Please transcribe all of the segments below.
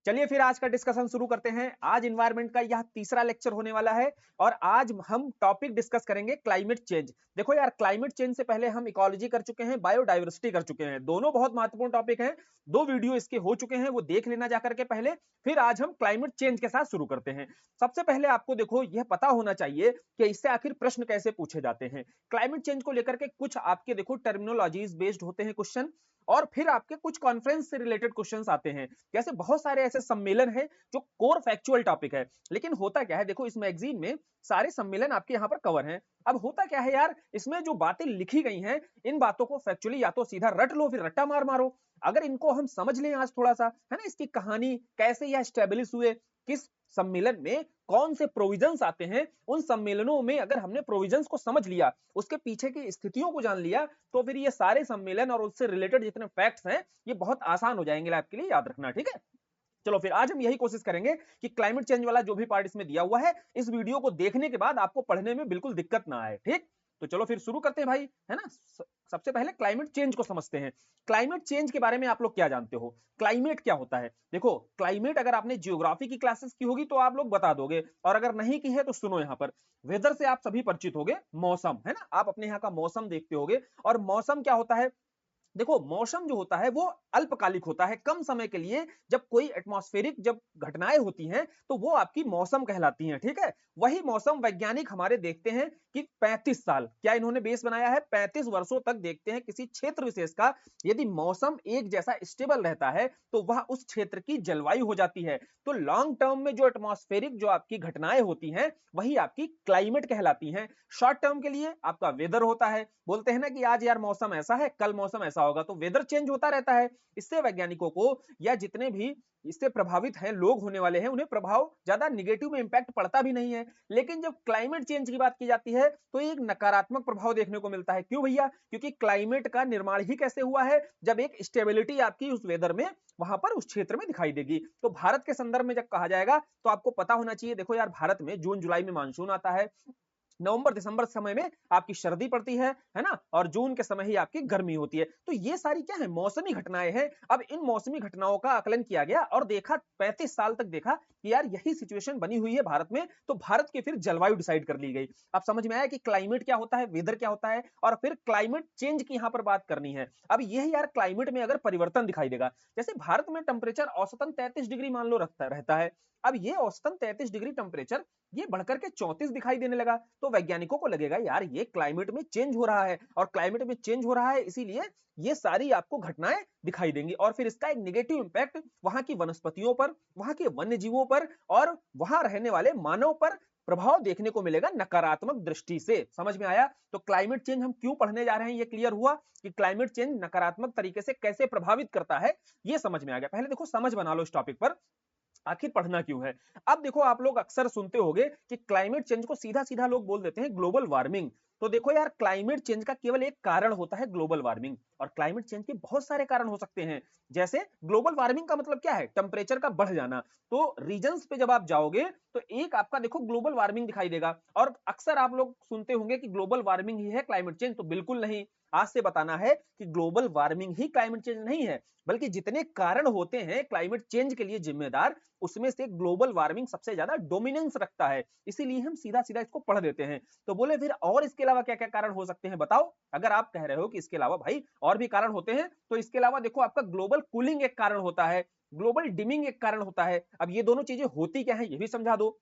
चलिए फिर आज का डिस्कशन शुरू करते हैं। आज इन्वायरमेंट का यह तीसरा लेक्चर होने वाला है और आज हम टॉपिक डिस्कस करेंगे क्लाइमेट चेंज। देखो यार, क्लाइमेट चेंज से पहले हम इकोलॉजी कर चुके हैं, बायोडायवर्सिटी कर चुके हैं, दोनों बहुत महत्वपूर्ण टॉपिक हैं। दो वीडियो इसके हो चुके हैं, वो देख लेना जाकर के पहले। फिर आज हम क्लाइमेट चेंज के साथ शुरू करते हैं। सबसे पहले आपको देखो यह पता होना चाहिए कि इससे आखिर प्रश्न कैसे पूछे जाते हैं। क्लाइमेट चेंज को लेकर के कुछ आपके देखो टर्मिनोलॉजीज बेस्ड होते हैं क्वेश्चन, और फिर आपके कुछ कॉन्फ्रेंस से रिलेटेड क्वेश्चंस आते हैं। जैसे बहुत सारे ऐसे सम्मेलन हैं जो कोर फैक्चुअल टॉपिक है, लेकिन होता क्या है, देखो इस मैगजीन में सारे सम्मेलन आपके यहाँ पर कवर हैं। अब होता क्या है यार, इसमें जो बातें लिखी गई हैं, इन बातों को फैक्चुअली या तो सीधा रट लो, फिर रट्टा मार मारो। अगर इनको हम समझ लें आज थोड़ा सा, है ना, इसकी कहानी कैसे यह स्टेब्लिश हुए, किस सम्मेलन में कौन से प्रोविजंस आते हैं, उन सम्मेलनों में अगर हमने प्रोविजंस को समझ लिया, उसके पीछे की स्थितियों को जान लिया, तो फिर ये सारे सम्मेलन और उससे रिलेटेड जितने फैक्ट्स हैं ये बहुत आसान हो जाएंगे आपके लिए याद रखना। ठीक है, चलो फिर आज हम यही कोशिश करेंगे कि क्लाइमेट चेंज वाला जो भी पार्ट इसमें दिया हुआ है, इस वीडियो को देखने के बाद आपको पढ़ने में बिल्कुल दिक्कत ना आए। ठीक, तो चलो फिर शुरू करते हैं भाई, है ना। सबसे पहले क्लाइमेट चेंज को समझते हैं। क्लाइमेट चेंज के बारे में आप लोग क्या जानते हो, क्लाइमेट क्या होता है? देखो क्लाइमेट अगर आपने जियोग्राफी की क्लासेस की होगी तो आप लोग बता दोगे, और अगर नहीं की है तो सुनो, यहाँ पर वेदर से आप सभी परिचित होगे। मौसम, है ना, आप अपने यहाँ का मौसम देखते होगे। और मौसम क्या होता है? देखो मौसम जो होता है वो अल्पकालिक होता है, कम समय के लिए। जब कोई एटमॉस्फेरिक जब घटनाएं होती हैं तो वो आपकी मौसम कहलाती हैं। ठीक है, वही मौसम वैज्ञानिक हमारे देखते हैं कि 35 साल, क्या इन्होंने बेस बनाया है, 35 वर्षों तक देखते हैं किसी क्षेत्र विशेष का यदि मौसम एक जैसा स्टेबल रहता है तो वह उस क्षेत्र की जलवायु हो जाती है। तो लॉन्ग टर्म में जो एटमॉस्फेरिक जो आपकी घटनाएं होती हैं वही आपकी क्लाइमेट कहलाती हैं। शॉर्ट टर्म के लिए आपका वेदर होता है। बोलते हैं ना कि आज यार मौसम ऐसा है, कल मौसम ऐसा होगा, तो वेदर चेंज होता रहता है। इससे वैज्ञानिकों को या जितने भी इससे प्रभावित हैं लोग होने वाले हैं, उन्हें प्रभाव ज्यादा निगेटिव में इंपैक्ट पड़ता भी नहीं है। लेकिन जब क्लाइमेट चेंज की बात की जाती है तो एक नकारात्मक प्रभाव देखने को मिलता है। क्यों भैया? क्योंकि क्लाइमेट का निर्माण ही कैसे हुआ है, जब एक स्टेबिलिटी आपकी उस वेदर में वहां पर उस क्षेत्र में दिखाई देगी। तो भारत के संदर्भ में जब कहा जाएगा तो आपको पता होना चाहिए, देखो यार भारत में जून जुलाई में मानसून आता है, नवंबर दिसंबर समय में आपकी सर्दी पड़ती है ना, और जून के समय ही आपकी गर्मी होती है। तो ये सारी क्या है, मौसमी घटनाएं हैं। अब इन मौसमी घटनाओं का आकलन किया गया और देखा, 35 साल तक देखा कि यार यही सिचुएशन बनी हुई है भारत में, तो भारत की फिर जलवायु डिसाइड कर ली गई। अब समझ में आया कि क्लाइमेट क्या होता है, वेदर क्या होता है, और फिर क्लाइमेट चेंज की यहां पर बात करनी है। अब यही यार क्लाइमेट में अगर परिवर्तन दिखाई देगा, जैसे भारत में टेम्परेचर औसतन 33 डिग्री मान लो रहता है। अब ये औसतन 33 डिग्री टेम्परेचर ये बढ़कर के 34 दिखाई देने लगा, तो वैज्ञानिकों को लगेगा यार ये क्लाइमेट में चेंज हो रहा है, और क्लाइमेट में चेंज हो रहा है इसीलिए ये सारी आपको घटनाएं दिखाई देंगी, और फिर इसका एक नेगेटिव इंपैक्ट वहां की वनस्पतियों पर, वहां के वन्य जीवों पर और वहां रहने वाले मानव पर प्रभाव देखने को मिलेगा नकारात्मक दृष्टि से। समझ में आया? तो क्लाइमेट चेंज हम क्यों पढ़ने जा रहे हैं, ये क्लियर हुआ कि क्लाइमेट चेंज नकारात्मक तरीके से कैसे प्रभावित करता है, ये समझ में आ गया। पहले देखो समझ बना लो इस टॉपिक पर, आखिर पढ़ना क्यों है। अब देखो आप लोग अक्सर सुनते होंगे कि क्लाइमेट चेंज को सीधा सीधा लोग बोल देते हैं ग्लोबल वार्मिंग। तो देखो यार, क्लाइमेट चेंज का केवल एक कारण होता है ग्लोबल वार्मिंग, और क्लाइमेट चेंज के बहुत सारे कारण हो सकते हैं। जैसे ग्लोबल वार्मिंग का मतलब क्या है, टेम्परेचर का बढ़ जाना। तो रीजन्स पे जब आप जाओगे तो एक आपका देखो ग्लोबल वार्मिंग दिखाई देगा, और अक्सर आप लोग सुनते होंगे कि ग्लोबल वार्मिंग ही है क्लाइमेट चेंज, तो बिल्कुल नहीं। आज से बताना है कि ग्लोबल वार्मिंग ही क्लाइमेट चेंज नहीं है, बल्कि जितने कारण होते हैं क्लाइमेट चेंज के लिए जिम्मेदार, उसमें से ग्लोबल वार्मिंग सबसे ज्यादा डोमिनेंस रखता है। इसीलिए हम सीधा सीधा इसको पढ़ देते हैं। तो बोले फिर और इसके अलावा क्या क्या कारण हो सकते हैं बताओ। अगर आप कह रहे हो कि इसके अलावा भाई और भी कारण होते हैं, तो इसके अलावा देखो आपका ग्लोबल कूलिंग एक कारण होता है, ग्लोबल डिमिंग एक कारण होता है। अब ये दोनों चीजें होती क्या है ये भी समझा दो।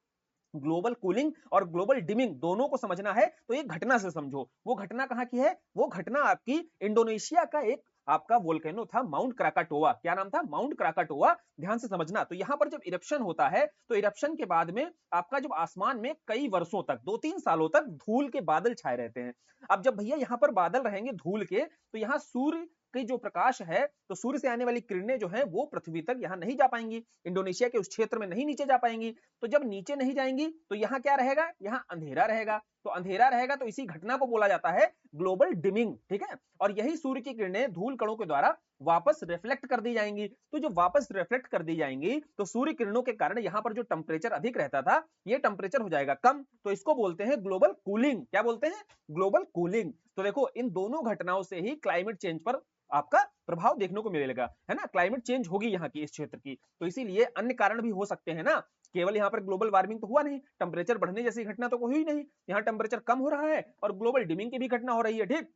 ग्लोबल कूलिंग और ग्लोबल डिमिंग दोनों को समझना है तो एक घटना से समझो। वो घटना कहां की है? वो घटना आपकी इंडोनेशिया का एक आपका वोल्केनो था, माउंट क्राकाटोआ। क्या नाम था? Mount Krakatoa. ध्यान से समझना। तो यहां पर जब इरप्शन होता है तो इरप्शन के बाद में आपका जब आसमान में कई वर्षों तक, 2-3 सालों तक धूल के बादल छाए रहते हैं। अब जब भैया यहां पर बादल रहेंगे धूल के, तो यहां सूर्य की जो प्रकाश है, तो सूर्य से आने वाली किरणें जो है वो पृथ्वी तक यहां नहीं जा पाएंगी, इंडोनेशिया के उस क्षेत्र में नहीं नीचे जा पाएंगी। तो जब नीचे नहीं जाएंगी तो यहाँ क्या रहेगा? यहाँ अंधेरा रहेगा। तो अंधेरा रहेगा तो इसी घटना को बोला जाता है ग्लोबल डिमिंग। ठीक है, और यही सूर्य की किरणें धूल कणों के द्वारा वापस रिफ्लेक्ट कर दी जाएंगी। तो जो वापस रिफ्लेक्ट कर दी जाएंगी तो सूर्य किरणों के कारण यहाँ पर जो टेम्परेचर अधिक रहता था, ये टेम्परेचर हो जाएगा कम। तो इसको बोलते हैं ग्लोबल कूलिंग। क्या बोलते हैं? Global cooling. तो देखो इन दोनों घटनाओं से ही क्लाइमेट चेंज पर आपका प्रभाव देखने को मिलेगा, है ना। क्लाइमेट चेंज होगी यहाँ की, इस क्षेत्र की, तो इसीलिए अन्य कारण भी हो सकते हैं ना, केवल यहाँ पर ग्लोबल वार्मिंग तो हुआ नहीं, टेम्परेचर बढ़ने जैसी घटना तो कोई हुई नहीं, यहाँ टेम्परेचर कम हो रहा है और ग्लोबल डिमिंग की भी घटना हो रही है, ठीक।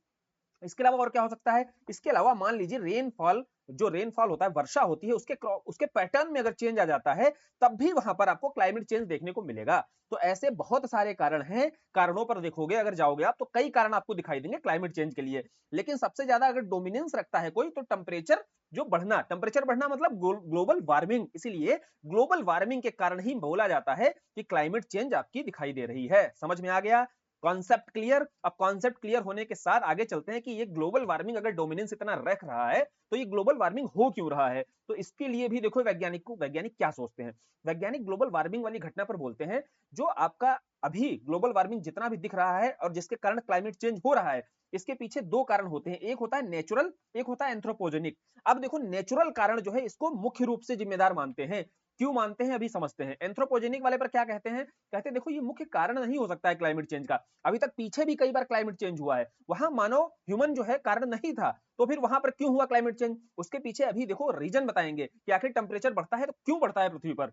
इसके अलावा और क्या हो सकता है, इसके अलावा मान लीजिए रेनफॉल, जो रेनफॉल होता है, वर्षा होती है, उसके पैटर्न में अगर चेंज आ जाता है, तब भी वहां पर आपको क्लाइमेट चेंज देखने को मिलेगा। तो ऐसे बहुत सारे कारण हैं, कारणों पर देखोगे अगर जाओगे आप तो कई कारण आपको दिखाई देंगे क्लाइमेट चेंज के लिए, लेकिन सबसे ज्यादा अगर डोमिनेंस रखता है कोई तो टेम्परेचर जो बढ़ना, टेम्परेचर बढ़ना मतलब ग्लोबल वार्मिंग, इसीलिए ग्लोबल वार्मिंग के कारण ही बोला जाता है कि क्लाइमेट चेंज आपकी दिखाई दे रही है। समझ में आ गया कॉन्सेप्ट क्लियर। अब कॉन्सेप्ट क्लियर होने के साथ आगे चलते हैं कि ये ग्लोबल वार्मिंग अगर डोमिनेंस इतना रख रहा है तो ये ग्लोबल वार्मिंग हो क्यों रहा है, तो इसके लिए भी देखो वैज्ञानिक क्या सोचते हैं। वैज्ञानिक ग्लोबल वार्मिंग वाली घटना पर बोलते हैं, जो आपका अभी ग्लोबल वार्मिंग जितना भी दिख रहा है और जिसके कारण क्लाइमेट चेंज हो रहा है, इसके पीछे दो कारण होते हैं, एक होता है नेचुरल, एक होता है एंथ्रोपोजेनिक। अब देखो नेचुरल कारण जो है इसको मुख्य रूप से जिम्मेदार मानते हैं, क्यों मानते हैं अभी समझते हैं। एंथ्रोपोजेनिक वाले पर क्या कहते हैं, कहते हैं देखो ये मुख्य कारण नहीं हो सकता है क्लाइमेट चेंज का, अभी तक पीछे भी कई बार क्लाइमेट चेंज हुआ है, वहां मानव ह्यूमन जो है कारण नहीं था, तो फिर वहां पर क्यों हुआ क्लाइमेट चेंज, उसके पीछे अभी देखो रीजन बताएंगे कि आखिर टेम्परेचर बढ़ता है तो क्यों बढ़ता है पृथ्वी पर,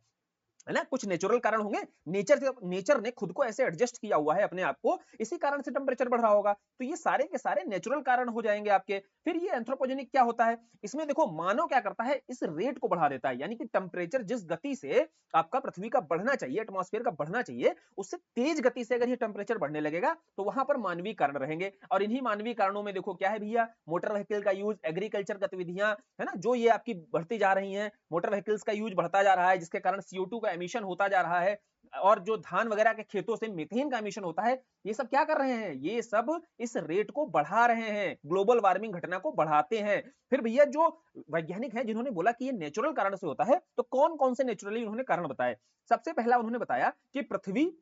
है ना। कुछ नेचुरल कारण होंगे, नेचर ने खुद को ऐसे एडजस्ट किया हुआ है अपने आप को, इसी कारण से टेम्परेचर बढ़ रहा होगा, तो ये सारे के सारे नेचुरल कारण हो जाएंगे आपके। फिर ये एंथ्रोपोजेनिक क्या होता है, इसमें देखो मानव क्या करता है, इस रेट को बढ़ा देता है, यानी कि टेम्परेचर जिस गति से आपका पृथ्वी का बढ़ना चाहिए, एटमॉस्फेयर का बढ़ना चाहिए, उससे तेज गति से अगर ये टेम्परेचर बढ़ने लगेगा तो वहां पर मानवीय कारण रहेंगे, और इन्हीं मानवीय कारणों में देखो क्या है भैया, मोटर व्हीकल का यूज, एग्रीकल्चर गतिविधियां, है ना, जो ये आपकी बढ़ती जा रही हैं, मोटर व्हीकल्स का यूज बढ़ता जा रहा है, जिसके कारण CO2 का एमिशन होता जा रहा है, और जो धान वगैरह के खेतों से मीथेन का एमिशन होता है, ये सब क्या कर रहे हैं, ये सब इस रेट को बढ़ा रहे हैं, ग्लोबल वार्मिंग घटना को बढ़ाते हैं। फिर भैया जो वैज्ञानिक हैं जिन्होंने बोला कि ये नेचुरल कारण से होता है, तो कौन कौन से नेचुरली उन्होंने कारण बताए। सबसे पहला उन्होंने बताया कि पृथ्वी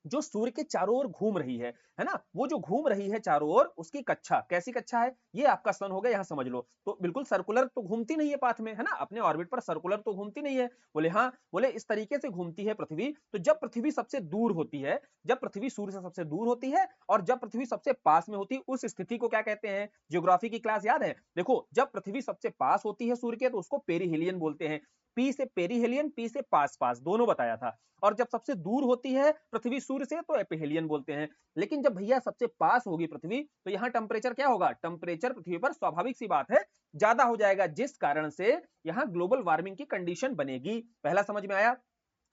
जो सूर्य के चारों ओर घूम रही है ना, वो जो घूम रही है चारों ओर, उसकी कक्षा कैसी कक्षा है, ये आपका सन हो गया, यहां समझ लो, तो बिल्कुल सर्कुलर तो घूमती नहीं है पाथ में, है ना, अपने ऑर्बिट पर सर्कुलर तो घूमती नहीं है, बोले हाँ, बोले इस तरीके से घूमती है पृथ्वी, तो जब पृथ्वी सबसे दूर होती है, जब पृथ्वी सूर्य से सबसे दूर होती है और जब पृथ्वी सबसे पास में होती है, उस स्थिति को क्या कहते हैं, ज्योग्राफी की क्लास याद है, देखो जब पृथ्वी सबसे पास होती है सूर्य के तो उसको पेरीहेलियन बोलते हैं, पी से पेरीहेलियन, पी से पास पास दोनों बताया था, और जब सबसे दूर होती है पृथ्वी सूर्य से तो एपिहेलियन बोलते हैं। लेकिन जब भैया सबसे पास होगी पृथ्वी तो यहाँ टेम्परेचर क्या होगा, टेम्परेचर पृथ्वी पर स्वाभाविक सी बात है ज्यादा हो जाएगा, जिस कारण से यहाँ ग्लोबल वार्मिंग की कंडीशन बनेगी। पहला समझ में आया।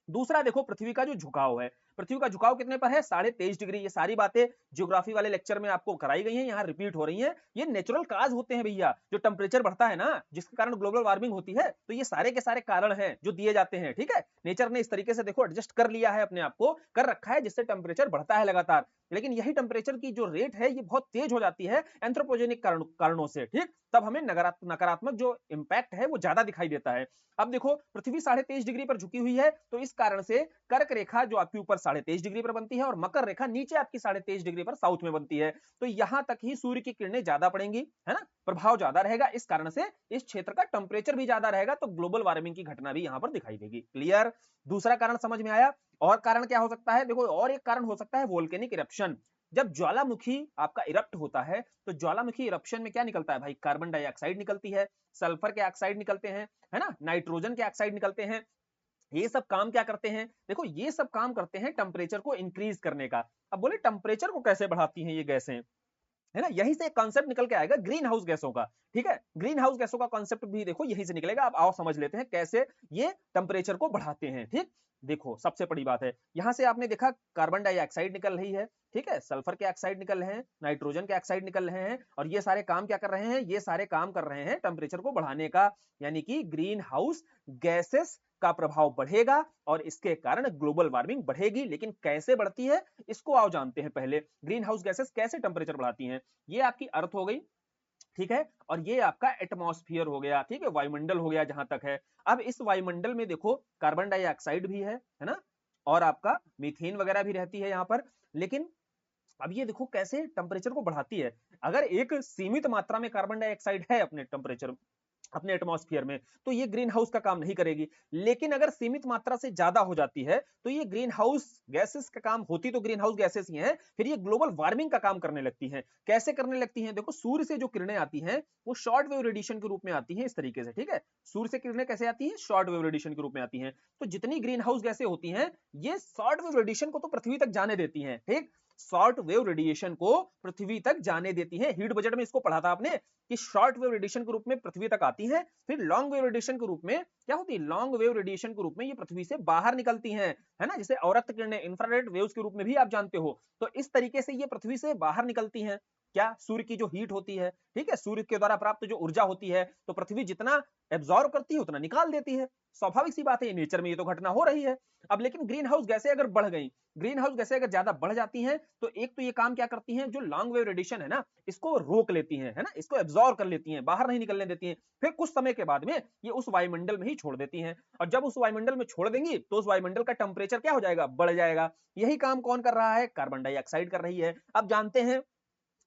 दूसरा देखो पृथ्वी का जो झुकाव है, पृथ्वी का झुकाव कितने पर है, 23.5 डिग्री। ये सारी बातें ज्योग्राफी वाले लेक्चर में आपको कराई गई हैं, यहाँ रिपीट हो रही हैं। ये नेचुरल काज होते हैं भैया, जो टेम्परेचर बढ़ता है ना, जिसके कारण ग्लोबल वार्मिंग होती है, तो ये सारे के सारे कारण हैं जो दिए जाते हैं, ठीक है। नेचर ने इस तरीके से देखो एडजस्ट कर लिया है, अपने आप को कर रखा है, जिससे टेम्परेचर बढ़ता है लगातार। लेकिन यही टेम्परेचर की जो रेट है ये बहुत तेज हो जाती है एंथ्रोपोजेनिक कारणों से, ठीक, तब हमें नकारात्मक जो इम्पैक्ट है वो ज्यादा दिखाई देता है। अब देखो पृथ्वी 23.5 डिग्री पर झुकी हुई है, तो इस कारण से कर्क रेखा जो आपके ऊपर 23.5 डिग्री पर बनती है और मकर रेखा नीचे आपकी 23.5 डिग्री पर साउथ में बनती है, तो यहां तक ही सूर्य की किरणें ज्यादा पड़ेंगी, है ना, प्रभाव ज्यादा रहेगा, इस कारण से इस क्षेत्र का टेम्परेचर भी ज्यादा रहेगा, तो ग्लोबल वार्मिंग की घटना भी यहां पर दिखाई देगी। क्लियर। दूसरा कारण समझ में आया। और कारण क्या हो सकता है, देखो और एक कारण हो सकता है वोल्केनिक इरप्शन। जब ज्वालामुखी आपका इरप्ट होता है तो ज्वालामुखी इरप्शन में क्या निकलता है भाई, कार्बन डाइऑक्साइड निकलती है, सल्फर के ऑक्साइड निकलते हैं, है ना, नाइट्रोजन के ऑक्साइड निकलते हैं। ये सब काम क्या करते हैं, देखो ये सब काम करते हैं टेम्परेचर को इंक्रीज करने का। अब बोले टेम्परेचर को कैसे बढ़ाती हैं ये गैसें, है ना, यहीं से एक कॉन्सेप्ट निकल के आएगा ग्रीन हाउस गैसों का, ठीक है। ग्रीन हाउस गैसों का कॉन्सेप्ट भी देखो यहीं से निकलेगा। अब आओ समझ लेते हैं कैसे ये टेम्परेचर को बढ़ाते हैं, ठीक। देखो सबसे बड़ी बात है, यहां से आपने देखा कार्बन डाइऑक्साइड निकल रही है, ठीक है, सल्फर के ऑक्साइड निकल रहे हैं, नाइट्रोजन के ऑक्साइड निकल रहे हैं, और ये सारे काम क्या कर रहे हैं, ये सारे काम कर रहे हैं टेम्परेचर को बढ़ाने का, यानी कि ग्रीन हाउस गैसेस का प्रभाव बढ़ेगा और इसके कारण ग्लोबल वार्मिंग बढ़ेगी। लेकिन कैसे बढ़ती है इसको आओ जानते हैं पहले, ग्रीन हाउस गैसेस कैसे टेम्परेचर बढ़ाती हैं। ये आपकी अर्थ हो गई, ठीक है, और ये आपका एटमॉस्फेयर हो गया, ठीक है, वायुमंडल हो गया जहां तक है। अब इस वायुमंडल में देखो कार्बन डाइऑक्साइड भी है ना, और आपका मीथेन वगैरह भी रहती है यहाँ पर। लेकिन अब ये देखो कैसे टेम्परेचर को बढ़ाती है। अगर एक सीमित मात्रा में कार्बन डाइऑक्साइड है अपने टेम्परेचर अपने एटमॉस्फेयर में, तो ये ग्रीन हाउस का काम नहीं करेगी। लेकिन अगर सीमित मात्रा से ज्यादा हो जाती है तो ये ग्रीन हाउस गैसेस का काम, होती तो ग्रीन हाउस गैसेस ही हैं, फिर ये ग्लोबल वार्मिंग का काम करने लगती हैं। कैसे करने लगती हैं? देखो, सूर्य से जो किरणें आती हैं वो शॉर्ट वेव रेडिएशन के रूप में आती हैं इस तरीके से, ठीक है। सूर्य से किरणें कैसे आती हैं? शॉर्ट वेव रेडिएशन के रूप में आती हैं। तो जितनी ग्रीन हाउस गैसें होती हैं ये शॉर्ट वेव रेडिएशन को तो पृथ्वी तक जाने देती हैं, ठीक। शॉर्ट वेव रेडिएशन को पृथ्वी तक जाने देती हैं। हीट बजट में इसको पढ़ा था आपने कि शॉर्ट वेव रेडिएशन के रूप में पृथ्वी तक आती हैं, फिर लॉन्ग वेव रेडिएशन के रूप में क्या होती है? लॉन्ग वेव रेडिएशन के रूप में ये पृथ्वी से बाहर निकलती हैं, है ना। जिसे अवरक्त किरणें, इंफ्रारेड वेव्स के रूप में भी आप जानते हो। तो इस तरीके से ये पृथ्वी से बाहर निकलती हैं। क्या? सूर्य की जो हीट होती है, ठीक है, सूर्य के द्वारा प्राप्त जो ऊर्जा होती है, तो पृथ्वी जितना एब्जॉर्ब करती है उतना निकाल देती है। स्वाभाविक सी बात है, नेचर में ये तो घटना हो रही है। अब लेकिन ग्रीन हाउस गैसें अगर बढ़ गई, ग्रीन हाउस गैसें अगर ज्यादा बढ़ जाती हैं, तो एक तो ये काम क्या करती हैं, जो लॉन्ग वेव रेडिएशन है ना, इसको रोक लेती हैं, है ना, इसको एब्जॉर्ब कर लेती हैं, बाहर नहीं निकलने देती हैं। फिर कुछ समय के बाद में ये उस वायुमंडल में ही छोड़ देती हैं, और जब उस वायुमंडल में छोड़ देंगी तो उस वायुमंडल का टेम्परेचर क्या हो जाएगा? बढ़ जाएगा। यही काम कौन कर रहा है? कार्बन डाइऑक्साइड कर रही है। अब जानते हैं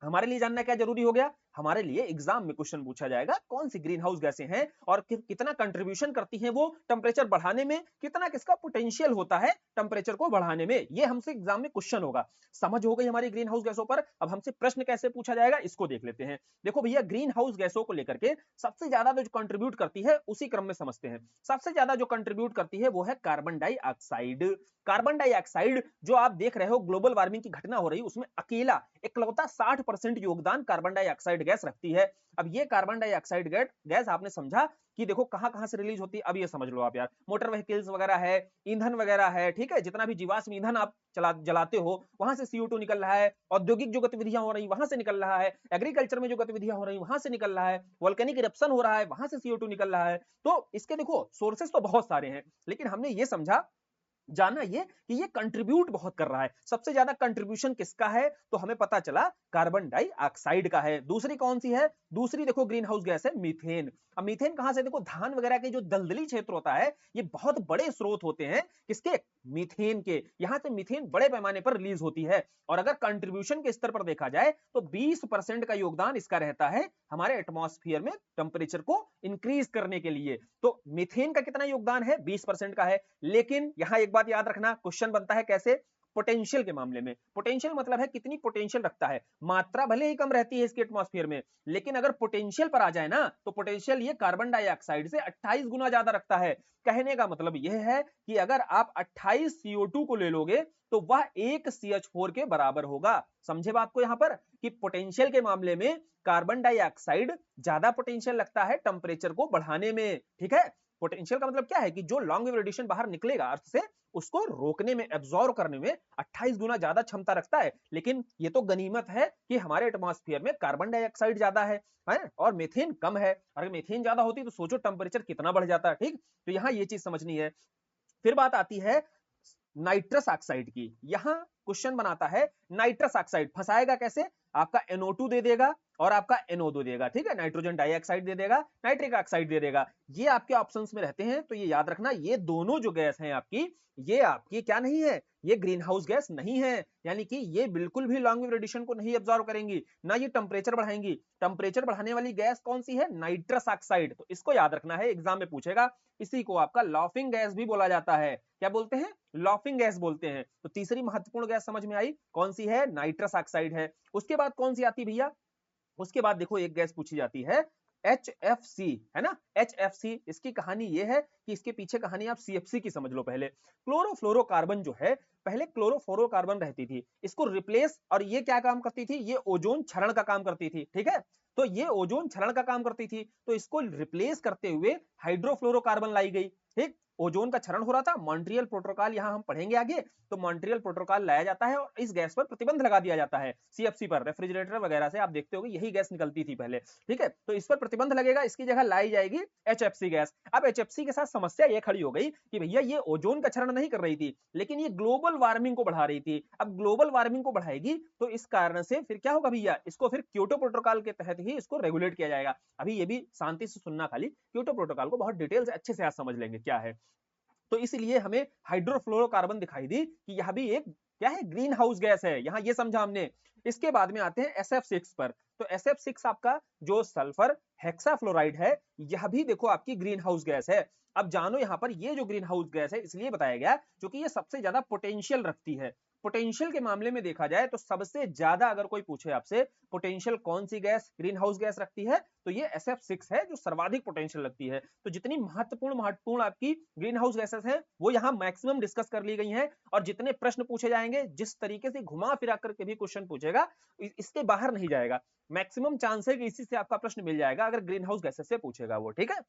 हमारे लिए जानना क्या जरूरी हो गया? हमारे लिए एग्जाम में क्वेश्चन पूछा जाएगा कौन सी ग्रीन हाउस गैसें हैं और कितना कंट्रीब्यूशन करती हैं वो टेम्परेचर बढ़ाने में, कितना किसका पोटेंशियल होता है टेम्परेचर को बढ़ाने में। ये हमसे एग्जाम में क्वेश्चन होगा। समझ हो गई हमारी ग्रीन हाउस गैसों पर। अब हमसे प्रश्न कैसे पूछा जाएगा इसको देख लेते हैं। देखो भैया, ग्रीन हाउस गैसों को लेकर के सबसे ज्यादा जो कंट्रीब्यूट करती है उसी क्रम में समझते हैं। सबसे ज्यादा जो कंट्रीब्यूट करती है वो है कार्बन डाइऑक्साइड। कार्बन डाइऑक्साइड जो आप देख रहे हो ग्लोबल वार्मिंग की घटना हो रही है उसमें अकेला इकलौता 60% योगदान कार्बन डाइऑक्साइड गैस रखती है। अब ये कार्बन डाइऑक्साइड गैस आपने समझा कि देखो कहां कहां से रिलीज होती है। अब ये समझ लो आप यार, मोटर व्हीकल्स वगैरह है, ईंधन वगैरह है, ठीक है, जितना भी जीवाश्म ईंधन आप जलाते हो वहां से CO2 निकल रहा है। औद्योगिक जो गतिविधियां हो रही वहां से निकल रहा है। एग्रीकल्चर में जो गतिविधियां हो रही वहां से निकल रहा है। वोल्केनिक इरप्शन हो रहा है, वहां से CO2 निकल रहा है। तो इसके देखो सोर्सेस तो बहुत सारे हैं, लेकिन हमने ये समझा, जाना ये कि ये कंट्रीब्यूट बहुत कर रहा है। सबसे ज्यादा कंट्रीब्यूशन किसका है? तो हमें पता चला कार्बन डाइऑक्साइड का है। दूसरी कौन सी है? दूसरी देखो ग्रीन हाउस गैस है मीथेन। अब मीथेन कहां से? देखो धान वगैरह के जो दलदली क्षेत्र होता है ये बहुत बड़े स्रोत होते हैं किसके? मीथेन के। यहां से मीथेन बड़े पैमाने पर रिलीज होती है। और अगर कंट्रीब्यूशन के स्तर पर देखा जाए तो 20% का योगदान इसका रहता है हमारे एटमॉस्फेयर में टेम्परेचर को इंक्रीज करने के लिए। तो मीथेन का कितना योगदान है? 20% का है। लेकिन यहां एक बात याद रखना, क्वेश्चन बनता है कैसे? पोटेंशियल के मामले में। पोटेंशियल मतलब है कितनी पोटेंशियल रखता है। मात्रा भले ही कम रहती है इसके एटमॉस्फेयर में, लेकिन अगर पोटेंशियल पर आ जाए ना तो पोटेंशियल ये कार्बन डाइऑक्साइड से 28 गुना ज्यादा रखता है। कहने का मतलब यह है कि अगर आप 28 CO2 को ले लोगे तो वह 1 CH4 के बराबर होगा। समझे बात को यहां पर कि पोटेंशियल के मामले में कार्बन डाइऑक्साइड ज्यादा पोटेंशियल लगता है टेम्परेचर को बढ़ाने में, ठीक है। पोटेंशियल का मतलब क्या है कि जो लॉन्ग वेव रेडिएशन बाहर निकलेगा अर्थ से उसको रोकने में, एब्जॉर्ब करने में 28 गुना ज्यादा क्षमता रखता है। लेकिन ये तो गनीमत है कि हमारे एटमॉस्फेयर में कार्बन डाइऑक्साइड ज्यादा है और मीथेन कम है। अगर मीथेन ज्यादा होती तो सोचो टेम्परेचर कितना बढ़ जाता, ठीक। तो यहाँ ये चीज समझनी है। फिर बात आती है नाइट्रस ऑक्साइड की। यहां क्वेश्चन बनाता है नाइट्रस ऑक्साइड फंसाएगा कैसे? आपका NO2 दे देगा और आपका NO2 देगा, ठीक है, नाइट्रोजन डाइऑक्साइड दे देगा, नाइट्रिक ऑक्साइड दे देगा। ये आपके ऑप्शंस में रहते हैं। तो ये याद रखना, ये दोनों जो गैस हैं आपकी, ये आपकी क्या नहीं है? ये ग्रीन हाउस गैस नहीं है। यानी कि ये बिल्कुल भी लॉन्ग वेव रेडिएशन को नहीं एब्जॉर्ब करेंगी, ना ये टेम्परेचर बढ़ाएंगी। टेम्परेचर बढ़ाने वाली गैस कौन सी है? Nitrous oxide. तो इसको याद रखना है, एग्जाम में पूछेगा। इसी को आपका लॉफिंग गैस भी बोला जाता है। क्या बोलते हैं? लॉफिंग गैस बोलते हैं। तो तीसरी महत्वपूर्ण गैस समझ में आई, कौन सी है? नाइट्रस ऑक्साइड है। उसके बाद कौन सी आती भैया? उसके बाद देखो एक गैस पूछी जाती है HFC, है ना। HFC, इसकी कहानी ये है कि इसके पीछे कहानी आप CFC की समझ लो पहले। क्लोरोफ्लोरोकार्बन जो है, पहले क्लोरोफ्लोरोकार्बन रहती थी, इसको रिप्लेस, और ये क्या काम करती थी? ये ओजोन क्षरण का काम करती थी, ठीक है। तो ये ओजोन क्षरण का काम करती थी, तो इसको रिप्लेस करते हुए हाइड्रोफ्लोरोकार्बन लाई गई, ठीक। ओजोन का क्षरण हो रहा था, मॉन्ट्रियल प्रोटोकॉल यहां हम पढ़ेंगे आगे। तो मॉन्ट्रियल प्रोटोकॉल लाया जाता है और इस गैस पर प्रतिबंध लगा दिया जाता है। CFC पर, रेफ्रिजरेटर वगैरह से आप देखते होगे यही गैस निकलती थी पहले, ठीक है। तो इस पर प्रतिबंध लगेगा, इसकी जगह लाई जाएगी HFC गैस। अब HFC के साथ समस्या ये खड़ी हो गई कि भैया ये ओजोन का क्षरण नहीं कर रही थी, लेकिन ये ग्लोबल वार्मिंग को बढ़ा रही थी। अब ग्लोबल वार्मिंग को बढ़ाएगी तो इस कारण से फिर क्या होगा भैया? इसको फिर क्योटो प्रोटोकॉल के तहत ही इसको रेगुलेट किया जाएगा। अभी ये भी शांति से सुनना, खाली क्योटो प्रोटोकॉल को बहुत डिटेल से अच्छे से आज समझ लेंगे क्या है। तो इसलिए हमें हाइड्रोफ्लोरोकार्बन दिखाई दी कि यह भी एक क्या है, ग्रीन हाउस गैस है, यहाँ ये समझा हमने। इसके बाद में आते हैं SF6 पर। तो SF6 आपका जो सल्फर हेक्साफ्लोराइड है, यह भी देखो आपकी ग्रीन हाउस गैस है। अब जानो यहाँ पर ये जो ग्रीन हाउस गैस है इसलिए बताया गया क्योंकि ये सबसे ज्यादा पोटेंशियल रखती है। पोटेंशियल के मामले में देखा जाए तो सबसे ज्यादा अगर कोई पूछे आपसे पोटेंशियल कौन सी गैस ग्रीन हाउस गैस रखती है, तो ये SF6 है जो सर्वाधिक पोटेंशियल रखती है। तो जितनी महत्वपूर्ण आपकी ग्रीन हाउस गैसेस हैं वो यहाँ मैक्सिमम डिस्कस कर ली गई हैं, और जितने प्रश्न पूछे जाएंगे जिस तरीके से घुमा फिरा करके भी क्वेश्चन पूछेगा इसके बाहर नहीं जाएगा। मैक्सिमम चांस है कि इसी से आपका प्रश्न मिल जाएगा अगर ग्रीन हाउस गैसेस से पूछेगा वो, ठीक है।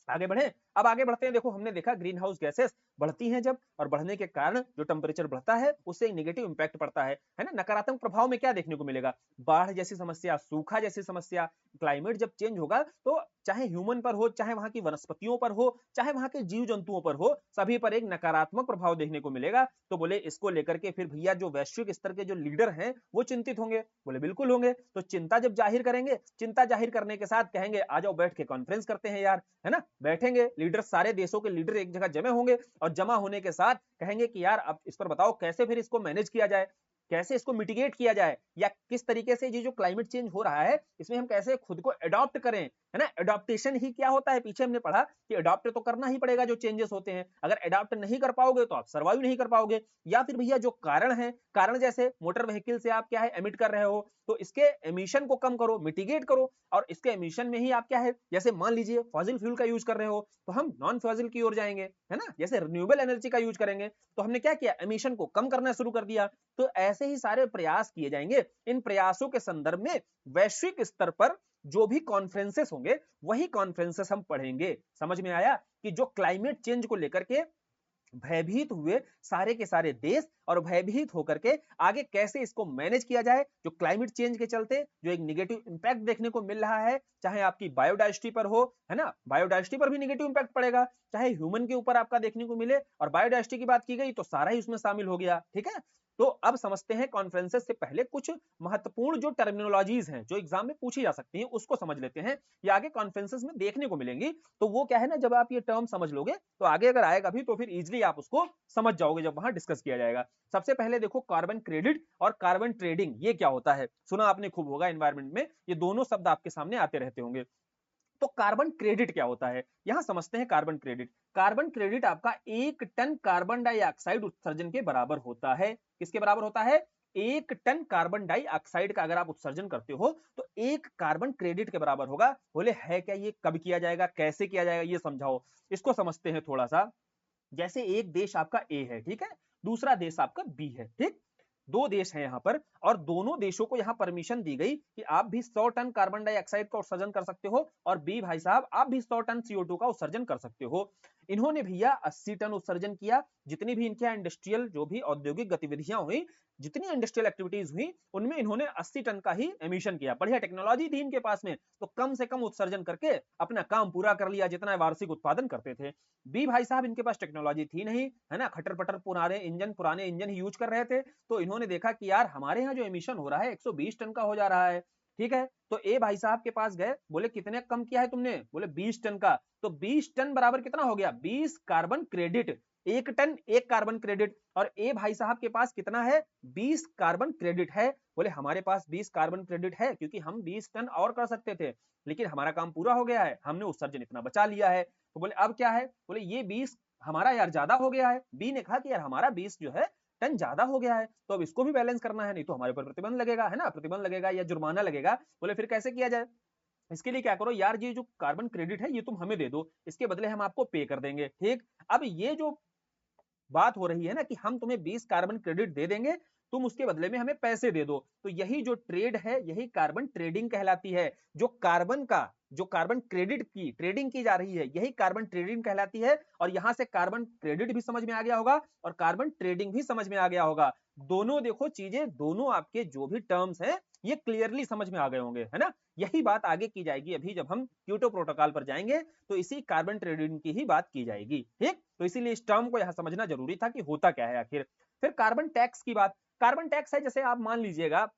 आगे बढ़े, अब आगे बढ़ते हैं। देखो हमने देखा ग्रीन हाउस गैसेस बढ़ती हैं जब, और बढ़ने के कारण जो टेम्परेचर बढ़ता है उससे एक नेगेटिव इंपैक्ट पड़ता है ना। नकारात्मक प्रभाव में क्या देखने को मिलेगा, बाढ़ जैसी समस्या, सूखा जैसी समस्या। क्लाइमेट जब चेंज होगा तो चाहे ह्यूमन पर हो, चाहे वहां की वनस्पतियों पर हो, चाहे वहां के जीव जंतुओं पर हो, सभी पर एक नकारात्मक प्रभाव देखने को मिलेगा। तो बोले इसको लेकर के फिर भैया जो वैश्विक स्तर के जो लीडर हैं वो चिंतित होंगे। बोले बिल्कुल होंगे। तो चिंता जब जाहिर करेंगे, चिंता जाहिर करने के साथ कहेंगे आ जाओ बैठ के कॉन्फ्रेंस करते हैं यार, है ना। बैठेंगे लीडर, सारे देशों के लीडर एक जगह जमे होंगे, और जमा होने के साथ कहेंगे कि यार अब इस पर बताओ कैसे फिर इसको मैनेज किया जाए, कैसे इसको मिटिगेट किया जाए, या किस तरीके से ये जो क्लाइमेट चेंज हो रहा है इसमें हम कैसे खुद को अडॉप्ट करें, है ना। अडॉप्टेशन ही क्या होता है, पीछे हमने पढ़ा कि अडॉप्ट तो करना ही पड़ेगा जो चेंजेस होते हैं। अगर अडॉप्ट नहीं कर पाओगे तो आप सर्वाइव नहीं कर पाओगे। या फिर भैया जो कारण है, कारण जैसे मोटर व्हीकल से आप क्या है एमिट कर रहे हो, तो इसके एमिशन को कम करो, मिटिगेट करो। और इसके एमिशन में ही आप क्या है, जैसे मान लीजिए फॉसिल फ्यूल का यूज कर रहे हो तो हम नॉन फॉसिल की ओर जाएंगे, है ना। जैसे रिन्यूएबल एनर्जी का यूज करेंगे तो हमने क्या किया, एमिशन को कम करना शुरू कर दिया। तो ऐसे ही सारे प्रयास किए जाएंगे। इन प्रयासों के संदर्भ में वैश्विक स्तर पर जो भी कॉन्फ्रेंसेस होंगे वही कॉन्फ्रेंसेस हम पढ़ेंगे। समझ में आया कि जो क्लाइमेट चेंज को लेकर के भयभीत हुए सारे के सारे देश, और भयभीत होकर के आगे कैसे इसको मैनेज किया जाए, जो क्लाइमेट चेंज के चलते जो एक नेगेटिव इंपैक्ट देखने को मिल रहा है, चाहे आपकी बायोडाइवर्सिटी पर हो, है ना, बायोडाइवर्सिटी पर भी नेगेटिव इंपैक्ट पड़ेगा, चाहे ह्यूमन के ऊपर आपका देखने को मिले, और बायोडाइवर्सिटी की बात की गई तो सारा ही उसमें शामिल हो गया, ठीक है। तो अब समझते हैं कॉन्फ्रेंसेस से पहले कुछ महत्वपूर्ण जो टर्मिनोलॉजीज हैं जो एग्जाम में पूछी जा सकती हैं उसको समझ लेते हैं। ये आगे कॉन्फ्रेंसेस में देखने को मिलेंगी। तो वो क्या है ना, जब आप ये टर्म समझ लोगे तो आगे अगर आएगा भी तो फिर इजीली आप उसको समझ जाओगे जब वहां डिस्कस किया जाएगा। सबसे पहले देखो कार्बन क्रेडिट और कार्बन ट्रेडिंग, ये क्या होता है, सुना आपने खूब होगा एनवायरमेंट में, ये दोनों शब्द आपके सामने आते रहते होंगे। तो कार्बन क्रेडिट क्या होता है, यहां समझते हैं कार्बन क्रेडिट। कार्बन क्रेडिट आपका 1 टन कार्बन डाइऑक्साइड उत्सर्जन के बराबर होता है। किसके बराबर होता है, 1 टन कार्बन डाइऑक्साइड का अगर आप उत्सर्जन करते हो तो 1 कार्बन क्रेडिट के बराबर होगा। बोले है क्या, ये कब किया जाएगा, कैसे किया जाएगा, ये समझाओ। इसको समझते हैं थोड़ा सा। जैसे एक देश आपका ए है, ठीक है, दूसरा देश आपका बी है, ठीक, दो देश हैं यहाँ पर, और दोनों देशों को यहाँ परमिशन दी गई कि आप भी 100 टन कार्बन डाइऑक्साइड का उत्सर्जन कर सकते हो, और बी भाई साहब आप भी 100 टन CO2 का उत्सर्जन कर सकते हो। इन्होंने भैया 80 टन उत्सर्जन किया। जितनी भी इनके इंडस्ट्रियल जो भी औद्योगिक गतिविधियां हुई, जितनी इंडस्ट्रियल एक्टिविटीज हुई, उनमें इन्होंने 80 टन का ही एमिशन किया। बढ़िया टेक्नोलॉजी थी इनके पास में, तो कम से कम उत्सर्जन करके अपना काम पूरा कर लिया जितना वार्षिक उत्पादन करते थे। बी भाई साहब इनके पास टेक्नोलॉजी थी नहीं, है ना, खटर पटर पुराने इंजन ही यूज कर रहे थे। तो इन्होंने देखा कि यार हमारे यहाँ जो एमिशन हो रहा है 120 टन का हो जा रहा है, ठीक है। तो ए भाई साहब के पास गए, बोले कितने कम किया है तुमने, बोले 20 टन का। तो 20 टन बराबर कितना हो गया, 20 carbon credit. 1 ton 1 carbon credit. और ए भाई साहब के पास कितना है, 20 कार्बन क्रेडिट है। बोले हमारे पास 20 कार्बन क्रेडिट है क्योंकि हम 20 टन और कर सकते थे, लेकिन हमारा काम पूरा हो गया है, हमने उत्सर्जन इतना बचा लिया है। तो बोले अब क्या है, बोले ये 20 हमारा यार ज्यादा हो गया है। बी ने कहा कि यार हमारा 20 जो है टन ज्यादा हो गया है, तो अब इसको भी बैलेंस करना है, नहीं तो हमारे ऊपर प्रतिबंध लगेगा, है ना, प्रतिबंध लगेगा या जुर्माना लगेगा। बोले फिर कैसे किया जाए, इसके लिए क्या करो यार, ये जो कार्बन क्रेडिट है ये तुम हमें दे दो, इसके बदले हम आपको पे कर देंगे, ठीक। अब ये जो बात हो रही है ना कि हम तुम्हें 20 कार्बन क्रेडिट दे देंगे, तुम उसके बदले में हमें पैसे दे दो, तो यही जो ट्रेड है यही कार्बन ट्रेडिंग कहलाती है। जो कार्बन क्रेडिट की ट्रेडिंग की जा रही है यही कार्बन ट्रेडिंग कहलाती है। और यहां से कार्बन क्रेडिट भी समझ में आ गया होगा और कार्बन ट्रेडिंग भी समझ में आ गया होगा। दोनों देखो चीजें, दोनों आपके जो भी टर्म्स हैं ये क्लियरली समझ में आ गए होंगे, है ना। यही बात आगे की जाएगी, अभी जब हम क्योटो प्रोटोकॉल पर जाएंगे तो इसी कार्बन ट्रेडिंग की ही बात की जाएगी, ठीक। तो इसीलिए इस टर्म को यहां समझना जरूरी था कि होता क्या है आखिर। फिर कार्बन टैक्स की बात। कार्बन टैक्स है जैसे आप मान लीजिएगा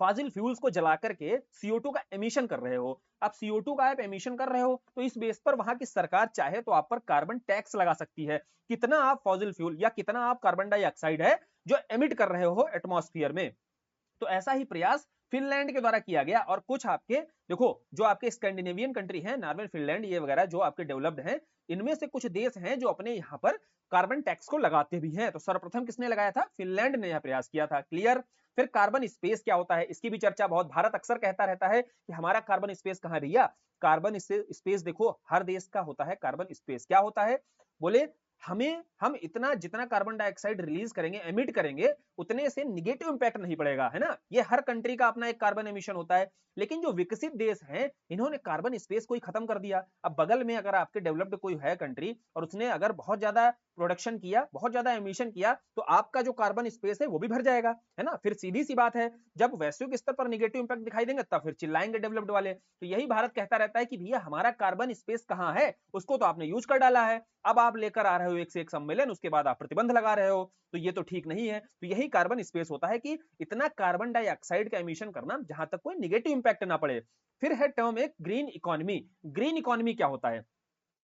फॉसिल फ्यूल्स को जला करके CO2 का एमिशन कर रहे हो। अब CO2 का आप एमिशन कर रहे हो तो इस बेस पर वहां की सरकार चाहे तो आप पर कार्बन टैक्स लगा सकती है। कितना आप फॉसिल फ्यूल या कितना आप कार्बन डाइऑक्साइड है जो एमिट कर रहे हो एटमॉस्फेयर में। तो ऐसा ही प्रयास फिनलैंड के द्वारा किया गया, और कुछ आपके देखो जो आपके स्कैंडिनेवियन कंट्री हैं, नॉर्वे, फिनलैंड, ये वगैरह जो आपके डेवलप्ड हैं, इनमें से कुछ देश हैं जो अपने यहाँ पर कार्बन टैक्स को लगाते भी हैं। तो सर्वप्रथम किसने लगाया था? फिनलैंड ने यह प्रयास किया था। क्लियर? फिर कार्बन स्पेस क्या होता है, इसकी भी चर्चा बहुत, भारत अक्सर कहता रहता है कि हमारा कार्बन स्पेस कहाँ भैया। कार्बन स्पेस देखो हर देश का होता है कार्बन स्पेस। क्या होता है? बोले हम इतना जितना कार्बन डाइऑक्साइड रिलीज करेंगे, एमिट करेंगे, उतने से निगेटिव इंपैक्ट नहीं पड़ेगा, है ना। ये हर कंट्री का अपना एक कार्बन एमिशन होता है। लेकिन जो विकसित देश हैं, इन्होंने कार्बन स्पेस को ही खत्म कर दिया। अब बगल में अगर आपके डेवलप्ड कोई है कंट्री और उसने अगर बहुत ज्यादा प्रोडक्शन किया, बहुत ज्यादा एमिशन किया, तो आपका जो कार्बन स्पेस है वो भी भर जाएगा, है ना। फिर सीधी सी बात है, जब वैश्विक स्तर पर निगेटिव इंपैक्ट दिखाई देंगे तब फिर चिल्लाएंगे डेवलप्ड वाले। तो यही भारत कहता रहता है कि भैया हमारा कार्बन स्पेस कहाँ है, उसको तो आपने यूज कर डाला है, अब आप लेकर आ रहे हो एक से एक सम्मेलन, उसके बाद आप प्रतिबंध लगा रहे हो, तो ये तो ठीक नहीं है। तो यही कार्बन स्पेस होता है कि इतना कार्बन डाइऑक्साइड का एमिशन करना जहां तक कोई निगेटिव इंपैक्ट ना पड़े। फिर है टर्म एक ग्रीन इकोनॉमी। ग्रीन इकोनॉमी क्या होता है?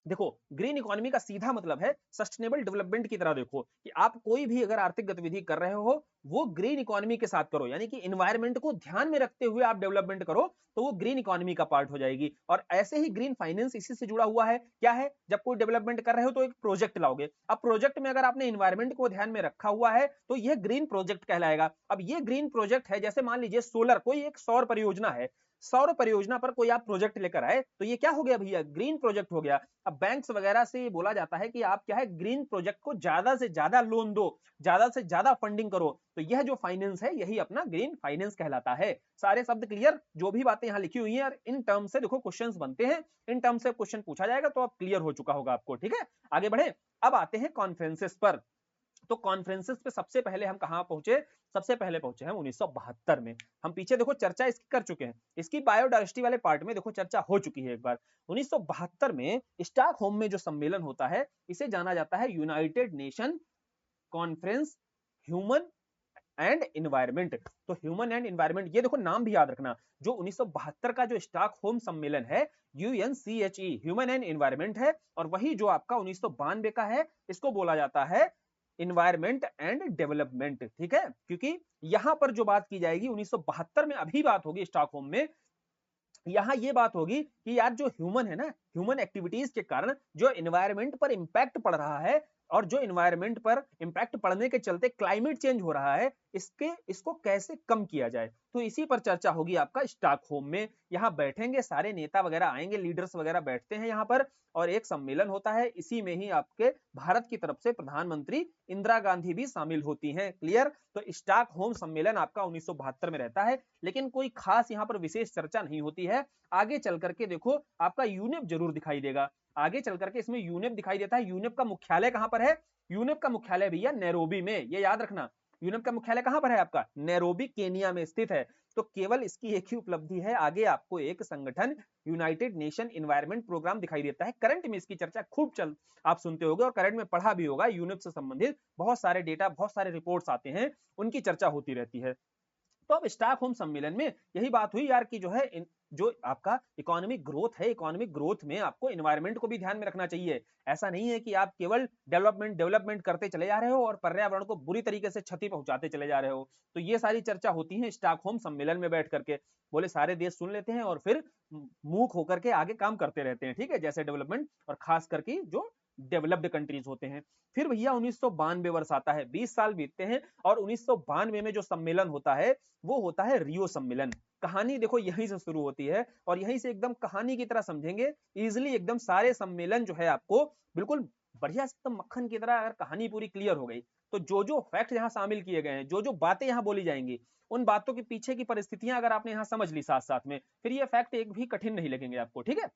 देखो ग्रीन इकोनॉमी का सीधा मतलब है सस्टेनेबल डेवलपमेंट की तरह। देखो कि आप कोई भी अगर आर्थिक गतिविधि कर रहे हो वो ग्रीन इकोनॉमी के साथ करो, यानी कि इन्वायरमेंट को ध्यान में रखते हुए आप डेवलपमेंट करो, तो वो ग्रीन इकोनॉमी का पार्ट हो जाएगी। और ऐसे ही ग्रीन फाइनेंस इसी से जुड़ा हुआ है। क्या है? जब कोई डेवलपमेंट कर रहे हो तो एक प्रोजेक्ट लाओगे, अब प्रोजेक्ट में अगर आपने इन्वायरमेंट को ध्यान में रखा हुआ है तो यह ग्रीन प्रोजेक्ट कहलाएगा। अब ये ग्रीन प्रोजेक्ट है, जैसे मान लीजिए सोलर, कोई एक सौर परियोजना है, सौर परियोजना पर कोई आप प्रोजेक्ट लेकर आए, तो ये क्या हो गया भैया? ग्रीन प्रोजेक्ट हो गया। अब बैंक्स वगैरह से ये बोला जाता है कि आप क्या है, ग्रीन प्रोजेक्ट को ज्यादा से ज्यादा लोन दो, ज्यादा से ज्यादा फंडिंग करो। तो यह जो फाइनेंस है यही अपना ग्रीन फाइनेंस कहलाता है। सारे शब्द क्लियर? जो भी बातें यहाँ लिखी हुई हैं, और इन टर्म से देखो क्वेश्चंस बनते हैं, इन टर्म से क्वेश्चन पूछा जाएगा तो अब क्लियर हो चुका होगा आपको। ठीक है, आगे बढ़े। अब आते हैं कॉन्फ्रेंसेस पर। तो कॉन्फ्रेंसेस पे सबसे पहले हम कहां पहुंचे? सबसे पहले पहुंचे हम 1972 में। हम पीछे देखो चर्चा इसकी कर चुके हैं, इसकी बायोडाइवर्सिटी वाले पार्ट में देखो चर्चा हो चुकी है एक बार। 1972 में स्टॉकहोम में जो सम्मेलन होता है, इसे जाना जाता है United nation conference human and environment. तो ह्यूमन एंड इन्वायरमेंट, ये देखो नाम भी याद रखना। जो 1972 का जो स्टॉकहोम सम्मेलन है, यूएनसीएचई, ह्यूमन एंड इन्वायरमेंट है, और वही जो आपका 1992 का है, इसको बोला जाता है इन्वायरमेंट एंड डेवलपमेंट। ठीक है, क्योंकि यहां पर जो बात की जाएगी 1972 में, अभी बात होगी स्टॉकहोम में, यहाँ ये बात होगी कि यार जो ह्यूमन है ना, ह्यूमन एक्टिविटीज के कारण जो एनवायरनमेंट पर इंपैक्ट पड़ रहा है, और जो एनवायरनमेंट पर इंपैक्ट पड़ने के चलते क्लाइमेट चेंज हो रहा है, इसको कैसे कम किया जाए, तो इसी पर चर्चा होगी आपका स्टॉकहोम में। यहाँ बैठेंगे सारे नेता वगैरह आएंगे, लीडर्स वगैरह बैठते हैं यहाँ पर, और एक सम्मेलन होता है। इसी में ही आपके भारत की तरफ से प्रधानमंत्री इंदिरा गांधी भी शामिल होती हैं। क्लियर? तो स्टॉकहोम सम्मेलन आपका 1972 में रहता है, लेकिन कोई खास यहाँ पर विशेष चर्चा नहीं होती है। आगे चल करके देखो आपका यूनेप जरूर दिखाई देगा, आगे चल करके इसमें यूनेप दिखाई देता है। यूनेप का मुख्यालय कहां पर है? यूनेप का मुख्यालय भैया नैरोबी में, ये याद रखना। यूनेप का मुख्यालय कहां पर है आपका? नैरोबी केनिया में स्थित है। तो केवल इसकी एक ही उपलब्धि है, आगे आपको एक संगठन यूनाइटेड नेशन एनवायरनमेंट प्रोग्राम दिखाई देता है। करंट में इसकी चर्चा खूब आप सुनते होंगे, और करंट में पढ़ा भी होगा। यूनेप से संबंधित बहुत सारे डेटा, बहुत सारे रिपोर्ट्स आते हैं, उनकी चर्चा होती रहती है। तो अब स्टॉकहोम सम्मेलन में यही बात हुई यार कि जो है जो आपका इकोनॉमिक ग्रोथ है, इकोनॉमिक ग्रोथ में आपको एनवायरनमेंट को भी ध्यान में रखना चाहिए। ऐसा नहीं है कि आप केवल डेवलपमेंट डेवलपमेंट करते चले जा रहे हो और पर्यावरण को बुरी तरीके से क्षति पहुंचाते चले जा रहे हो। तो ये सारी चर्चा होती है स्टॉकहोम सम्मेलन में बैठ करके। बोले सारे देश सुन लेते हैं और फिर मूक होकर के आगे काम करते रहते हैं। ठीक है, जैसे डेवलपमेंट और खास करके जो डेवलप्ड कंट्रीज होते हैं। फिर भैया 1992 वर्ष आता है, 20 साल बीतते हैं, और 1992 में जो सम्मेलन होता है वो होता है रियो सम्मेलन। कहानी देखो यहीं से शुरू होती है, और यहीं से एकदम कहानी की तरह समझेंगे इजिली, एकदम सारे सम्मेलन जो है आपको बिल्कुल बढ़िया एकदम मक्खन की तरह। अगर कहानी पूरी क्लियर हो गई तो जो जो फैक्ट यहाँ शामिल किए गए हैं, जो जो बातें यहाँ बोली जाएंगी, उन बातों के पीछे की परिस्थितियां अगर आपने यहाँ समझ ली साथ साथ में, फिर ये फैक्ट एक भी कठिन नहीं लगेंगे आपको। ठीक है,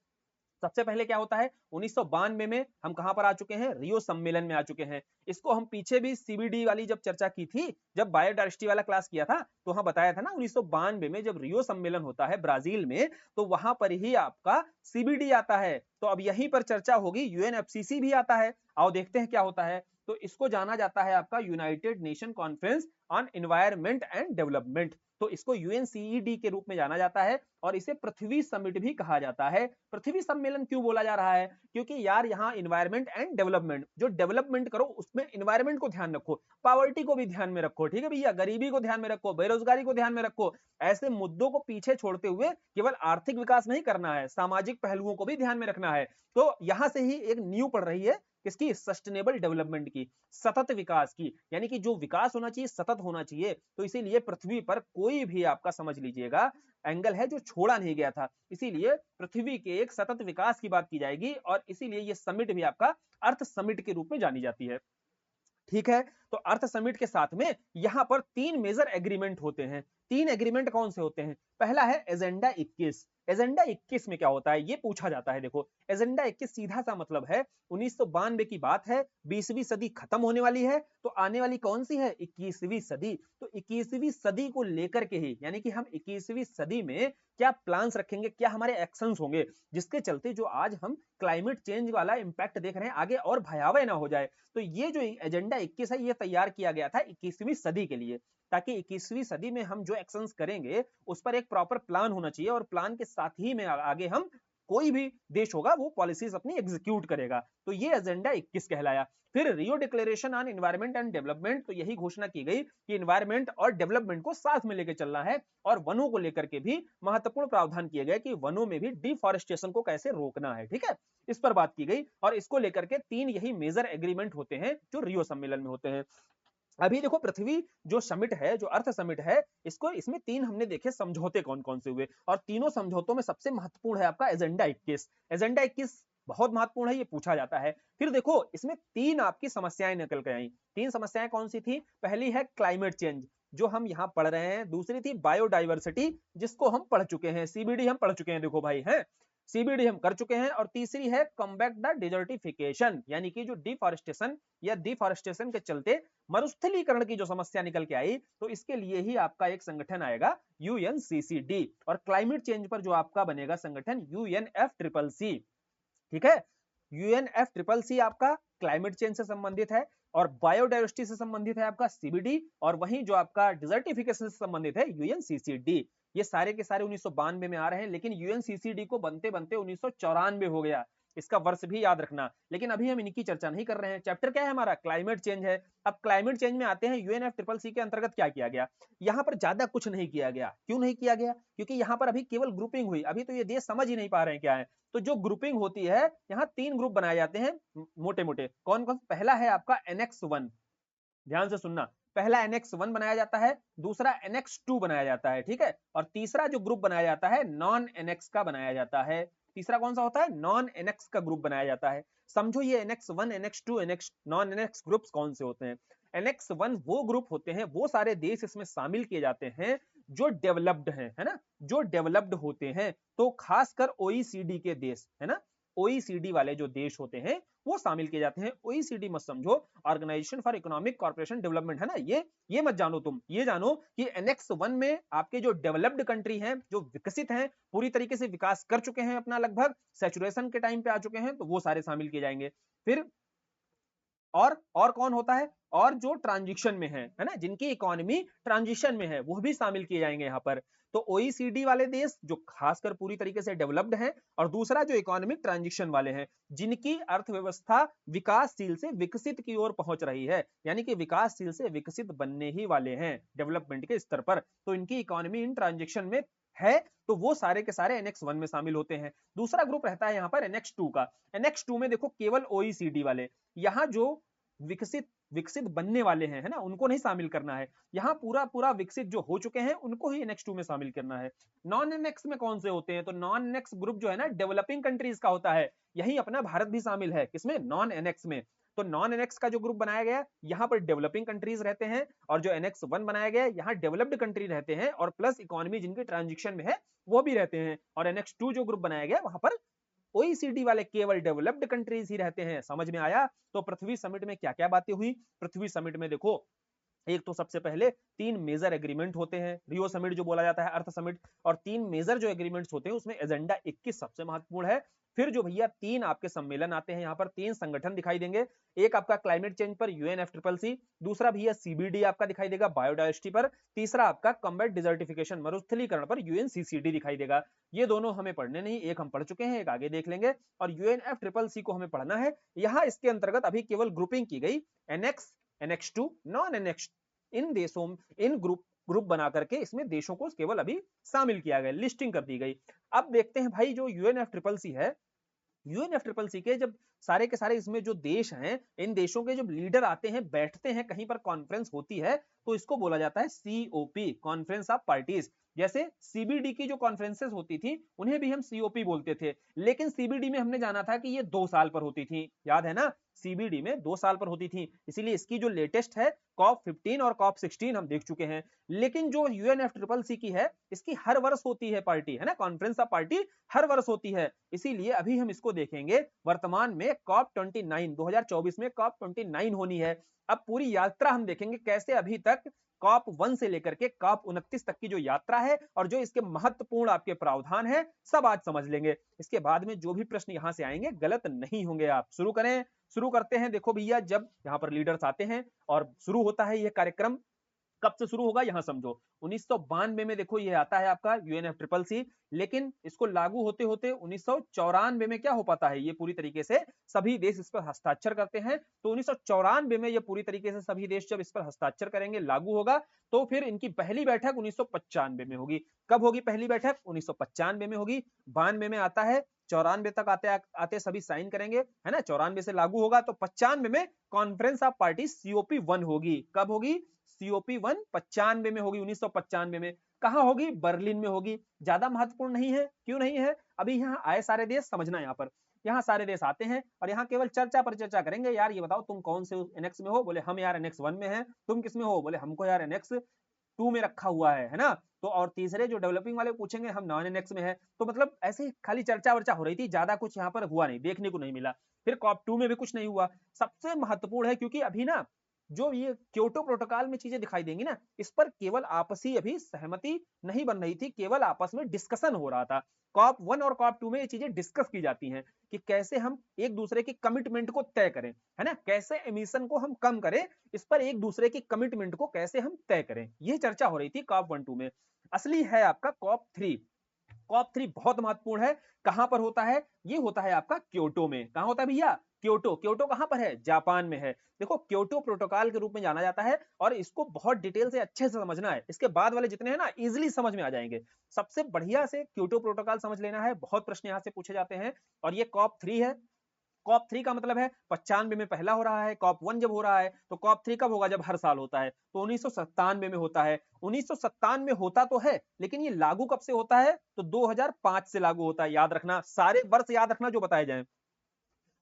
सबसे पहले क्या होता है 1992 में हम कहां पर आ चुके हैं? रियो सम्मेलन में आ चुके हैं। इसको हम पीछे भी सीबीडी वाली जब चर्चा की थी, जब बायोडाइवर्सिटी वाला क्लास किया था, तो वहां बताया था ना 1992 में जब रियो सम्मेलन होता है ब्राजील में, तो वहां पर ही आपका सीबीडी आता है। तो अब यहीं पर चर्चा होगी, यूएनएफसीसी भी आता है। आओ देखते हैं क्या होता है। तो इसको जाना जाता है आपका United nation conference on environment and development, तो इसको यूएनसीईडी के रूप में जाना जाता है और इसे पृथ्वी समिट भी कहा जाता है। पृथ्वी सम्मेलन क्यों बोला जा रहा है? क्योंकि यार यहाँ इन्वायरमेंट एंड डेवलपमेंट, जो डेवलपमेंट करो उसमें इन्वायरमेंट को ध्यान रखो, पॉवर्टी को भी ध्यान में रखो, ठीक है भैया, गरीबी को ध्यान में रखो, बेरोजगारी को ध्यान में रखो। ऐसे मुद्दों को पीछे छोड़ते हुए केवल आर्थिक विकास नहीं करना है, सामाजिक पहलुओं को भी ध्यान में रखना है। तो यहां से ही एक नींव पड़ रही है किसकी? सस्टेनेबल डेवलपमेंट की, सतत विकास की, यानी कि जो विकास होना चाहिए सतत होना चाहिए। तो इसीलिए पृथ्वी पर कोई भी आपका समझ लीजिएगा एंगल है जो छोड़ा नहीं गया था, इसीलिए पृथ्वी के एक सतत विकास की बात की जाएगी और इसीलिए ये समिट भी आपका अर्थ समिट के रूप में जानी जाती है। ठीक है, तो अर्थ समिट के साथ में यहां पर 3 मेजर एग्रीमेंट होते हैं। 3 एग्रीमेंट कौन से होते हैं? पहला है एजेंडा 21। एजेंडा 21 में क्या होता है ये पूछा जाता है। देखो एजेंडा 21 सीधा सा मतलब है 1992 की बात है, 20वीं सदी खत्म होने वाली है, तो आने वाली कौन सी है? 21वीं सदी। तो 21वीं सदी को लेकर के ही, यानी कि हम 21वीं सदी में क्या प्लान्स रखेंगे, क्या हमारे एक्शंस होंगे, जिसके चलते जो आज हम क्लाइमेट चेंज वाला इंपैक्ट देख रहे हैं आगे और भयावह ना हो जाए। तो ये जो एजेंडा 21 है ये तैयार किया गया था 21वीं सदी के लिए, ताकि 21वीं सदी में हम जो एक्शंस करेंगे उस पर एक प्रॉपर प्लान होना चाहिए और प्लान के साथ ही में आगे हम कोई भी देश होगा वो पॉलिसीज अपनी एग्जीक्यूट करेगा। तो ये एजेंडा 21 कहलाया। फिर Rio declaration on environment and development, तो यही घोषणा की गई कि एनवायरनमेंट और डेवलपमेंट को साथ में लेकर चलना है और वनों को लेकर के भी महत्वपूर्ण प्रावधान किए गए कि वनों में भी डिफॉरेस्टेशन को कैसे रोकना है। ठीक है, इस पर बात की गई और इसको लेकर के 3 यही मेजर एग्रीमेंट होते हैं जो रियो सम्मेलन में होते हैं। अभी देखो पृथ्वी जो समिट है, जो अर्थ समिट है, इसको इसमें 3 हमने देखे समझौते कौन कौन से हुए और तीनों समझौतों में सबसे महत्वपूर्ण है आपका एजेंडा 21। एजेंडा 21 बहुत महत्वपूर्ण है, ये पूछा जाता है। फिर देखो इसमें 3 आपकी समस्याएं निकल के आई। 3 समस्याएं कौन सी थी? पहली है क्लाइमेट चेंज जो हम यहाँ पढ़ रहे हैं, दूसरी थी बायोडाइवर्सिटी जिसको हम पढ़ चुके हैं, सीबीडी हम पढ़ चुके हैं, देखो भाई है सीबीडी हम कर चुके हैं, और तीसरी है कॉम्बैट द डिजर्टिफिकेशन, यानी कि जो डिफॉरेस्टेशन या डिफॉरेस्टेशन के चलते मरुस्थलीकरण की जो समस्या निकल के आई, तो इसके लिए ही आपका एक संगठन आएगा यूएनसीसीडी, और क्लाइमेट चेंज पर जो आपका बनेगा संगठन यूएनएफसीसीसी। ठीक है, यूएनएफसीसीसी आपका क्लाइमेट चेंज से संबंधित है और बायोडाइवर्सिटी से संबंधित है आपका सीबीडी, और वहीं जो आपका डिजर्टिफिकेशन से संबंधित है यूएनसीसीडी। ये सारे के सारे 1992 में आ रहे हैं, लेकिन यूएनसीसीडी को बनते बनते 1994 हो गया, इसका वर्ष भी याद रखना। लेकिन अभी हम इनकी चर्चा नहीं कर रहे हैं, चैप्टर क्या है हमारा? क्लाइमेट चेंज है। अब क्लाइमेट चेंज में आते हैं, यूएनएफसीसीसी के अंतर्गत क्या किया गया? यहाँ पर ज्यादा कुछ नहीं किया गया। क्यों नहीं किया गया? क्योंकि यहाँ पर अभी केवल ग्रुपिंग हुई, अभी तो ये देश समझ ही नहीं पा रहे हैं क्या है। तो जो ग्रुपिंग होती है, यहाँ 3 ग्रुप बनाए जाते हैं मोटे मोटे। कौन कौन? पहला है आपका एनेक्स 1, ध्यान से सुनना, पहला एनेक्स 1 बनाया जाता है, दूसरा एनेक्स 2 बनाया जाता है, ठीक है, और तीसरा जो ग्रुप बनाया जाता है नॉन एनेक्स का बनाया जाता है। तीसरा कौन सा होता है? नॉन एनेक्स का ग्रुप बनाया जाता है। समझो ये annex 1, annex 2, annex non annex groups कौन से होते हैं? एनेक्स 1 वो ग्रुप होते हैं, वो सारे देश इसमें शामिल किए जाते हैं जो डेवलप्ड हैं, है ना, जो डेवलप्ड होते हैं। तो खासकर ओईसीडी के देश, है ना, ओईसीडी वाले जो देश होते हैं वो शामिल किए जाते हैं। ओईसीडी मत समझो organisation for economic corporation development, है ना, ये मत जानो तुम, ये जानो कि एनेक्स 1 में आपके जो डेवलप्ड कंट्री हैं, जो विकसित हैं, पूरी तरीके से विकास कर चुके हैं, अपना लगभग सैचुरेशन के टाइम पे आ चुके हैं, तो वो सारे शामिल किए जाएंगे। फिर और कौन होता है? और जो ट्रांजिशन में है ना, जिनकी इकोनॉमी ट्रांजिशन में है, वो भी शामिल किए जाएंगे यहाँ पर। तो ओईसीडी वाले देश जो खासकर पूरी तरीके से डेवलप्ड हैं, और दूसरा जो इकोनॉमिक ट्रांजिशन वाले हैं, जिनकी अर्थव्यवस्था विकासशील से विकसित की ओर पहुंच रही है, यानी कि विकासशील से विकसित बनने ही वाले हैं डेवलपमेंट के स्तर पर, तो इनकी इकोनॉमी इन ट्रांजिशन में है, तो वो सारे के सारे एनेक्स 1 में शामिल होते हैं। दूसरा ग्रुप रहता है यहाँ पर एनेक्स 2 का। एनेक्स 2 में देखो केवल ओईसीडी वाले, यहाँ जो विकसित विकसित बनने वाले हैं, है ना, उनको नहीं शामिल करना है। यहाँ पूरा पूरा विकसित जो हो चुके हैं उनको ही एनेक्स 2 में शामिल करना है। नॉन एनेक्स में कौन से होते हैं? तो नॉन एनेक्स ग्रुप जो है ना, डेवलपिंग कंट्रीज का होता है। यही अपना भारत भी शामिल है, किसमें? नॉन एनेक्स में। तो नॉन एनेक्स का जो ग्रुप बनाया गया, यहाँ पर डेवलपिंग कंट्रीज रहते हैं, और जो एनेक्स 1 बनाया गया, यहाँ डेवलप्ड कंट्री रहते हैं, और प्लस इकोनॉमी जिनकी ट्रांजिशन में है वो भी रहते हैं। और एनेक्स 2 जो ग्रुप बनाया गया, वहां पर ओईसीडी वाले केवल डेवलप्ड कंट्रीज ही रहते हैं। समझ में आया? तो पृथ्वी समिट में क्या क्या बातें हुई? पृथ्वी समिट में देखो, एक तो सबसे पहले 3 मेजर एग्रीमेंट होते हैं, रियो समिट जो बोला जाता है, अर्थ समिट, और 3 मेजर जो एग्रीमेंट्स होते हैं उसमें एजेंडा 21 सबसे महत्वपूर्ण है। फिर जो भैया 3 आपके सम्मेलन आते हैं, यहाँ पर 3 संगठन दिखाई देंगे। एक आपका क्लाइमेट चेंज पर यूएनएफसीसीसी, दूसरा भैया सीबीडी आपका दिखाई देगा बायोडायवर्सिटी पर, तीसरा आपका कॉम्बैट डिजर्टिफिकेशन मरुस्थलीकरण पर यूएनसीसीडी दिखाई देगा। ये दोनों हमें पढ़ने नहीं, एक हम पढ़ चुके हैं, एक आगे देख लेंगे, और यूएनएफसीसीसी को हमें पढ़ना है। यहाँ इसके अंतर्गत अभी केवल ग्रुपिंग की गई, एनेक्स, एनेक्स 2, नॉन एनेक्स, इन देशों, इन ग्रुप बना करके इसमें देशों को केवल अभी शामिल किया गया, लिस्टिंग कर दी गई। अब देखते हैं भाई जो यूएनएफसीसीसी है, यूएनएफसीसीसी के जब सारे के सारे इसमें जो देश हैं, इन देशों के जब लीडर आते हैं, बैठते हैं, कहीं पर कॉन्फ्रेंस होती है, तो इसको बोला जाता है सीओपी, कॉन्फ्रेंस ऑफ पार्टीज। जैसे सीबीडी की जो कॉन्फ्रेंसेस होती थी उन्हें भी हम सीओपी बोलते थे, लेकिन सीबीडी में हमने जाना था कि ये 2 साल पर होती थी, याद है ना, सीबीडी में 2 साल पर होती थी, इसीलिए इसकी जो लेटेस्ट है कॉप 15 और कॉप 16 हम देख चुके हैं। लेकिन जो यूएनएफसीसीसी की है, इसकी हर वर्ष होती है पार्टी, है ना, कॉन्फ्रेंस ऑफ पार्टी हर वर्ष होती है, इसीलिए अभी हम इसको देखेंगे। वर्तमान में कॉप 29 2024 में कॉप 29 होनी है। अब पूरी यात्रा हम देखेंगे कैसे अभी तक कॉप 1 से लेकर के कॉप 29 तक की जो यात्रा है और जो इसके महत्वपूर्ण आपके प्रावधान है, सब आज समझ लेंगे। इसके बाद में जो भी प्रश्न यहां से आएंगे गलत नहीं होंगे। आप शुरू करें, शुरू करते हैं। देखो भैया, जब यहाँ पर लीडर्स आते हैं और शुरू होता है यह कार्यक्रम, कब से शुरू होगा यहां समझो। 1992 में देखो ये आता है आपका यूएनएफसीसीसी, लेकिन इसको लागू होते होते 1994 में क्या हो पाता है, ये पूरी तरीके से सभी देश इस पर हस्ताक्षर करते हैं। तो 1994 में ये पूरी तरीके से सभी देश जब इस पर हस्ताक्षर करेंगे, लागू होगा, तो फिर इनकी पहली बैठक 1995 में होगी। कब होगी पहली बैठक? 1995 में होगी। 92 में आता है, 94 तक आते आते सभी साइन करेंगे, है ना, 94 से लागू होगा, तो 95 में कॉन्फ्रेंस ऑफ पार्टी सीओपी 1 होगी। कब होगी? सीओपी 1 95 में होगी, 1995 में। कहां होगी? बर्लिन में होगी। ज्यादा महत्वपूर्ण नहीं है, क्यों नहीं है? अभी यहाँ आए सारे देश, समझना यहाँ पर, यहाँ सारे देश आते हैं और यहाँ केवल चर्चा पर चर्चा करेंगे। यार ये बताओ तुम कौन से एनेक्स में हो? बोले हम यार एनेक्स 1 में हैं। तुम किस में हो? बोले हमको यार एनेक्स 2 में रखा हुआ है ना। तो और तीसरे जो डेवलपिंग वाले पूछेंगे हम नॉन एनेक्स में है। तो मतलब ऐसे ही खाली चर्चा वर्चा हो रही थी, ज्यादा कुछ यहाँ पर हुआ नहीं, देखने को नहीं मिला। फिर कॉप 2 में भी कुछ नहीं हुआ। सबसे महत्वपूर्ण है, क्योंकि अभी ना जो ये क्योटो प्रोटोकॉल में चीजें दिखाई देंगी ना, इस पर केवल आपसी अभी सहमति नहीं बन रही थी, केवल आपस में डिस्कशन हो रहा था। कॉप 1 और कॉप 2 में ये चीजें डिस्कस की जाती हैं कि कैसे हम एक दूसरे की कमिटमेंट को तय करें, है ना, कैसे एमिशन को हम कम करें, इस पर एक दूसरे की कमिटमेंट को कैसे हम तय करें, ये चर्चा हो रही थी कॉप 1-2 में। असली है आपका कॉप 3। कॉप 3 बहुत महत्वपूर्ण है। कहां पर होता है? ये होता है आपका क्योटो में। कहां होता है भैया? क्योटो। क्योटो कहां पर है? जापान में है। देखो क्योटो प्रोटोकॉल के रूप में जाना जाता है और इसको बहुत डिटेल से अच्छे से समझना है। इसके बाद वाले जितने हैं ना इजीली समझ में आ जाएंगे। सबसे बढ़िया से क्योटो प्रोटोकॉल समझ लेना है, बहुत प्रश्न यहां से पूछे जाते हैं। और ये कॉप 3 है। कॉप 3 का मतलब है 95 में पहला हो रहा है, कॉप 1 जब हो रहा है, तो कॉप 3 कब होगा? जब हर साल होता है, तो 1997 में होता है। 1997 में होता तो है, लेकिन ये लागू कब से होता है? तो 2005 से लागू होता है। याद रखना, सारे वर्ष याद रखना जो बताए जाएं।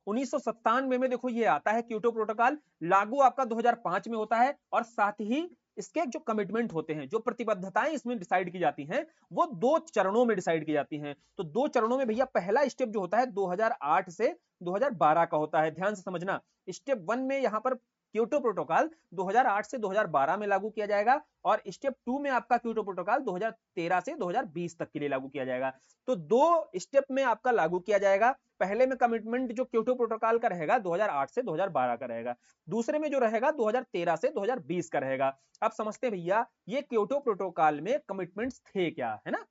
1997 में देखो ये आता है क्योटो प्रोटोकॉल, लागू आपका 2005 में होता है। और साथ ही इसके जो कमिटमेंट होते हैं, जो प्रतिबद्धताएं इसमें डिसाइड की जाती हैं, वो 2 चरणों में डिसाइड की जाती हैं। तो 2 चरणों में भैया पहला स्टेप जो होता है 2008 से 2012 का होता है। ध्यान से समझना, स्टेप 1 में यहाँ पर क्योटो प्रोटोकॉल 2008 से 2012 में लागू किया जाएगा, और स्टेप 2 में आपका क्योटो प्रोटोकॉल 2013 से 2020 तक के लिए लागू किया जाएगा। तो 2 स्टेप में आपका लागू किया जाएगा। पहले में कमिटमेंट जो क्योटो प्रोटोकॉल का रहेगा 2008 से 2012 का रहेगा, दूसरे में जो रहेगा 2013 से 2020 का रहेगा। अब समझते हैं भैया ये क्योटो प्रोटोकॉल में कमिटमेंट्स थे क्या, है ना,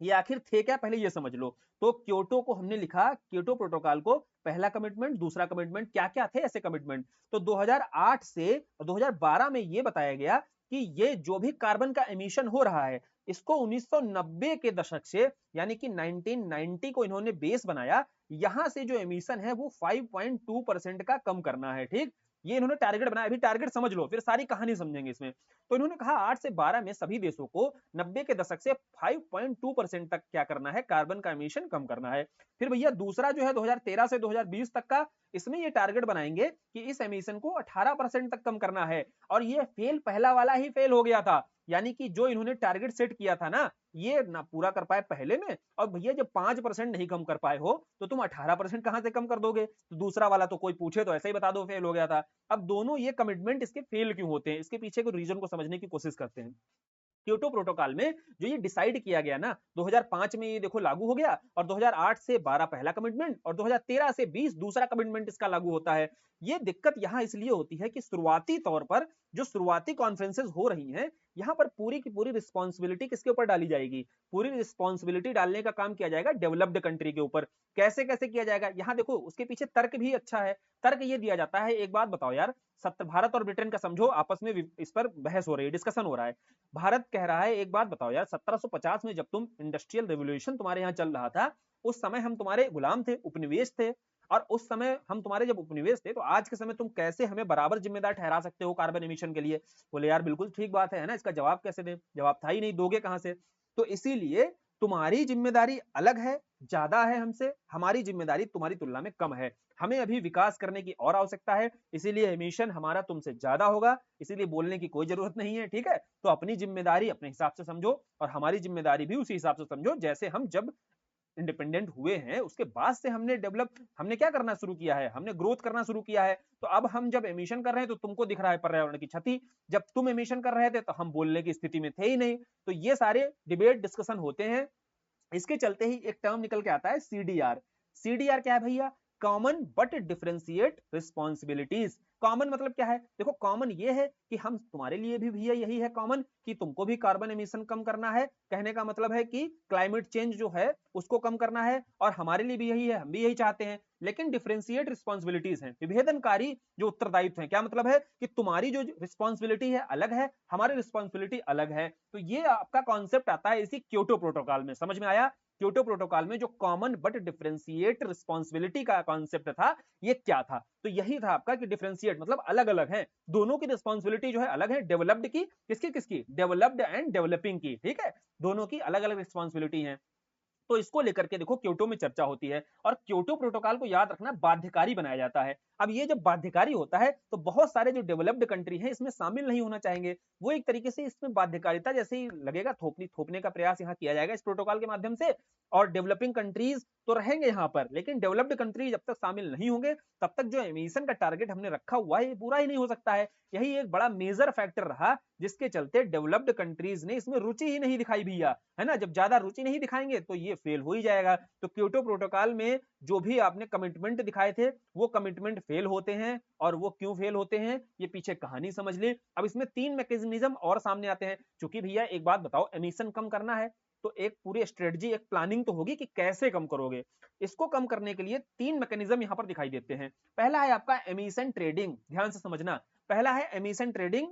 ये आखिर थे क्या, पहले ये समझ लो। तो क्योटो को हमने लिखा, क्योटो प्रोटोकॉल को पहला कमिटमेंट, दूसरा कमिटमेंट, क्या क्या थे ऐसे कमिटमेंट? तो 2008 से 2012 में ये बताया गया कि ये जो भी कार्बन का एमिशन हो रहा है, इसको 1990 के दशक से, यानी कि 1990 को इन्होंने बेस बनाया, यहां से जो एमिशन है वो 5.2% का कम करना है। ठीक, ये इन्होंने टारगेट बनाया। अभी टारगेट समझ लो, फिर सारी कहानी समझेंगे इसमें। तो इन्होंने कहा 8 से 12 में सभी देशों को 90 के दशक से 5.2% तक क्या करना है, कार्बन का एमिशन कम करना है। फिर भैया दूसरा जो है 2013 से 2020 तक का, इसमें ये टारगेट बनाएंगे कि इस एमिशन को 18% तक कम करना है। और ये फेल, पहला वाला ही फेल हो गया था, यानी कि जो इन्होंने टारगेट सेट किया था ना, ये ना पूरा कर पाए पहले में। और भैया जब 5% नहीं कम कर पाए हो तो तुम 18% कहां से कम कर दोगे? तो दूसरा वाला तो कोई पूछे तो ऐसे ही बता दो फेल हो गया था। अब दोनों ये कमिटमेंट इसके फेल क्यों होते हैं, इसके पीछे के रीजन को समझने की कोशिश करते हैं। क्योटो प्रोटोकॉल में जो ये डिसाइड किया गया ना 2005 में, ये देखो लागू हो गया, और 2008 से 12 पहला कमिटमेंट और 2013 से 20 दूसरा कमिटमेंट इसका लागू होता है। ये दिक्कत यहाँ इसलिए होती है कि शुरुआती तौर पर जो शुरुआती कॉन्फ्रेंसेस हो रही हैं, यहाँ पर पूरी की पूरी रिस्पॉन्सिबिलिटी किसके ऊपर डाली जाएगी? पूरी रिस्पॉन्सिबिलिटी डालने का काम किया जाएगा डेवलप्ड कंट्री के ऊपर। कैसे कैसे किया जाएगा? यहाँ देखो उसके पीछे तर्क भी अच्छा है। तर्क ये दिया जाता है, एक बात बताओ यार, सत्तर भारत और ब्रिटेन का समझो आपस में इस पर बहस हो रही है, डिस्कशन हो रहा है। भारत कह रहा है, एक बात बताओ यार, 1750 में जब तुम इंडस्ट्रियल रेवोल्यूशन तुम्हारे यहाँ चल रहा था, उस समय हम तुम्हारे गुलाम थे, उपनिवेश थे, और उस समय हम तुम्हारे जब उपनिवेश थे, तो आज के समय तुम कैसे हमें बराबर जिम्मेदार ठहरा सकते हो कार्बन एमिशन के लिए? बोले यार बिल्कुल ठीक बात है ना, इसका जवाब कैसे दें? जवाब था ही नहीं, दोगे कहां से? तो इसीलिए तुम्हारी जिम्मेदारी अलग है, ज्यादा है हमसे, हमारी जिम्मेदारी तुम्हारी तुलना में कम है। हमें अभी विकास करने की और आवश्यकता है, इसीलिए एमिशन हमारा तुमसे ज्यादा होगा, इसीलिए बोलने की कोई जरूरत नहीं है, ठीक है? तो अपनी जिम्मेदारी अपने हिसाब से समझो, और हमारी जिम्मेदारी भी उसी हिसाब से समझो, जैसे हम जब इंडिपेंडेंट हुए हैं उसके बाद से हमने क्या करना शुरू किया है? हमने ग्रोथ करना शुरू किया है। तो अब हम जब एमिशन कर रहे हैं तो तुमको दिख रहा है पर्यावरण की क्षति, जब तुम एमिशन कर रहे थे तो हम बोलने की स्थिति में थे ही नहीं। तो ये सारे डिबेट डिस्कशन होते हैं। इसके चलते ही एक टर्म निकल के आता है सीडीआर। सीडीआर क्या है भैया? Common but differentiate responsibilities. Common मतलब क्या है? देखो कॉमन ये है कि हम तुम्हारे लिए भी भैया यही है कॉमन कि तुमको भी कार्बन एमिशन कम करना है। कहने का मतलब है कि क्लाइमेट चेंज जो है उसको कम करना है, और हमारे लिए भी यही है, हम भी यही चाहते हैं। लेकिन डिफरेंशिएट रिस्पॉन्सिबिलिटीज हैं, विभेदनकारी जो उत्तरदायित्व है। क्या मतलब है? कि तुम्हारी जो रिस्पॉन्सिबिलिटी है अलग है, हमारी रिस्पॉन्सिबिलिटी अलग है। तो ये आपका कॉन्सेप्ट आता है इसी क्योटो प्रोटोकॉल में। समझ में आया? क्योटो प्रोटोकॉल में जो कॉमन बट डिफरेंशिएट रिस्पॉन्सिबिलिटी का कॉन्सेप्ट था, ये क्या था? तो यही था आपका कि डिफरेंशिएट मतलब अलग अलग है, दोनों की रिस्पॉन्सिबिलिटी जो है अलग है। डेवलप्ड की किसकी किसकी? डेवलप्ड एंड डेवलपिंग की, ठीक है? दोनों की अलग अलग रिस्पॉन्सिबिलिटी है। तो इसको लेकर के देखो क्योटो में चर्चा होती है, और क्योटो प्रोटोकॉल को याद रखना बाध्यकारी बनाया जाता है। अब ये जब बाध्यकारी होता है तो बहुत सारे जो डेवलप्ड कंट्री हैं इसमें शामिल नहीं होना चाहेंगे। वो एक तरीके से इसमें बाध्यकारिता जैसे ही लगेगा, थोपने का प्रयास यहाँ किया जाएगा इस प्रोटोकॉल के माध्यम से। और डेवलपिंग कंट्रीज तो रहेंगे यहाँ पर, लेकिन डेवलप्ड कंट्री जब तक शामिल नहीं होंगे तब तक जो एमिशन का टारगेट हमने रखा हुआ है ये पूरा ही नहीं हो सकता है। यही एक बड़ा मेजर फैक्टर रहा जिसके चलते डेवलप्ड कंट्रीज ने इसमें रुचि ही नहीं दिखाई भैया, है ना? जब ज्यादा रुचि नहीं दिखाएंगे तो ये फेल हो ही जाएगा। तो क्योटो प्रोटोकॉल में जो भी आपने कमिटमेंट दिखाए थे वो कमिटमेंट फेल होते हैं, और वो क्यों फेल होते हैं ये पीछे कहानी समझ ले। अब इसमें 3 मैकेनिज्म और सामने आते हैं। क्योंकि भैया एक बात बताओ, एमिशन कम करना है तो एक पूरी स्ट्रेटजी, एक प्लानिंग तो होगी कि कैसे कम करोगे। इसको कम करने के लिए 3 मैकेनिज्म यहां पर दिखाई देते हैं। पहला है आपका एमिशन ट्रेडिंग, ध्यान से समझना। पहला है एमिशन ट्रेडिंग,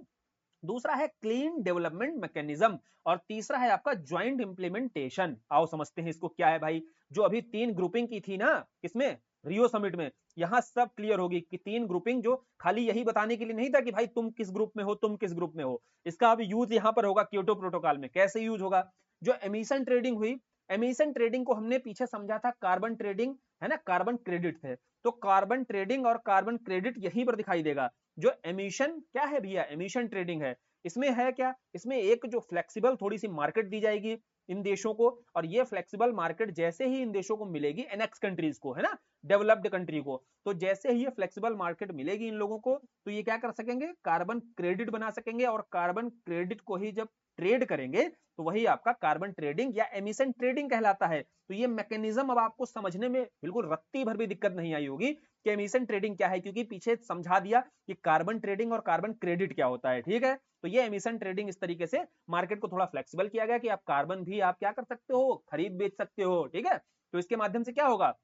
दूसरा है क्लीन डेवलपमेंट मैकेनिज्म, और तीसरा है आपका ज्वाइंट इंप्लीमेंटेशन। आओ समझते हैं इसको क्या है भाई। जो अभी 3 ग्रुपिंग की थी ना, किसमें? रियो समिट में, यहां सब क्लियर होगी कि 3 ग्रुपिंग जो खाली यही बताने के लिए नहीं था कि भाई तुम किस ग्रुप में हो, तुम किस ग्रुप में हो। इसका अब यूज यहां पर होगा क्योटो प्रोटोकॉल में। कैसे यूज होगा? जो एमिशन ट्रेडिंग हुई, एमिशन ट्रेडिंग को हमने पीछे समझा था कार्बन ट्रेडिंग, है ना? कार्बन क्रेडिट थे। तो कार्बन ट्रेडिंग और कार्बन क्रेडिट यहीं पर दिखाई देगा। जो एमिशन क्या है भैया? एमिशन ट्रेडिंग है। इसमें है क्या? इसमें एक जो फ्लेक्सिबल थोड़ी सी मार्केट दी जाएगी इन देशों को, और ये फ्लेक्सिबल मार्केट जैसे ही इन देशों को मिलेगी, एनेक्स कंट्रीज को, है ना, डेवलप्ड कंट्री को, तो जैसे ही ये फ्लेक्सिबल मार्केट मिलेगी इन लोगों को, तो ये क्या कर सकेंगे? कार्बन क्रेडिट बना सकेंगे, और कार्बन क्रेडिट को ही जब ट्रेड करेंगे तो वही आपका कार्बन ट्रेडिंग या एमिशन ट्रेडिंग कहलाता है। तो ये मैकेनिज्म अब आपको समझने में बिल्कुल रत्ती भर भी दिक्कत नहीं आई होगी कि एमिशन ट्रेडिंग क्या है, क्योंकि पीछे समझा दिया कि कार्बन ट्रेडिंग और कार्बन क्रेडिट क्या होता है, ठीक है? तो ये एमिशन ट्रेडिंग इस तरीके से मार्केट को थोड़ा फ्लेक्सिबल किया गया कि आप कार्बन भी आप क्या कर सकते हो? खरीद बेच सकते हो, ठीक है? तो इसके माध्यम से क्या होगा?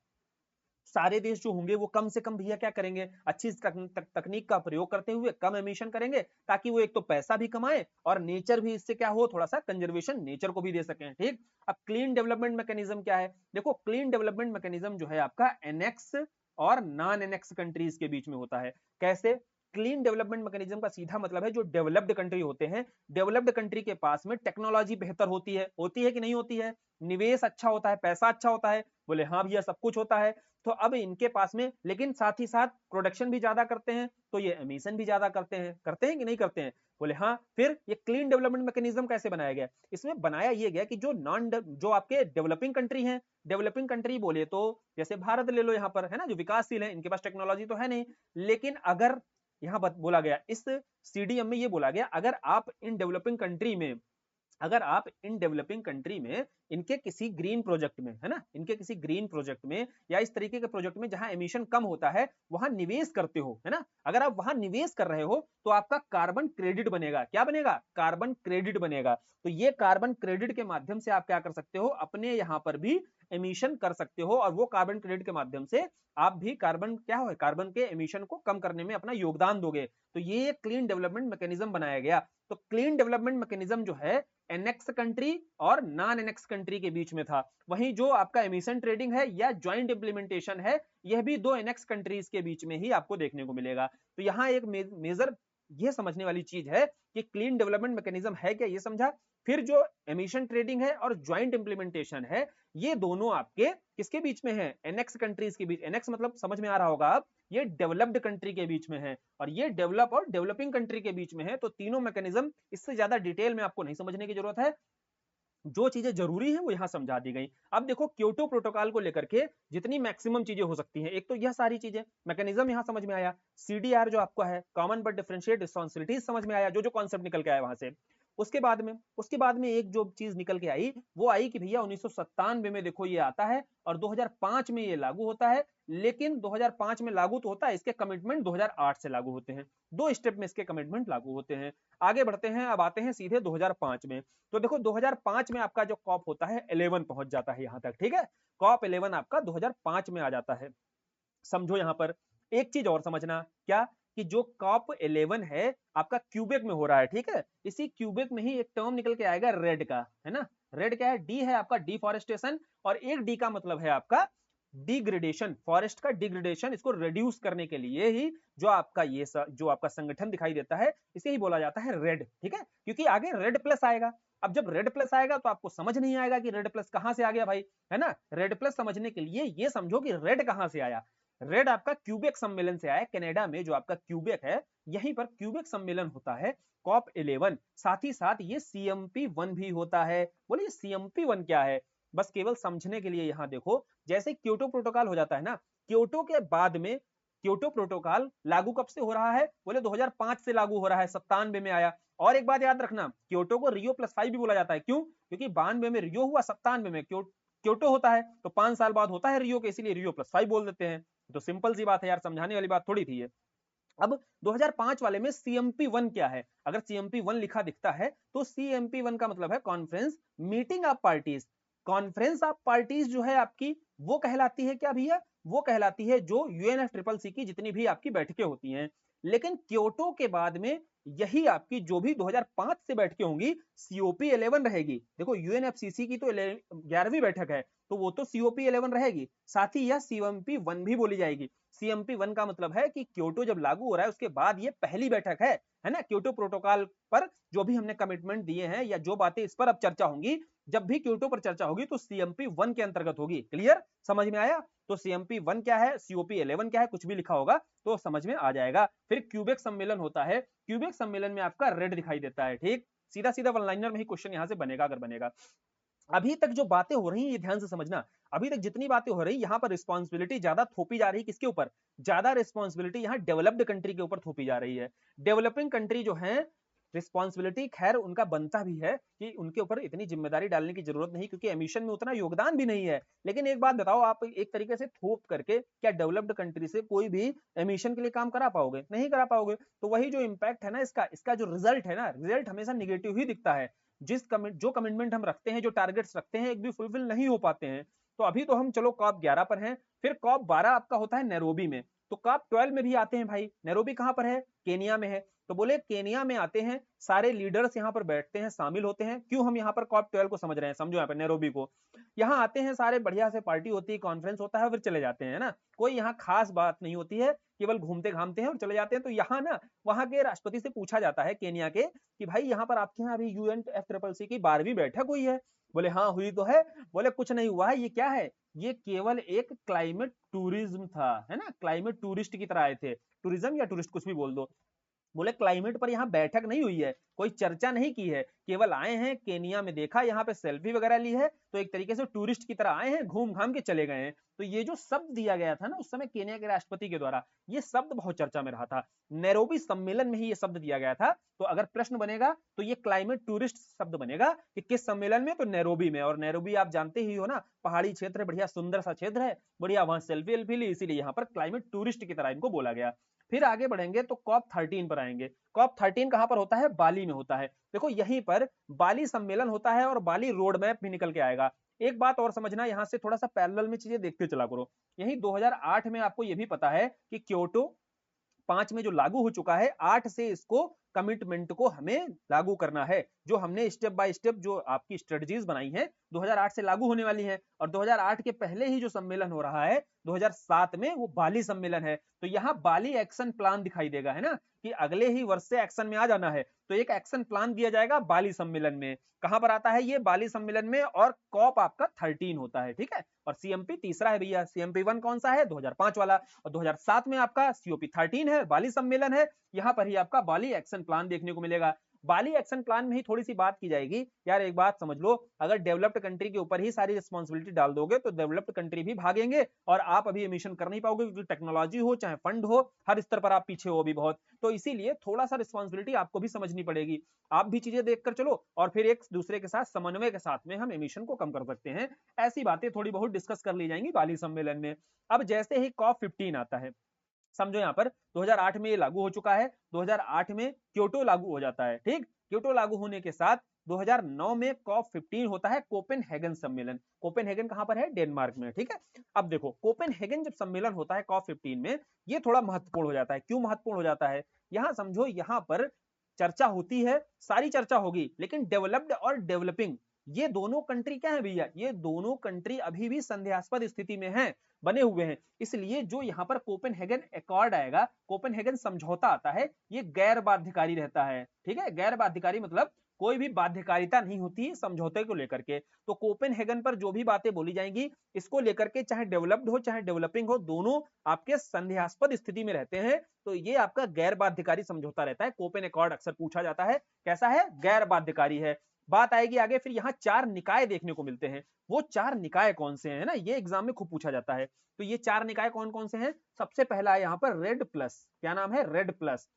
सारे देश जो होंगे वो कम से कम भैया क्या करेंगे? अच्छी तकनीक का प्रयोग करते हुए कम एमिशन करेंगे, ताकि वो एक तो पैसा भी कमाए और नेचर भी इससे क्या हो, थोड़ा सा कंजर्वेशन नेचर को भी दे सकें, ठीक? अब क्लीन डेवलपमेंट मैकेनिज्म क्या है? देखो क्लीन डेवलपमेंट मैकेनिज्म जो है आपका एनेक्स और नॉन एनेक्स कंट्रीज के बीच में होता है। कैसे? क्लीन डेवलपमेंट मैकेनिज्म का सीधा मतलब है जो डेवलप्ड कंट्री होते हैं, डेवलप्ड कंट्री के पास में टेक्नोलॉजी बेहतर होती है कि नहीं होती है? निवेश अच्छा होता है, पैसा अच्छा होता है? बोले हाँ भैया सब कुछ होता है। तो अब इनके पास में, लेकिन साथ ही साथ प्रोडक्शन भी ज्यादा करते हैं, तो ये एमिशन भी ज्यादा करते हैं कि नहीं करते हैं? बोले हाँ। फिर ये क्लीन डेवलपमेंट मैकेनिज्म कैसे बनाया गया? इसमें बनाया ये गया कि जो आपके डेवलपिंग कंट्री हैं, डेवलपिंग कंट्री बोले तो जैसे भारत ले लो यहाँ पर, है ना, जो विकासशील है, इनके पास टेक्नोलॉजी तो है नहीं, लेकिन अगर यहाँ बोला गया इस सीडीएम में, ये बोला गया अगर आप इन डेवलपिंग कंट्री में अगर आप इन डेवलपिंग कंट्री में इनके किसी ग्रीन प्रोजेक्ट में, है ना, इनके किसी ग्रीन प्रोजेक्ट में या इस तरीके के प्रोजेक्ट में जहां एमिशन कम होता है वहां निवेश करते हो, है ना, अगर आप वहां निवेश कर रहे हो तो आपका कार्बन क्रेडिट बनेगा। क्या बनेगा? कार्बन क्रेडिट बनेगा। तो ये कार्बन क्रेडिट के माध्यम से आप क्या कर सकते हो, अपने यहां पर भी एमिशन कर सकते हो, और वो कार्बन क्रेडिट के माध्यम से आप भी कार्बन क्या हो, कार्बन के एमिशन को कम करने में अपना योगदान दोगे। तो ये क्लीन डेवलपमेंट मैकेनिज्म बनाया गया। तो क्लीन डेवलपमेंट मैकेनिज्म जो है एनेक्स कंट्री और नॉन एनेक्स कंट्री के बीच में था। वहीं जो आपका एमिशन ट्रेडिंग है या ज्वाइंट इंप्लीमेंटेशन है, यह भी दो एनेक्स कंट्रीज के बीच में ही आपको देखने को मिलेगा। तो यहाँ एक मेजर ये समझने वाली चीज है कि क्लीन डेवलपमेंट मैकेनिज्म है क्या, ये समझा। फिर जो एमिशन ट्रेडिंग है और ज्वाइंट इंप्लीमेंटेशन है, ये दोनों आपके किसके बीच में है? एनेक्स कंट्रीज के बीच। एनेक्स मतलब समझ में आ रहा होगा आप, ये डेवलप्ड कंट्री के बीच में है, और ये डेवलप और डेवलपिंग कंट्री के बीच में है। तो तीनों मैकेनिज्म, इससे ज्यादा डिटेल में आपको नहीं समझने की जरूरत है, जो चीजें जरूरी है वो यहां समझा दी गई। अब देखो क्योटो प्रोटोकॉल को लेकर के जितनी मैक्सिमम चीजें हो सकती हैं, एक तो यह सारी चीजें मैकेनिज्म यहां समझ में आया, सीडीआर जो आपका है कॉमन बट डिफरेंशिएट रिस्पांसिबिलिटीज समझ में आया, जो जो कॉन्सेप्ट निकल के आया वहां से। उसके बाद में एक जो चीज निकल के आई वो आई कि भैया 1997 में देखो ये आता है और 2005 में ये लागू होता है। लेकिन 2005 में लागू तो होता है, इसके कमिटमेंट 2008 से लागू होते हैं। दो स्टेप में इसके कमिटमेंट लागू होते हैं। आगे बढ़ते हैं, अब आते हैं सीधे 2005 में। तो देखो 2005 में आपका जो कॉप होता है 11 पहुंच जाता है यहां तक, ठीक है। कॉप 11 आपका 2005 में आ जाता है। समझो यहां पर एक चीज और समझना, क्या कि जो कॉप 11 है आपका क्यूबेक में हो रहा है, ठीक है। इसी क्यूबेक में ही एक टर्म निकल के आएगा रेड का, है ना। रेड क्या है? डी है आपका डिफॉरेस्टेशन, और एक डी का मतलब है आपका डिग्रेडेशन, फॉरेस्ट का डिग्रेडेशन। इसको रिड्यूस करने के लिए ही जो आपका जो आपका संगठन दिखाई देता है, इसे ही बोला जाता है रेड, ठीक है। क्योंकि आगे रेड प्लस आएगा। अब जब रेड प्लस आएगा तो आपको समझ नहीं आएगा कि रेड प्लस कहां से आ गया भाई, है ना। रेड प्लस समझने के लिए ये समझो कि रेड कहां से आया। रेड आपका क्यूबेक सम्मेलन से आया, कनाडा में जो आपका क्यूबेक है, यहीं पर क्यूबेक सम्मेलन होता है कॉप 11। साथ ही साथ ये CMP1 भी होता है। बोलिए CMP1 क्या है? बस केवल समझने के लिए यहां देखो, जैसे क्योटो प्रोटोकॉल हो जाता है ना, क्योटो के बाद में क्योटो प्रोटोकॉल लागू कब से हो रहा है? बोले 2005 से लागू हो रहा है, 97 में आया। और एक बात याद रखना, क्योटो को रियो प्लस 5 भी बोला जाता है। क्यों? क्योंकि 92 में रियो हुआ, 97 में क्योटो होता है, तो 5 साल बाद होता है रियो के, इसीलिए रियो प्लस 5 बोल देते हैं। तो सिंपल सी बात है यार, समझाने वाली बात थोड़ी थी ये। अब 2005 वाले में CMP1 क्या है? अगर CMP1 लिखा दिखता है तो CMP1 का मतलब है conference meeting of parties. Conference of parties जो है आपकी, वो कहलाती है क्या भैया? वो कहलाती है जो UNFCCC की जितनी भी आपकी बैठकें होती हैं। लेकिन क्योटो के बाद में यही आपकी जो भी 2005 से बैठकें होंगी, COP11 रहेगी। देखो UNFCCC की तो 11वीं बैठक है, तो वो तो COP11 रहेगी। साथ ही यह CMP1 भी बोली जाएगी। CMP1 का मतलब है कि क्योटो जब लागू हो रहा है उसके बाद ये पहली बैठक है ना। क्योटो प्रोटोकॉल पर जो भी हमने कमिटमेंट दिए हैं या जो बातें इस पर अब चर्चा होंगी, जब भी क्योटो पर चर्चा होगी तो CMP1 के अंतर्गत होगी। क्लियर? समझ में आया? तो CMP1 क्या है, COP11 क्या है, कुछ भी लिखा होगा तो समझ में आ जाएगा। फिर क्यूबेक सम्मेलन होता है, क्यूबेक सम्मेलन में आपका रेड दिखाई देता है, ठीक। सीधा सीधा वन लाइनर में ही क्वेश्चन यहां से बनेगा अगर बनेगा। अभी तक जो बातें हो रही हैं ये ध्यान से समझना। अभी तक जितनी बातें हो रही, यहां पर रिस्पांसिबिलिटी ज्यादा थोपी जा रही है किसके ऊपर? ज्यादा रिस्पांसिबिलिटी यहां डेवलप्ड कंट्री के ऊपर थोपी जा रही है। डेवलपिंग कंट्री जो है, रिस्पांसिबिलिटी खैर उनका बनता भी है कि उनके ऊपर इतनी जिम्मेदारी डालने की जरूरत नहीं, क्योंकि एमिशन में उतना योगदान भी नहीं है। लेकिन एक बात बताओ, आप एक तरीके से थोप करके क्या डेवलप्ड कंट्री से कोई भी एमिशन के लिए काम करा पाओगे? नहीं करा पाओगे। तो वही जो इम्पैक्ट है ना, इसका जो रिजल्ट है ना, रिजल्ट हमेशा निगेटिव ही दिखता है। जो कमिटमेंट हम रखते हैं, जो टारगेट्स रखते हैं, एक भी फुलफिल नहीं हो पाते हैं। तो अभी तो हम चलो कॉप 11 पर हैं, फिर कॉप 12 आपका होता है नैरोबी में। तो कॉप 12 में भी आते हैं भाई। नैरोबी कहां पर है? केनिया में है। तो बोले केनिया में आते हैं, सारे लीडर्स यहाँ पर बैठते हैं, शामिल होते हैं। क्यों हम यहाँ पर कॉप 12 को समझ रहे हैं, समझो यहाँ पर नैरोबी को। यहाँ आते हैं सारे, बढ़िया से पार्टी होती है, कॉन्फ्रेंस होता है, फिर चले जाते हैं ना। कोई यहाँ खास बात नहीं होती है, केवल घूमते घामते हैं और चले जाते हैं। तो यहाँ ना, वहां के राष्ट्रपति से पूछा जाता है केनिया के कि भाई यहाँ पर आपके यहाँ अभी UNFCCC की 12वीं बैठक हुई है? बोले हाँ हुई तो है। बोले कुछ नहीं हुआ है, ये क्या है? ये केवल एक क्लाइमेट टूरिज्म था, है ना। क्लाइमेट टूरिस्ट की तरह आए थे, टूरिज्म या टूरिस्ट कुछ भी बोल दो। बोले क्लाइमेट पर यहाँ बैठक नहीं हुई है, कोई चर्चा नहीं की है, केवल आए हैं, केनिया में देखा, यहाँ पे सेल्फी वगैरह ली है, तो एक तरीके से टूरिस्ट की तरह आए हैं, घूम घाम के चले गए हैं। तो ये जो शब्द दिया गया था ना उस समय केनिया के राष्ट्रपति के द्वारा, ये शब्द बहुत चर्चा में रहा था। नैरोबी सम्मेलन में ही ये शब्द दिया गया था। तो अगर प्रश्न बनेगा तो ये क्लाइमेट टूरिस्ट शब्द बनेगा कि किस सम्मेलन में, तो नैरोबी में। और नैरोबी आप जानते ही हो ना, पहाड़ी क्षेत्र है, बढ़िया सुंदर सा क्षेत्र है, बढ़िया वहां सेल्फी वेल्फी ली, इसीलिए यहाँ पर क्लाइमेट टूरिस्ट की तरह इनको बोला गया। फिर आगे बढ़ेंगे तो कॉप 13 पर आएंगे। कॉप 13 कहां पर होता है? बाली में होता है। देखो यहीं पर बाली सम्मेलन होता है और बाली रोड मैप भी निकल के आएगा। एक बात और समझना, यहां से थोड़ा सा पैरेलल में चीजें देखते चला करो। यही 2008 में आपको यह भी पता है कि क्योटो 5 में जो लागू हो चुका है, 8 से इसको कमिटमेंट को हमें लागू करना है। जो हमने स्टेप बाय स्टेप जो आपकी स्ट्रेटजीज बनाई हैं 2008 से लागू होने वाली हैं। और 2008 के पहले ही जो सम्मेलन हो रहा है 2007 में, वो बाली सम्मेलन है। तो यहाँ बाली एक्शन प्लान दिखाई देगा, है ना, कि अगले ही वर्ष से एक्शन में आ जाना है। तो एक एक्शन प्लान दिया जाएगा बाली सम्मेलन में। कहां पर आता है ये? बाली सम्मेलन में। और कॉप आपका 13 होता है, ठीक है। और सीएमपी तीसरा है भैया। सीएमपी 1 कौन सा है? 2005 वाला। और 2007 में आपका सीओपी 13 है, बाली सम्मेलन है। यहां पर ही आपका बाली एक्शन प्लान देखने को मिलेगा। बाली एक्शन प्लान में ही थोड़ी सी बात की जाएगी। यार एक बात समझ लो, अगर डेवलप्ड कंट्री के ऊपर ही सारी रिस्पांसिबिलिटी डाल दोगे तो डेवलप्ड कंट्री भी भागेंगे और आप अभी एमिशन कर नहीं पाओगे, क्योंकि टेक्नोलॉजी हो चाहे फंड हो, हर स्तर पर आप पीछे हो अभी बहुत। तो इसीलिए थोड़ा सा रिस्पांसिबिलिटी आपको भी समझनी पड़ेगी। आप भी चीजें देखकर चलो और फिर एक दूसरे के साथ समन्वय के साथ में हम एमिशन को कम कर सकते हैं। ऐसी बातें थोड़ी बहुत डिस्कस कर ली जाएंगी बाली सम्मेलन में। अब जैसे ही कॉप 15 आता है, समझो यहाँ पर 2008 में ये लागू हो चुका है, 2008 में क्योटो लागू हो जाता है, ठीक। क्योटो लागू होने के साथ 2009 में कॉप 15 होता है, कोपेनहेगन सम्मेलन। कोपेनहेगन कहां पर है? डेनमार्क में, ठीक है। अब देखो कोपेनहेगन जब सम्मेलन होता है कॉप 15 में, ये थोड़ा महत्वपूर्ण हो जाता है। क्यों महत्वपूर्ण हो जाता है? यहां समझो, यहां पर चर्चा होती है, सारी चर्चा होगी, लेकिन डेवलप्ड और डेवलपिंग ये दोनों कंट्री क्या है भैया? ये दोनों कंट्री अभी भी संदेहास्पद स्थिति में हैं, बने हुए हैं। इसलिए जो यहाँ पर कोपेनहेगन एकॉर्ड आएगा, कोपेनहेगन समझौता आता है, ये गैर बाध्यकारी रहता है, ठीक है। गैर बाध्यकारी मतलब कोई भी बाध्यकारिता नहीं होती है समझौते को लेकर के। तो कोपेनहेगन पर जो भी बातें बोली जाएंगी, इसको लेकर के चाहे डेवलप्ड हो चाहे डेवलपिंग हो, दोनों आपके संदेहास्पद स्थिति में रहते हैं। तो ये आपका गैर बाध्यकारी समझौता रहता है। कोपेन एकॉर्ड अक्सर पूछा जाता है, कैसा है? गैर बाध्यकारी है। बात आएगी आगे, फिर यहाँ 4 निकाय देखने को मिलते हैं। वो 4 निकाय कौन से हैं ना, ये एग्जाम में खूब पूछा जाता है। तो ये 4 निकाय कौन कौन से हैं? सबसे पहला है यहाँ पर रेड प्लस। क्या नाम है? Red plus.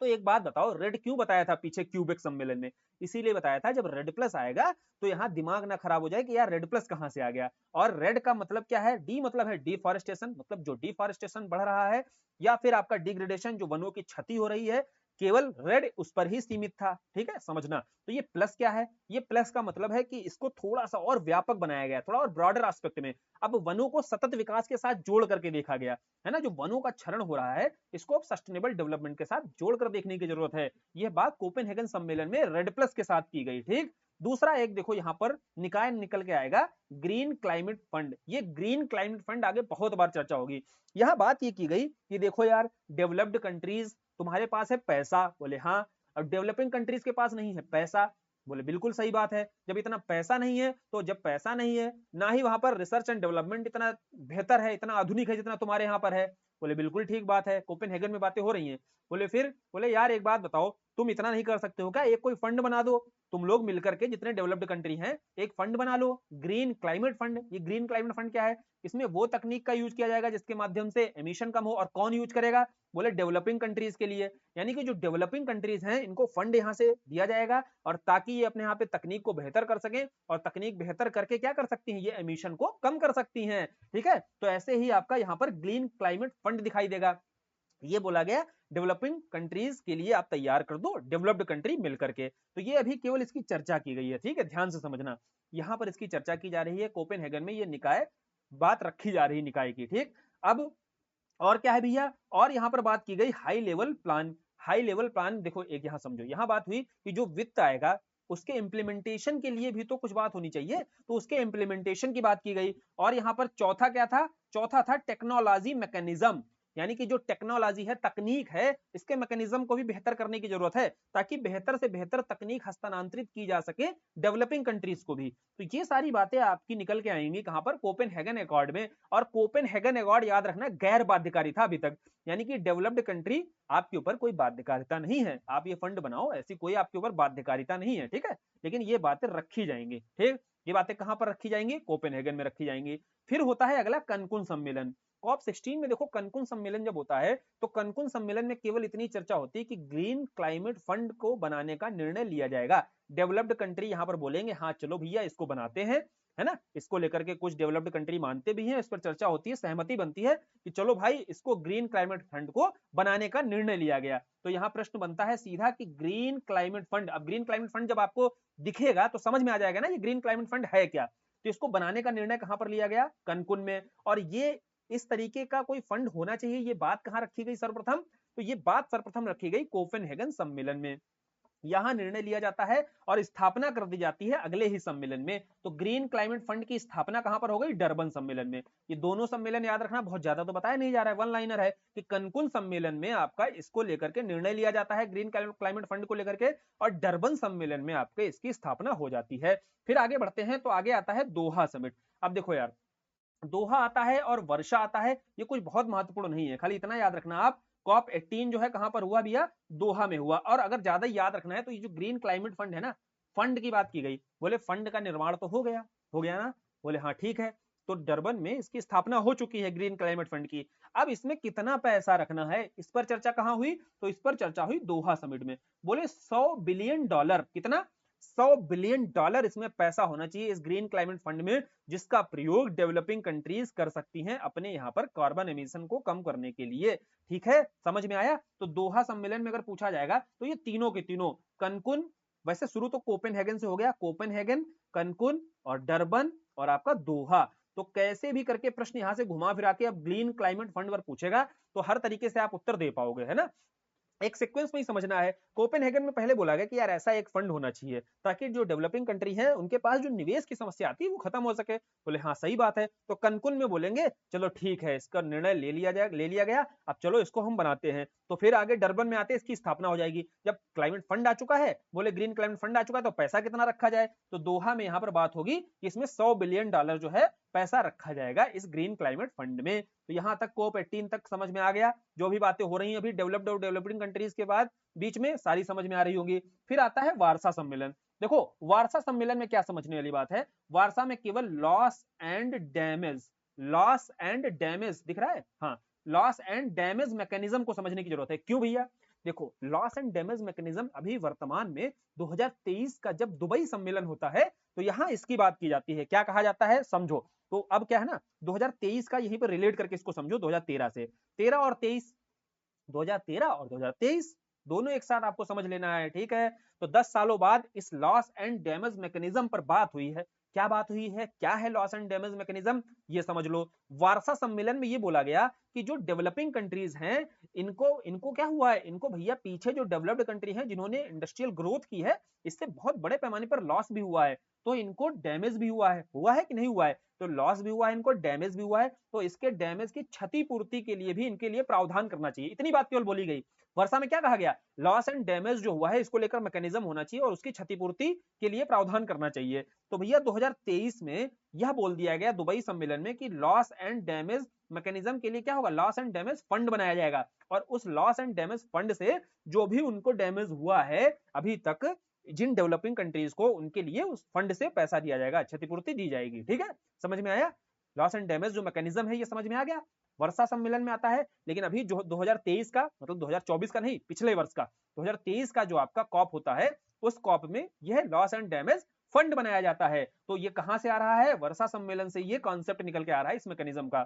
तो एक बात बताओ, रेड क्यों बताया था पीछे क्यूबेक सम्मेलन में? इसीलिए बताया था, जब रेड प्लस आएगा तो यहाँ दिमाग ना खराब हो जाए कि यार रेड प्लस कहां से आ गया। और रेड का मतलब क्या है? डी मतलब है डिफॉरेस्टेशन, मतलब जो डिफॉरेस्टेशन बढ़ रहा है या फिर आपका डिग्रेडेशन, जो वनों की क्षति हो रही है, केवल रेड उस पर ही सीमित था, ठीक है, समझना। तो ये प्लस क्या है? ये प्लस का मतलब है कि इसको थोड़ा सा और व्यापक बनाया गया, थोड़ा और ब्रॉडर एस्पेक्ट में। अब वनों को सतत विकास के साथ जोड़ करके देखा गया, है ना। जो वनों का क्षरण हो रहा है, इसको अब सस्टेनेबल डेवलपमेंट के साथ जोड़कर देखने की जरूरत है। यह बात कोपेनहेगन सम्मेलन में रेड प्लस के साथ की गई, ठीक। दूसरा एक देखो यहाँ पर निकाय निकल के आएगा, ग्रीन क्लाइमेट फंड। ये ग्रीन क्लाइमेट फंड आगे बहुत बार चर्चा होगी। यहाँ बात ये की गई कि देखो यार, डेवलप्ड कंट्रीज तुम्हारे पास है पैसा, बोले हाँ, और डेवलपिंग कंट्रीज के पास नहीं है पैसा, बोले बिल्कुल सही बात है। जब इतना पैसा नहीं है, तो जब पैसा नहीं है, ना ही वहां पर रिसर्च एंड डेवलपमेंट इतना बेहतर है, इतना आधुनिक है जितना तुम्हारे यहाँ पर है, बोले बिल्कुल ठीक बात है, कोपेनहेगन में बातें हो रही हैं। बोले फिर, बोले यार एक बात बताओ, तुम इतना नहीं कर सकते हो क्या? एक कोई फंड बना दो, तुम लोग मिलकर के, जितने डेवलप्ड कंट्री हैं, एक फंड बना लो, ग्रीन क्लाइमेट फंड। ये ग्रीन क्लाइमेट फंड क्या है? इसमें वो तकनीक का यूज किया जाएगा जिसके माध्यम से एमिशन कम हो। और कौन यूज करेगा? बोले डेवलपिंग कंट्रीज के लिए। यानी कि जो डेवलपिंग कंट्रीज हैं, इनको फंड यहाँ से दिया जाएगा, और ताकि ये अपने यहाँ पे तकनीक को बेहतर कर सकें, और तकनीक बेहतर करके क्या कर सकती हैं? ये एमिशन को कम कर सकती हैं, ठीक है। तो ऐसे ही आपका यहाँ पर ग्रीन क्लाइमेट फंड दिखाई देगा। ये बोला गया डेवलपिंग कंट्रीज के लिए आप तैयार कर दो, डेवलप्ड कंट्री मिलकर के। तो ये अभी केवल इसकी चर्चा की गई है, ठीक है, ध्यान से समझना। यहाँ पर इसकी चर्चा की जा रही है, कोपेनहेगन में ये निकाय बात रखी जा रही निकाय की, ठीक। अब और क्या है भैया? और यहाँ पर बात की गई high level plan. High level plan देखो, एक यहाँ समझो, यहाँ बात हुई कि जो वित्त आएगा उसके इंप्लीमेंटेशन के लिए भी तो कुछ बात होनी चाहिए, तो उसके इंप्लीमेंटेशन की बात की गई। और यहाँ पर चौथा क्या था? चौथा था टेक्नोलॉजी मैकेनिज्म। यानी कि जो टेक्नोलॉजी है, तकनीक है, इसके मैकेनिज्म को भी बेहतर करने की जरूरत है, ताकि बेहतर से बेहतर तकनीक हस्तांतरित की जा सके डेवलपिंग कंट्रीज को भी। तो ये सारी बातें आपकी निकल के आएंगी कहां पर, कोपेनहेगन अकॉर्ड में। और कोपेनहेगन अकॉर्ड याद रखना गैर बाध्यकारी था अभी तक, यानी कि डेवलप्ड कंट्री आपके ऊपर कोई बाध्यकारिता नहीं है, आप ये फंड बनाओ, ऐसी कोई आपके ऊपर बाध्यकारिता नहीं है, ठीक है। लेकिन ये बातें रखी जाएंगी, ठीक। ये बातें कहां पर रखी जाएंगी, कोपेनहेगन में रखी जाएंगी। फिर होता है अगला कनकुन सम्मेलन। कॉप 16 में देखो कनकुन सम्मेलन जब होता है तो कनकुन सम्मेलन में केवल इतनी चर्चा होती है कि ग्रीन क्लाइमेट फंड को बनाने का निर्णय लिया जाएगा। डेवलप्ड कंट्री यहां पर बोलेंगे हाँ चलो भैया इसको बनाते हैं, है ना। इसको लेकर के कुछ डेवलप्ड कंट्री मानते भी हैं, इस पर चर्चा होती है, सहमति बनती है कि चलो भाई इसको ग्रीन क्लाइमेट फंड को बनाने का निर्णय लिया गया। तो यहाँ प्रश्न बनता है सीधा कि ग्रीन क्लाइमेट फंड, अब ग्रीन क्लाइमेट फंड जब आपको दिखेगा तो समझ में आ जाएगा ना ये ग्रीन क्लाइमेट फंड है क्या। तो इसको बनाने का निर्णय कहां पर लिया गया, कनकुन में। और ये इस तरीके का कोई फंड होना चाहिए, ये बात कहां रखी गई सर्वप्रथम, तो ये बात सर्वप्रथम रखी गई कोपेनहेगन सम्मेलन में। यहां निर्णय लिया जाता है और स्थापना कर दी जाती है अगले ही सम्मेलन में। तो ग्रीन क्लाइमेट फंड की स्थापना कहां पर हो गई, डरबन सम्मेलन में। ये दोनों सम्मेलन याद रखना, बहुत ज्यादा तो बताया नहीं जा रहा है, वन लाइनर है कि कनकुन सम्मेलन में आपका इसको लेकर के निर्णय लिया जाता है ग्रीन क्लाइमेट फंड को लेकर के, और डरबन सम्मेलन में आपके इसकी स्थापना हो जाती है। फिर आगे बढ़ते हैं तो आगे आता है दोहा समिट। अब देखो यार, दोहा आता है और वर्षा आता है, ये कुछ बहुत महत्वपूर्ण नहीं है, खाली इतना याद रखना आप, कॉप 18 जो है कहां पर हुआ भैया, दोहा में हुआ। और अगर ज्यादा याद रखना है तो ये जो ग्रीन क्लाइमेट फंड है ना, फंड की बात की गई, बोले फंड का निर्माण तो हो गया ना, बोले हाँ ठीक है। तो डरबन में इसकी स्थापना हो चुकी है ग्रीन क्लाइमेट फंड की। अब इसमें कितना पैसा रखना है, इस पर चर्चा कहां हुई, तो इस पर चर्चा हुई दोहा समिट में। बोले 100 बिलियन डॉलर, कितना, 100 बिलियन डॉलर इसमें पैसा होना चाहिए इस ग्रीन क्लाइमेट फंड में, जिसका प्रयोग डेवलपिंग कंट्रीज कर सकती हैं अपने यहाँ पर कार्बन एमिशन को कम करने के लिए। ठीक है, समझ में आया। तो दोहा सम्मेलन में अगर पूछा जाएगा तो ये तीनों के तीनों, कनकुन, वैसे शुरू तो कोपेनहेगन से हो गया, कोपेनहेगन, कनकुन और डरबन और आपका दोहा। तो कैसे भी करके प्रश्न यहां से घुमा फिरा के अब ग्रीन क्लाइमेट फंड पर पूछेगा तो हर तरीके से आप उत्तर दे पाओगे, है ना। एक सीक्वेंस में ही समझना है। कोपेनहेगन में पहले बोला गया कि यार ऐसा एक फंड होना चाहिए ताकि जो डेवलपिंग कंट्री है उनके पास जो निवेश की समस्या आती है वो खत्म हो सके। बोले हाँ सही बात है। तो कनकुन में बोलेंगे चलो ठीक है, इसका निर्णय ले लिया गया, अब चलो इसको हम बनाते हैं। तो फिर आगे डरबन में आते इसकी स्थापना हो जाएगी। जब क्लाइमेट फंड आ चुका है, बोले ग्रीन क्लाइमेट फंड आ चुका है, तो पैसा कितना रखा जाए, तो दोहा में यहाँ पर बात होगी कि इसमें 100 बिलियन डॉलर जो है पैसा रखा जाएगा इस ग्रीन क्लाइमेट फंड में। तो यहां तक कोप 18 तक समझ में आ गया। जो भी बातें हो रही हैं अभी डेवलप्ड और डेवलपिंग कंट्रीज के बाद बीच में सारी समझ में आ रही होंगी। फिर आता है वार्सा सम्मेलन। देखो वार्सा सम्मेलन में क्या समझने वाली बात है, वार्सा में केवल loss and damage, loss and damage दिख रहा है, हाँ, लॉस एंड डैमेज मैकेनिज्म को समझने की जरूरत है। क्यों भैया, देखो लॉस एंड डैमेज मैकेनिज्म अभी वर्तमान में 2023 का जब दुबई सम्मेलन होता है तो यहां इसकी बात की जाती है। क्या कहा जाता है समझो, तो अब क्या है ना 2023 का यहीं पर रिलेट करके इसको समझो 2013 से, 13 और 23, 2013 और 2023 दोनों एक साथ आपको समझ लेना है, ठीक है। तो 10 सालों बाद इस लॉस एंड डैमेज मैकेनिज्म पर बात हुई है। क्या बात हुई है, क्या है लॉस एंड डैमेज मैकेनिज्म, ये समझ लो। वार्सा सम्मेलन में ये बोला गया कि जो डेवलपिंग कंट्रीज हैं इनको इनको क्या हुआ है, इनको भैया पीछे जो डेवलप्ड कंट्री हैं जिन्होंने इंडस्ट्रियल ग्रोथ की है, इससे बहुत बड़े पैमाने पर लॉस भी हुआ है, तो इनको डैमेज भी हुआ है कि नहीं हुआ है, तो लॉस भी हुआ है, इनको डैमेज भी हुआ है, तो इसके डैमेज की क्षतिपूर्ति के लिए भी इनके लिए प्रावधान करना चाहिए। इतनी बात केवल बोली गई। वर्षा में क्या कहा गया, लॉस एंड डैमेज जो हुआ है इसको लेकर मैकेनिज्म होना चाहिए और उसकी क्षतिपूर्ति के लिए प्रावधान करना चाहिए। तो भैया 2023 में यह बोल दिया गया दुबई सम्मेलन में कि लॉस एंड डैमेज मैकेनिज्म के लिए क्या होगा, लॉस एंड डैमेज फंड बनाया जाएगा, और उस लॉस एंड डैमेज फंड से जो भी उनको डैमेज हुआ है अभी तक जिन डेवलपिंग कंट्रीज को, उनके लिए उस फंड से पैसा दिया जाएगा, क्षतिपूर्ति दी जाएगी। ठीक है, समझ में आया। लॉस एंड डैमेज जो मैकेनिज्म है ये समझ में आ गया, वर्षा सम्मेलन में आता है। लेकिन अभी जो 2023 का मतलब 2024 का नहीं, पिछले वर्ष का 2023 का जो आपका कॉप होता है उस कॉप में यह लॉस एंड डैमेज फंड बनाया जाता है। तो ये कहां से आ रहा है, वर्षा सम्मेलन से ये कॉन्सेप्ट निकल के आ रहा है इस मैकेनिज्म का।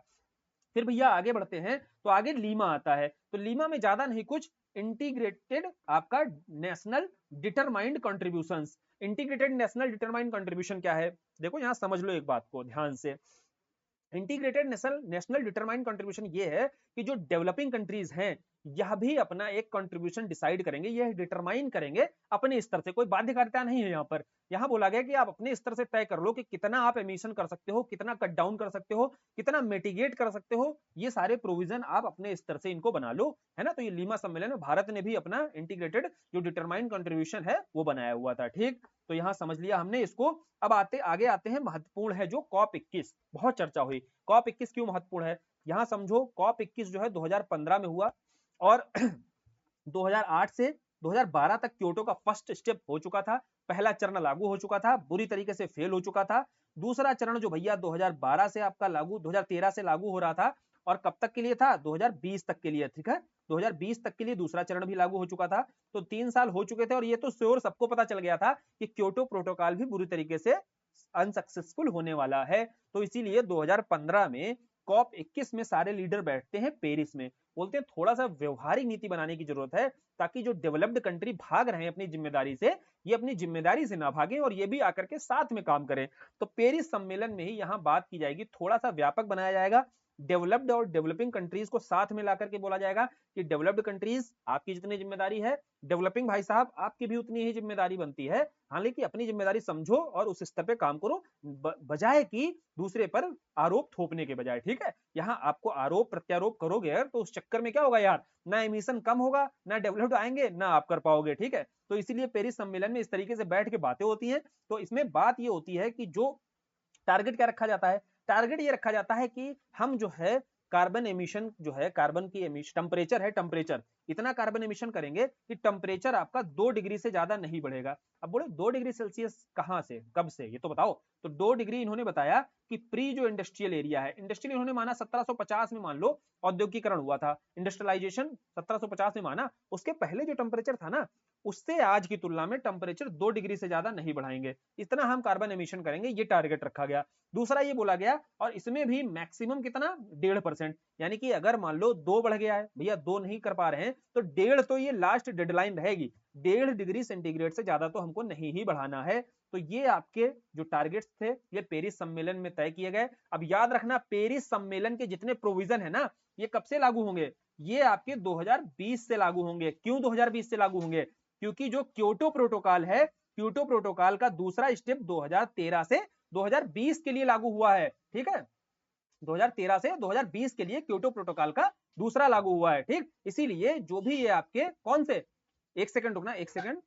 फिर भैया आगे बढ़ते हैं तो आगे लीमा आता है। तो लीमा में ज्यादा नहीं कुछ, इंटीग्रेटेड आपका national determined contributions. Integrated national determined contribution क्या है, देखो यहां समझ लो एक बात को ध्यान से। इंटीग्रेटेड नेशनल डिटरमाइंड कंट्रीब्यूशन ये है कि जो डेवलपिंग कंट्रीज हैं यह भी अपना एक कंट्रीब्यूशन डिसाइड करेंगे, यह डिटरमाइन करेंगे अपने स्तर से, कोई बाध्यकारिता नहीं है यहाँ पर। यहाँ बोला गया कि आप अपने स्तर से तय कर लो कि कितना आप एमिशन कर सकते हो, कितना कट डाउन कर सकते हो, कितना मिटिगेट कर सकते हो, ये सारे प्रोविजन आप अपने स्तर से इनको बना लो, है ना। तो ये लीमा सम्मेलन में भारत ने भी अपना इंटीग्रेटेड जो डिटरमाइंड कंट्रीब्यूशन है वो बनाया हुआ था, ठीक। तो यहाँ समझ लिया हमने इसको। अब आगे आते हैं, महत्वपूर्ण है जो COP 21, बहुत चर्चा हुई। COP 21 क्यों महत्वपूर्ण है, यहाँ समझो। COP 21 जो है 2015 में हुआ और 2008 से 2012 तक क्योटो का फर्स्ट स्टेप हो चुका था, पहला चरण लागू हो चुका था, बुरी तरीके से फेल हो चुका था। दूसरा चरण जो भैया 2012 से आपका लागू 2013 से लागू हो रहा था, और कब तक के लिए था, 2020 तक के लिए, ठीक है। 2020 तक के लिए दूसरा चरण भी लागू हो चुका था। तो 3 साल हो चुके थे और ये तो श्योर सबको पता चल गया था कि क्योटो प्रोटोकॉल भी बुरी तरीके से अनसक्सेसफुल होने वाला है। तो इसीलिए 2015 में COP 21 में सारे लीडर बैठते हैं पेरिस में, बोलते हैं थोड़ा सा व्यवहारिक नीति बनाने की जरूरत है, ताकि जो डेवलप्ड कंट्री भाग रहे हैं अपनी जिम्मेदारी से, ये अपनी जिम्मेदारी से ना भागें और ये भी आकर के साथ में काम करें। तो पेरिस सम्मेलन में ही यहाँ बात की जाएगी, थोड़ा सा व्यापक बनाया जाएगा, डेवलप्ड और डेवलपिंग कंट्रीज को साथ में ला करके बोला जाएगा कि डेवलप्ड कंट्रीज आपकी जितनी जिम्मेदारी है, डेवलपिंग भाई साहब आपकी भी उतनी ही जिम्मेदारी बनती है, हालांकि अपनी जिम्मेदारी समझो और उस स्तर पे काम करो, बजाय कि दूसरे पर आरोप थोपने के बजाय, ठीक है। यहाँ आपको आरोप प्रत्यारोप करोगे तो उस चक्कर में क्या होगा यार, ना एमिशन कम होगा, ना डेवलप्ड आएंगे, ना आप कर पाओगे, ठीक है। तो इसीलिए पेरिस सम्मेलन में इस तरीके से बैठ के बातें होती हैं। तो इसमें बात ये होती है कि जो टारगेट क्या रखा जाता है, टारगेट ये रखा जाता है कि हम जो है कार्बन एमिशन जो है, कार्बन की एमिशन, टेम्परेचर है, टेम्परेचर इतना कार्बन एमिशन करेंगे कि टेम्परेचर आपका 2 डिग्री से ज्यादा नहीं बढ़ेगा। अब बोले 2 डिग्री सेल्सियस कहां से, कब से, ये तो बताओ। तो 2 डिग्री इन्होंने बताया कि प्री जो इंडस्ट्रियल एरिया है, इंडस्ट्रियल इन्होंने माना 1750 में, मान लो औद्योगिकरण हुआ था, इंडस्ट्रियलाइजेशन 1750 में माना, उसके पहले जो टेम्परेचर था ना, उससे आज की तुलना में टेम्परेचर 2 डिग्री से ज्यादा नहीं बढ़ाएंगे, इतना हम कार्बन एमिशन करेंगे, ये टारगेट रखा गया। दूसरा ये बोला गया, और इसमें भी मैक्सिमम कितना, 1.5%, यानी कि अगर मान लो 2 बढ़ गया है, भैया 2 नहीं कर पा रहे हैं तो 1.5 तो ये लास्ट डेडलाइन रहेगी, 1.5 डिग्री सेंटीग्रेड से ज्यादा तो हमको नहीं ही बढ़ाना है। तो ये आपके जो टारगेट्स थे ये पेरिस सम्मेलन में तय किए गए। अब याद रखना, पेरिस सम्मेलन के जितने प्रोविजन है ना, ये कब से लागू होंगे, ये आपके 2020 से लागू होंगे। क्यों 2020 से लागू होंगे, क्योंकि जो क्योटो प्रोटोकॉल है, क्योटो प्रोटोकॉल का दूसरा स्टेप 2013 से 2020 के लिए लागू हुआ है, ठीक है। 2013 से 2020 के लिए क्योटो प्रोटोकॉल का दूसरा लागू हुआ है, ठीक। इसीलिए जो भी ये आपके कौन से, एक सेकंड रुकना, एक सेकंड,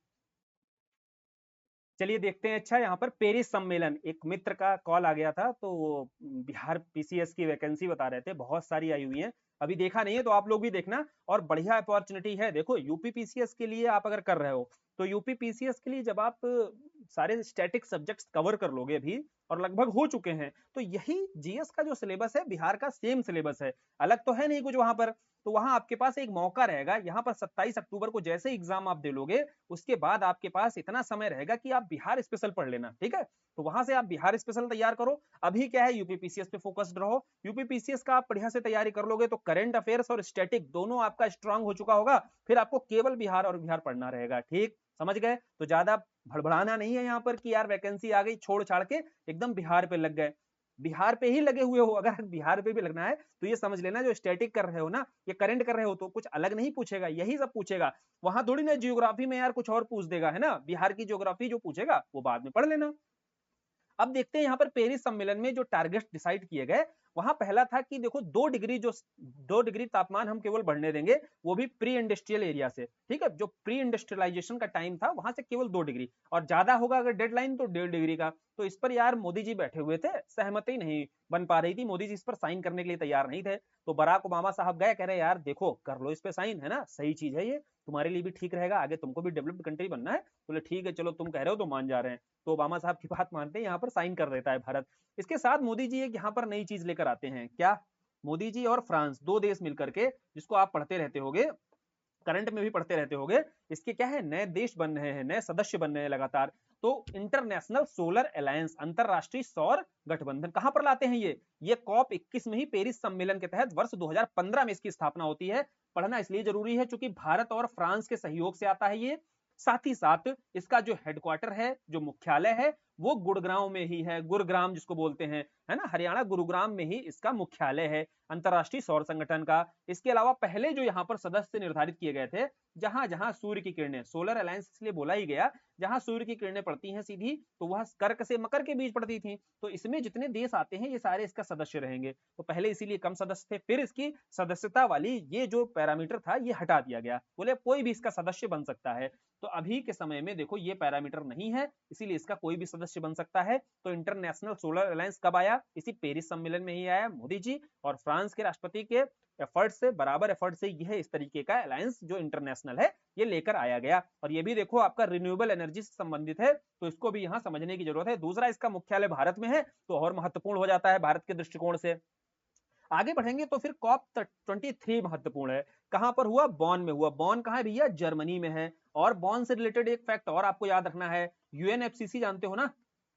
चलिए देखते हैं। अच्छा, यहाँ पर पेरिस सम्मेलन, एक मित्र का कॉल आ गया था, तो वो बिहार पीसीएस की वैकेंसी बता रहे थे, बहुत सारी आई हुई है, अभी देखा नहीं है तो आप लोग भी देखना, और बढ़िया अपॉर्चुनिटी है। देखो यूपी पीसीएस के लिए आप अगर कर रहे हो, तो यूपी पीसीएस के लिए जब आप सारे स्टैटिक सब्जेक्ट्स कवर कर लोगे अभी, और लगभग हो चुके हैं, तो यही जीएस का जो सिलेबस है बिहार का सेम सिलेबस है, अलग तो है नहीं कुछ वहां पर। तो वहां आपके पास एक मौका रहेगा, यहाँ पर 27 अक्टूबर को जैसे एग्जाम आप दे लोगे, उसके बाद आपके पास इतना समय रहेगा कि आप बिहार स्पेशल पढ़ लेना, ठीक है। तो वहां से आप बिहार स्पेशल तैयार करो, अभी क्या है यूपी पीसीएस पे फोकस्ड रहो। यूपी पीसीएस का आप बढ़िया से तैयारी कर लोगे तो करंट अफेयर्स और स्टैटिक दोनों आपका स्ट्रांग हो चुका होगा, फिर आपको केवल बिहार और बिहार पढ़ना रहेगा, ठीक, समझ गए। तो ज्यादा भड़बड़ाना नहीं है यहाँ पर कि यार वैकेंसी आ गई, छोड़ छाड़ के एकदम बिहार पे लग गए। बिहार पे ही लगे हुए हो, अगर बिहार पे भी लगना है तो ये समझ लेना, जो स्टैटिक कर रहे हो ना, ये करंट कर रहे हो, तो कुछ अलग नहीं पूछेगा, यही सब पूछेगा। वहां थोड़ी ना जियोग्राफी में यार कुछ और पूछ देगा, है ना, बिहार की जियोग्राफी जो पूछेगा वो बाद में पढ़ लेना। अब देखते हैं यहाँ पर पेरिस सम्मेलन में जो टारगेट डिसाइड किए गए, वहां पहला था कि देखो 2 डिग्री तापमान हम केवल बढ़ने देंगे, वो भी प्री इंडस्ट्रियल एरिया से, ठीक है। जो प्री इंडस्ट्रियलाइजेशन का टाइम था वहां से केवल 2 डिग्री, और ज्यादा होगा अगर डेडलाइन तो 1.5 डिग्री का। तो इस पर यार मोदी जी बैठे हुए थे, सहमति नहीं बन पा रही थी, मोदी जी इस पर साइन करने के लिए तैयार नहीं थे। तो बराक ओबामा साहब गए, कह रहे यार देखो कर लो इस पे साइन, है ना, सही चीज है ये, तुम्हारे लिए भी ठीक रहेगा, आगे तुमको भी डेवलप्ड कंट्री बनना है। बोले ठीक है चलो तुम कह रहे हो तो मान जा रहे हैं। तो ओबामा साहब की बात मानते हैं, यहाँ पर साइन कर देता है भारत। इसके साथ मोदी जी एक यहाँ पर नई चीज लेकर आते हैं, क्या, मोदी जी और फ्रांस, 2 देश मिलकर के, जिसको आप पढ़ते रहते होगे, करंट में भी पढ़ते रहते होगे, इसके क्या है, नए देश बन रहे हैं, नए सदस्य बन रहे हैं लगातार। तो इंटरनेशनल सोलर अलायंस, अंतरराष्ट्रीय सौर गठबंधन, कहां पर लाते हैं ये COP 21 में ही, पेरिस सम्मेलन के तहत वर्ष 2015 में इसकी स्थापना होती है। पढ़ना इसलिए जरूरी है क्योंकि भारत और फ्रांस के सहयोग से आता है ये। साथ ही साथ इसका जो हेडक्वार्टर है, जो मुख्यालय है, वो गुड़गांव में ही है, गुरुग्राम जिसको बोलते हैं, है ना, हरियाणा गुरुग्राम में ही इसका मुख्यालय है अंतरराष्ट्रीय सौर संगठन का। इसके अलावा पहले जो यहाँ पर सदस्य निर्धारित किए गए थे, जहां जहां सूर्य की किरणें, सोलर अलायंस इसलिए बोला ही गया, जहां सूर्य की किरणें पड़ती हैं सीधी, तो वह कर्क से मकर के बीच पड़ती थी, तो इसमें जितने देश आते हैं ये सारे इसका सदस्य रहेंगे। तो पहले इसीलिए कम सदस्य थे, फिर इसकी सदस्यता वाली ये जो पैरामीटर था ये हटा दिया गया, बोले कोई भी इसका सदस्य बन सकता है। तो अभी के समय में देखो ये पैरामीटर नहीं है, इसीलिए इसका कोई भी सदस्य बन सकता है। तो इंटरनेशनल सोलर अलायंस कब आया? इसी पेरिस सम्मेलन में ही आया, मोदी जी और फ्रांस के राष्ट्रपति के एफर्ट से, बराबर एफर्ट से यह इस तरीके का अलायंस जो इंटरनेशनल है ये लेकर आया गया। और ये भी देखो आपका रिन्यूएबल एनर्जी से संबंधित है, तो इसको भी यहाँ समझने की जरूरत है। दूसरा, इसका मुख्यालय भारत में है, तो और महत्वपूर्ण हो जाता है भारत के दृष्टिकोण से। आगे बढ़ेंगे तो फिर कॉप 23 महत्वपूर्ण है। कहां पर हुआ? बॉन में हुआ। बॉन कहां है भैया? जर्मनी में है। और बॉन से रिलेटेड एक फैक्ट और आपको याद रखना है, यूएनएफसीसी जानते हो ना?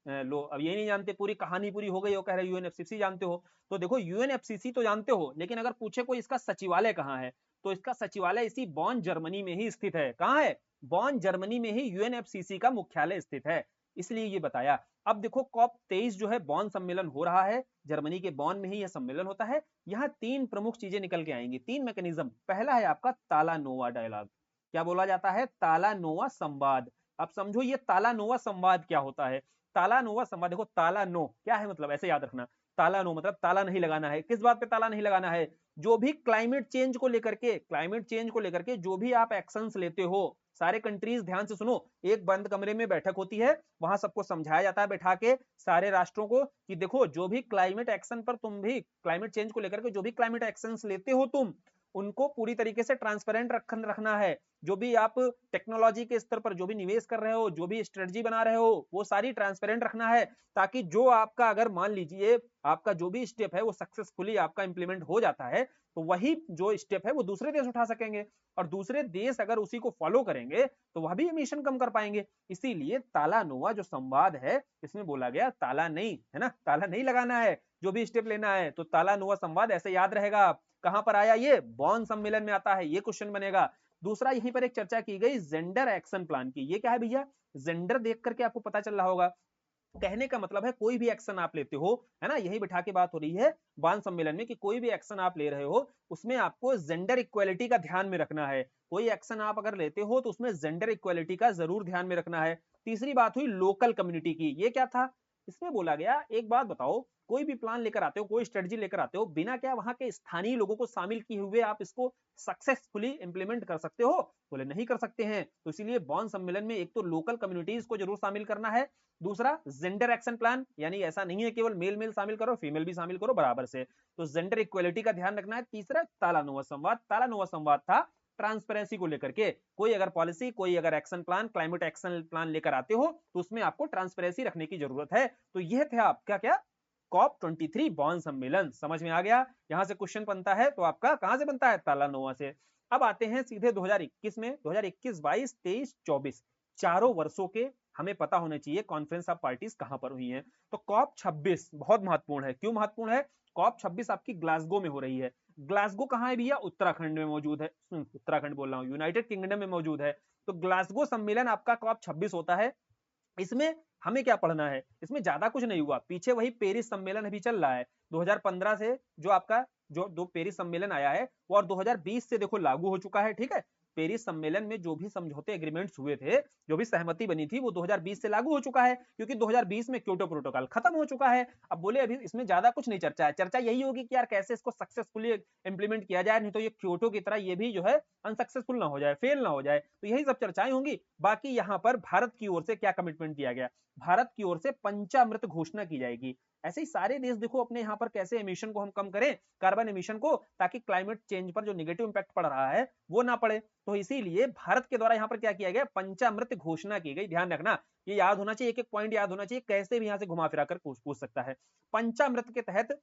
लो, अब ये नहीं जानते, पूरी कहानी पूरी हो गई हो, कह रहे यूएनएफसीसी जानते हो। तो देखो यूएनएफसीसी तो जानते हो, लेकिन अगर पूछे कोई इसका सचिवालय कहाँ है, तो इसका सचिवालय इसी बॉन जर्मनी में ही स्थित है। कहाँ है? बॉन जर्मनी में ही यूएनएफसीसी का मुख्यालय स्थित है, इसलिए ये बताया। अब देखो कॉप 23 जो है बॉन सम्मेलन हो रहा है, जर्मनी के बॉन में ही यह सम्मेलन होता है। यहाँ तीन प्रमुख चीजें निकल के आएंगी, तीन मैकेनिज्म। पहला है आपका तालानोवा डायलॉग। क्या बोला जाता है? तालानोवा संवाद। अब समझो ये तालानोवा संवाद क्या होता है। तालानोवा संवाद, देखो ताला नो क्या है, मतलब ऐसे याद रखना, ताला नो मतलब ताला नहीं लगाना है। किस बात पे ताला नहीं लगाना है? जो भी क्लाइमेट चेंज को लेकर के, क्लाइमेट चेंज को लेकर के जो भी आप एक्शंस लेते हो, सारे कंट्रीज ध्यान से सुनो, एक बंद कमरे में बैठक होती है, वहां सबको समझाया जाता है बैठा के, सारे राष्ट्रों को, कि देखो जो भी क्लाइमेट एक्शन पर तुम भी, क्लाइमेट चेंज को लेकर के जो भी क्लाइमेट एक्शंस लेते हो तुम, उनको पूरी तरीके से ट्रांसपेरेंट रखना है। जो भी आप टेक्नोलॉजी के स्तर पर जो भी निवेश कर रहे हो, जो भी स्ट्रेटजी बना रहे हो, वो सारी ट्रांसपेरेंट रखना है, ताकि जो आपका, अगर मान लीजिए आपका जो भी स्टेप है वो सक्सेसफुली आपका इंप्लीमेंट हो जाता है, तो वही जो स्टेप है वो दूसरे देश उठा सकेंगे, और दूसरे देश अगर उसी को फॉलो करेंगे तो वह भी एमिशन कम कर पाएंगे। इसीलिए तालानोवा जो संवाद है, इसमें बोला गया ताला नहीं, है ना, ताला नहीं लगाना है, जो भी स्टेप लेना है। तो तालानोवा संवाद ऐसे याद रहेगा। कहां पर आया? ये बॉन सम्मेलन में आता है, ये क्वेश्चन बनेगा। दूसरा, यहीं पर एक चर्चा की गई जेंडर एक्शन प्लान की। ये क्या है भैया? जेंडर देख करके आपको पता चल रहा होगा, कहने का मतलब है कोई भी एक्शन आप लेते हो, है ना, यही बिठा के बात हो रही है बान सम्मेलन में, कि कोई भी एक्शन आप ले रहे हो उसमें आपको जेंडर इक्वालिटी का ध्यान में रखना है। कोई एक्शन आप अगर लेते हो तो उसमें जेंडर इक्वालिटी का जरूर ध्यान में रखना है। तीसरी बात हुई लोकल कम्युनिटी की। ये क्या था? इसमें बोला गया, एक बात बताओ, कोई भी प्लान लेकर आते हो, कोई स्ट्रेटजी लेकर आते हो, बिना क्या वहां के स्थानीय लोगों को शामिल किए हुए आप इसको सक्सेसफुली इंप्लीमेंट कर सकते हो? बोले नहीं कर सकते हैं। तो इसीलिए बॉन सम्मेलन में एक तो लोकल कम्युनिटीज को जरूर शामिल करना है, दूसरा जेंडर एक्शन प्लान, यानी ऐसा नहीं है केवल मेल मेल शामिल करो, फीमेल भी शामिल करो बराबर से, तो जेंडर इक्वालिटी का ध्यान रखना है। तीसरा तालानोवा संवाद। तालानोवा संवाद था ट्रांसपेरेंसी को लेकर के, कोई अगर पॉलिसी, कोई अगर action plan, climate action plan लेकर आते हो तो उसमें आपको ट्रांसपेरेंसी रखने की जरूरत है। तो यह थे आपका क्या, कॉप 23 बॉन सम्मेलन। समझ में आ गया? यहां से क्वेश्चन बनता है तो आपका कहां से बनता है? तालानोवा से। अब आते हैं सीधे 2021 में। 2021, 22, 23, 24 चारों वर्षों के हमें पता होने चाहिए कॉन्फ्रेंस ऑफ पार्टीज कहां पर हुई हैं। तो कॉप 26 बहुत महत्वपूर्ण है। क्यों महत्वपूर्ण है? कॉप 26 आपकी ग्लासगो में हो रही है। ग्लासगो कहां है भैया? उत्तराखंड में मौजूद है। उत्तराखंड बोल रहा हूं, यूनाइटेड किंगडम में मौजूद है। तो ग्लासगो सम्मेलन आपका कॉप 26 होता है। इसमें हमें क्या पढ़ना है? इसमें ज्यादा कुछ नहीं हुआ, पीछे वही पेरिस सम्मेलन अभी चल रहा है। 2015 से जो आपका जो दो पेरिस सम्मेलन आया है वो, और 2020 से देखो लागू हो चुका है। ठीक है, पेरिस सम्मेलन में जो भी समझौते एग्रीमेंट्स हुए थे, जो भी सहमति बनी थी, वो 2020 से लागू हो चुका है, क्योंकि 2020 में क्योटो प्रोटोकॉल खत्म हो चुका है। अब बोले अभी इसमें ज्यादा कुछ नहीं चर्चा है, चर्चा यही होगी कि यार कैसे इसको सक्सेसफुली इंप्लीमेंट किया जाए, नहीं तो ये क्योटो की तरह ये भी जो है अनसक्सेसफुल ना हो जाए, फेल ना हो जाए। तो यही सब चर्चाएं होंगी। बाकी यहाँ पर भारत की ओर से क्या कमिटमेंट दिया गया? भारत की ओर से पंचामृत घोषणा की जाएगी। ऐसे ही सारे देश देखो अपने यहाँ पर कैसे एमिशन को हम कम करें, कार्बन एमिशन को, ताकि क्लाइमेट चेंज पर जो नेगेटिव इंपैक्ट पड़ रहा है वो ना पड़े। तो इसीलिए भारत के द्वारा यहाँ पर क्या किया गया? पंचामृत घोषणा की गई। ध्यान रखना, ये याद होना चाहिए, एक एक पॉइंट याद होना चाहिए, कैसे भी यहाँ से घुमा फिरा कर पूछ सकता है। पंचामृत के तहत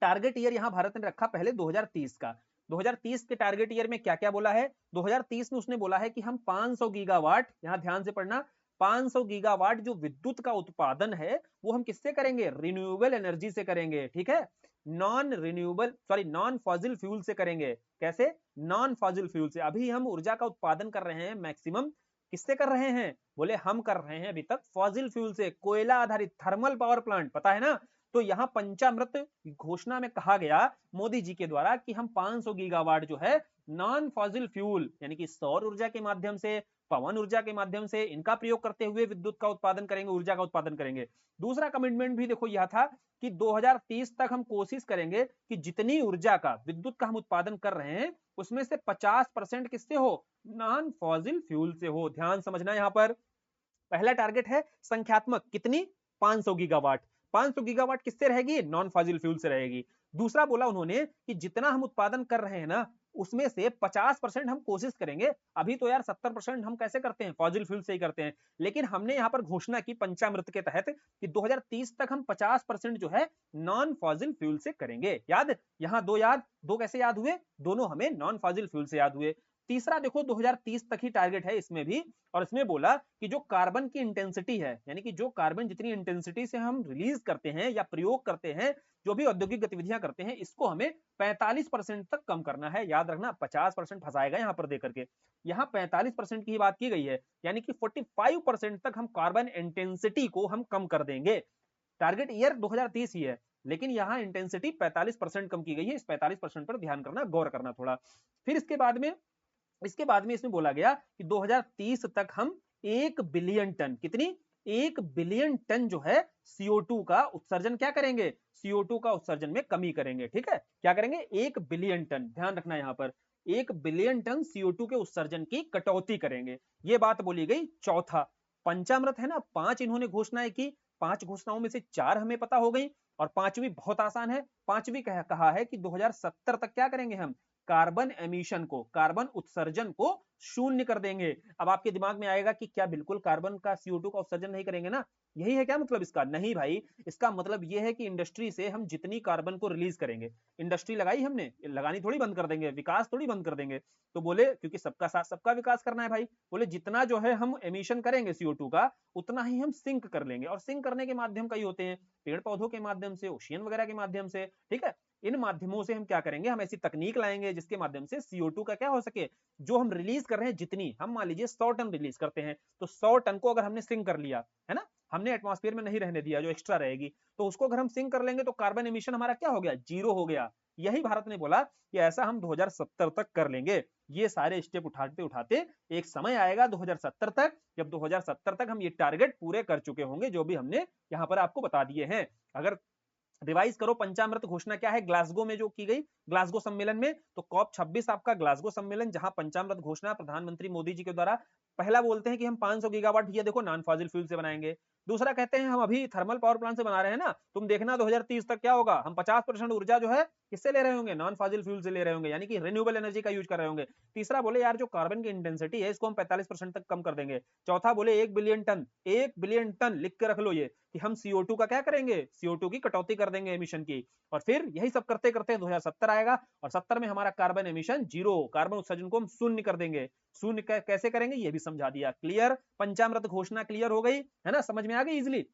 टारगेट ईयर यहाँ भारत ने रखा पहले 2030 का। 2030 के टारगेट ईयर में क्या क्या बोला है? 2030 में उसने बोला है कि हम 500 गीगावाट, यहाँ ध्यान से पढ़ना, 500 गीगावाट जो विद्युत का उत्पादन है वो हम किससे करेंगे? रिन्यूएबल एनर्जी से करेंगे। ठीक है, नॉन फॉसिल फ्यूल से करेंगे। कैसे? नॉन फॉसिल फ्यूल से। अभी हम ऊर्जा का उत्पादन कर रहे हैं मैक्सिमम किससे कर रहे हैं? बोले हम कर रहे हैं अभी तक फॉसिल फ्यूल से, कोयला आधारित थर्मल पावर प्लांट, पता है ना। तो यहाँ पंचामृत घोषणा में कहा गया मोदी जी के द्वारा कि हम 500 गीगावाट जो है नॉन फॉसिल फ्यूल यानी कि सौर ऊर्जा के माध्यम से, पवन ऊर्जा के माध्यम से इनका प्रयोग करते हुए विद्युत का उत्पादन करेंगे, ऊर्जा का उत्पादन करेंगे। दूसरा कमिटमेंट भी देखो यह था कि 2030 तक हम कोशिश करेंगे कि जितनी ऊर्जा का, विद्युत का हम उत्पादन कर रहे हैं उसमें से 50% किससे हो? नॉन फॉसिल फ्यूल से हो। ध्यान समझना, यहां पर पहला टारगेट है संख्यात्मक, कितनी? 500 गीगावाट। 500 गीगावाट किससे रहेगी? नॉन फॉसिल फ्यूल से रहेगी। दूसरा बोला उन्होंने कि जितना हम उत्पादन कर रहे हैं ना उसमें से 50% हम कोशिश करेंगे, अभी तो यार 70% हम कैसे करते हैं? फॉसिल फ्यूल से ही करते हैं, लेकिन हमने यहाँ पर घोषणा की पंचामृत के तहत कि 2030 तक हम 50% जो है नॉन फॉसिल फ्यूल से करेंगे। याद? यहाँ दो याद, दो कैसे याद हुए? दोनों हमें नॉन फॉसिल फ्यूल से याद हुए। तीसरा देखो 2030 तक ही टारगेट है इसमें भी, और इसमें बोला कि जो कार्बन की इंटेंसिटी है, यानी कि जो कार्बन जितनी इंटेंसिटी से हम रिलीज करते हैं या प्रयोग करते हैं, जो भी औद्योगिक गतिविधियां करते हैं, इसको हमें 45% तक कम करना है। याद रखना, 50% फंसाएगा यहां पर देकर के, यहाँ 45% की बात की गई है, यानी कि 45% तक हम कार्बन इंटेंसिटी को हम कम कर देंगे। टारगेट ईयर 2030 ही है, लेकिन यहाँ इंटेंसिटी 45% कम की गई है। इस 45% पर ध्यान करना, गौर करना थोड़ा। फिर इसके बाद में इसमें बोला गया कि 2030 तक हम 1 बिलियन टन, कितनी? 1 बिलियन टन जो है CO2 का उत्सर्जन क्या करेंगे? CO2 का उत्सर्जन में कमी करेंगे। ठीक है, क्या करेंगे? 1 बिलियन टन, ध्यान रखना यहाँ पर 1 बिलियन टन CO2 के उत्सर्जन की कटौती करेंगे, ये बात बोली गई। चौथा, पंचामृत है ना, 5 इन्होंने घोषणाएं की, 5 घोषणाओं में से 4 हमें पता हो गई, और पांचवी बहुत आसान है। पांचवी कहा है कि 2070 तक क्या करेंगे हम? कार्बन एमिशन को, कार्बन उत्सर्जन को शून्य कर देंगे। अब आपके दिमाग में आएगा कि क्या बिल्कुल कार्बन का CO2 का उत्सर्जन नहीं करेंगे ना? यही है क्या मतलब इसका? नहीं भाई, इसका मतलब यह है कि इंडस्ट्री से हम जितनी कार्बन को रिलीज करेंगे, इंडस्ट्री लगाई हमने, लगानी थोड़ी बंद कर देंगे, विकास थोड़ी बंद कर देंगे। तो बोले क्योंकि सबका साथ सबका विकास करना है भाई, बोले जितना जो है हम एमिशन करेंगे CO2 का, उतना ही हम सिंक कर लेंगे। और सिंक करने के माध्यम कई होते हैं, पेड़ पौधों के माध्यम से, ओशियन वगैरह के माध्यम से। ठीक है, इन माध्यमों से हम क्या करेंगे? हम ऐसी तकनीक लाएंगे जिसके माध्यम से CO2 का क्या हो सके, जो हम रिलीज कर रहे हैं, जितनी हम, मान लीजिए 100 टन रिलीज करते हैं, तो 100 टन को अगर हमने सिंक कर लिया है ना, हमने एटमॉस्फेयर में नहीं रहने दिया, जो एक्स्ट्रा रहेगी, तो उसको अगर हम सिंक कर लेंगे तो कार्बन एमिशन हमारा क्या हो गया? जीरो हो गया। यही भारत ने बोला कि ऐसा हम 2070 तक कर लेंगे। ये सारे स्टेप उठाते उठाते एक समय आएगा 2070 तक, जब 2070 तक हम ये टारगेट पूरे कर चुके होंगे, जो भी हमने यहाँ पर आपको बता दिए हैं। अगर रिवाइज करो, पंचामृत घोषणा क्या है ग्लासगो में जो की गई, ग्लासगो सम्मेलन में, तो COP 26 आपका ग्लासगो सम्मेलन, जहां पंचामृत घोषणा प्रधानमंत्री मोदी जी के द्वारा पहला बोलते हैं कि हम 500 गीगावाट ये देखो नॉन फॉसिल फ्यूल से बनाएंगे। दूसरा कहते हैं हम अभी थर्मल पावर प्लांट से बना रहे हैं ना, तुम देखना 2030 तक क्या होगा, हम 50% ऊर्जा जो है किससे ले रहे होंगे? नॉन फॉसिल फ्यूल से ले रहे होंगे, यानी कि रिन्यूएबल एनर्जी का यूज कर रहे होंगे। तीसरा बोले यार जो कार्बन की इंटेंसिटी है इसको हम 45% तक कम कर देंगे। चौथा बोले 1 बिलियन टन, 1 बिलियन टन लिख के रख लो ये, कि हम CO2 का क्या करेंगे? CO2 की कटौती कर देंगे एमिशन की। और फिर यही सब करते करते 2070 आएगा, और 70 में हमारा कार्बन एमिशन जीरो, कार्बन उत्सर्जन को हम शून्य कर देंगे। शून्य कैसे करेंगे ये भी समझा दिया। क्लियर? पंचामृत घोषणा क्लियर हो गई है ना, समझ में आ गई इजिली,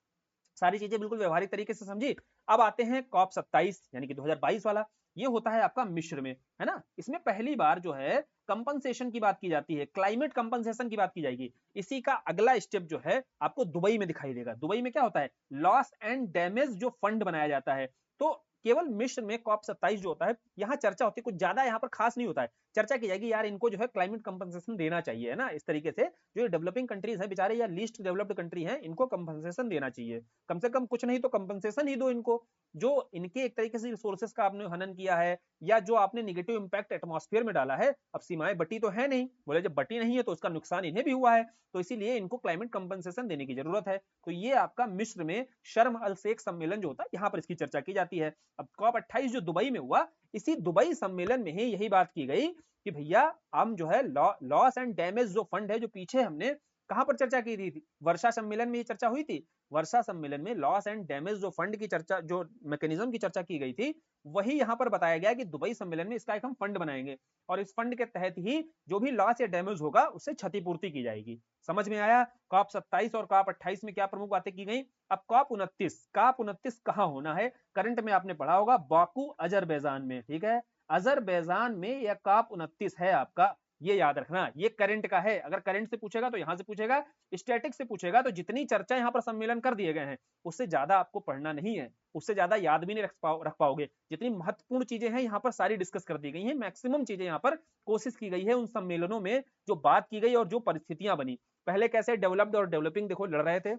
सारी चीजें बिल्कुल व्यवहारिक तरीके से समझी। अब आते हैं COP 27 यानी कि 2022 वाला, ये होता है आपका मिस्र में, है ना। इसमें पहली बार जो है कंपनसेशन की बात की जाती है, क्लाइमेट कंपनसेशन की बात की जाएगी। इसी का अगला स्टेप जो है आपको दुबई में दिखाई देगा। दुबई में क्या होता है? लॉस एंड डैमेज जो फंड बनाया जाता है। तो केवल मिस्र में COP 27 जो होता है, यहाँ चर्चा होती है, कुछ ज्यादा यहाँ पर खास नहीं होता है। चर्चा की जाएगी यार इनको जो है क्लाइमेट कंपनसेशन देना चाहिए, है ना, इस तरीके से जो डेवलपिंग कंट्रीज है बेचारे, या लीस्ट डेवलप्ड कंट्री है, इनको कंपनसेशन देना चाहिए, कम से कम कुछ नहीं तो कंपनसेशन ही दो इनको, जो इनके एक तरीके से रिसोर्सेज का आपने हनन किया है, या जो आपने निगेटिव इंपैक्ट एटमॉस्फेयर में डाला है। अब सीमाएं बटी तो है नहीं, बोले जब बटी नहीं है तो उसका नुकसान इन्हें भी हुआ है, तो इसीलिए इनको क्लाइमेट कंपनसेशन देने की जरूरत है। तो ये आपका मिस्र में शर्म अल शेख सम्मेलन जो होता है, यहाँ पर इसकी चर्चा की जाती है। अब COP 28 जो दुबई में हुआ, इसी दुबई सम्मेलन में ही यही बात की गई कि भैया हम जो है लॉस एंड डैमेज जो फंड है, जो पीछे हमने कहां पर चर्चा की थी, वर्षा सम्मेलन में ये चर्चा हुई थी। वर्षा सम्मेलन में लॉस एंड डैमेज जो फंड की चर्चा, जो मैकेनिज्म की चर्चा की गई थी, वही यहां पर बताया गया कि दुबई सम्मेलन में इसका एक हम फंड बनाएंगे, और इस फंड के तहत ही जो भी लॉस या डैमेज होगा उससे क्षतिपूर्ति की जाएगी। समझ में आया? COP 27 और COP 28 में क्या प्रमुख बातें की गई। अब COP 29 कहां होना है? करंट में आपने पढ़ा होगा, बाकू अजरबैजान में। ठीक है, अजरबैजान में यह COP 29 है आपका, ये याद रखना, ये करंट का है। अगर करंट से पूछेगा तो यहां से पूछेगा, स्टैटिक से पूछेगा तो जितनी चर्चा यहाँ पर सम्मेलन कर दिए गए हैं उससे ज्यादा आपको पढ़ना नहीं है, उससे ज्यादा याद भी नहीं रख पाओगे। जितनी महत्वपूर्ण चीजें हैं यहाँ पर सारी डिस्कस कर दी गई हैं, मैक्सिमम चीजें यहाँ पर कोशिश की गई है उन सम्मेलनों में जो बात की गई और जो परिस्थितियां बनी। पहले कैसे डेवलप्ड और डेवलपिंग देखो लड़ रहे थे,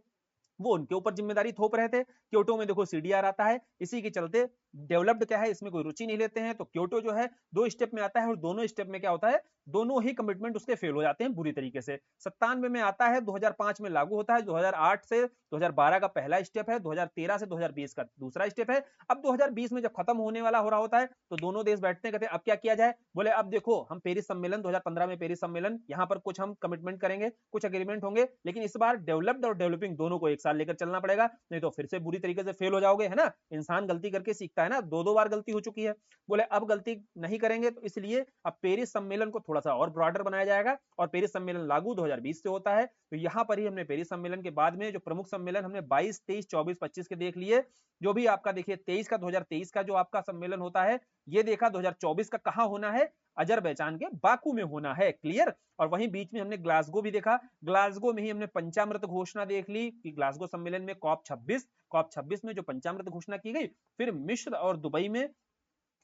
वो उनके ऊपर जिम्मेदारी थोप रहे थे। क्योटो में देखो सीडीआर आता है, इसी के चलते डेवलप्ड क्या है इसमें कोई रुचि नहीं लेते हैं, तो क्योटो जो है 2 स्टेप में आता है और दोनों स्टेप में क्या होता है, दोनों ही कमिटमेंट उसके फेल हो जाते हैं बुरी तरीके से। 97 में आता है, 2005 में लागू होता है, 2008 से 2012 का पहला स्टेप है, 2013 से 2020 का दूसरा स्टेप है। अब 2020 में जब खत्म होने वाला हो रहा होता है तो दोनों देश बैठते हैं, कहते हैं अब क्या किया जाए। बोले अब देखो हम पेरिस सम्मेलन 2015 में पेरिस सम्मेलन यहाँ पर कुछ हम कमिटमेंट करेंगे, कुछ एग्रीमेंट होंगे, लेकिन इस बार डेवलप्ड और डेवलपिंग दोनों को एक साथ लेकर चलना पड़ेगा, नहीं तो फिर से बुरी तरीके से फेल हो जाओगे, है ना। इंसान गलती करके सीखता है ना, 2-2 बार गलती हो चुकी है। बोले अब गलती नहीं करेंगे, तो इसलिए अब पेरिस सम्मेलन को थोड़ा सा और ब्रॉडर बनाया जाएगा और पेरिस सम्मेलन लागू 2020 से होता है। तो यहाँ पर ही हमने पेरिस सम्मेलन के बाद में जो प्रमुख सम्मेलन हमने 22, 23, 24, 25 के देख लिए। जो भी आपका देखिए 23 का 2023 का जो आपका सम्मेलन होता है ये देखा, 2024 का कहाँ होना है, अजरबैजान के बाकू में होना है, क्लियर। और वहीं बीच में हमने ग्लासगो भी देखा, ग्लासगो में ही हमने पंचामृत घोषणा देख ली कि ग्लासगो सम्मेलन में COP26 में जो पंचामृत घोषणा की गई, फिर मिस्र और दुबई में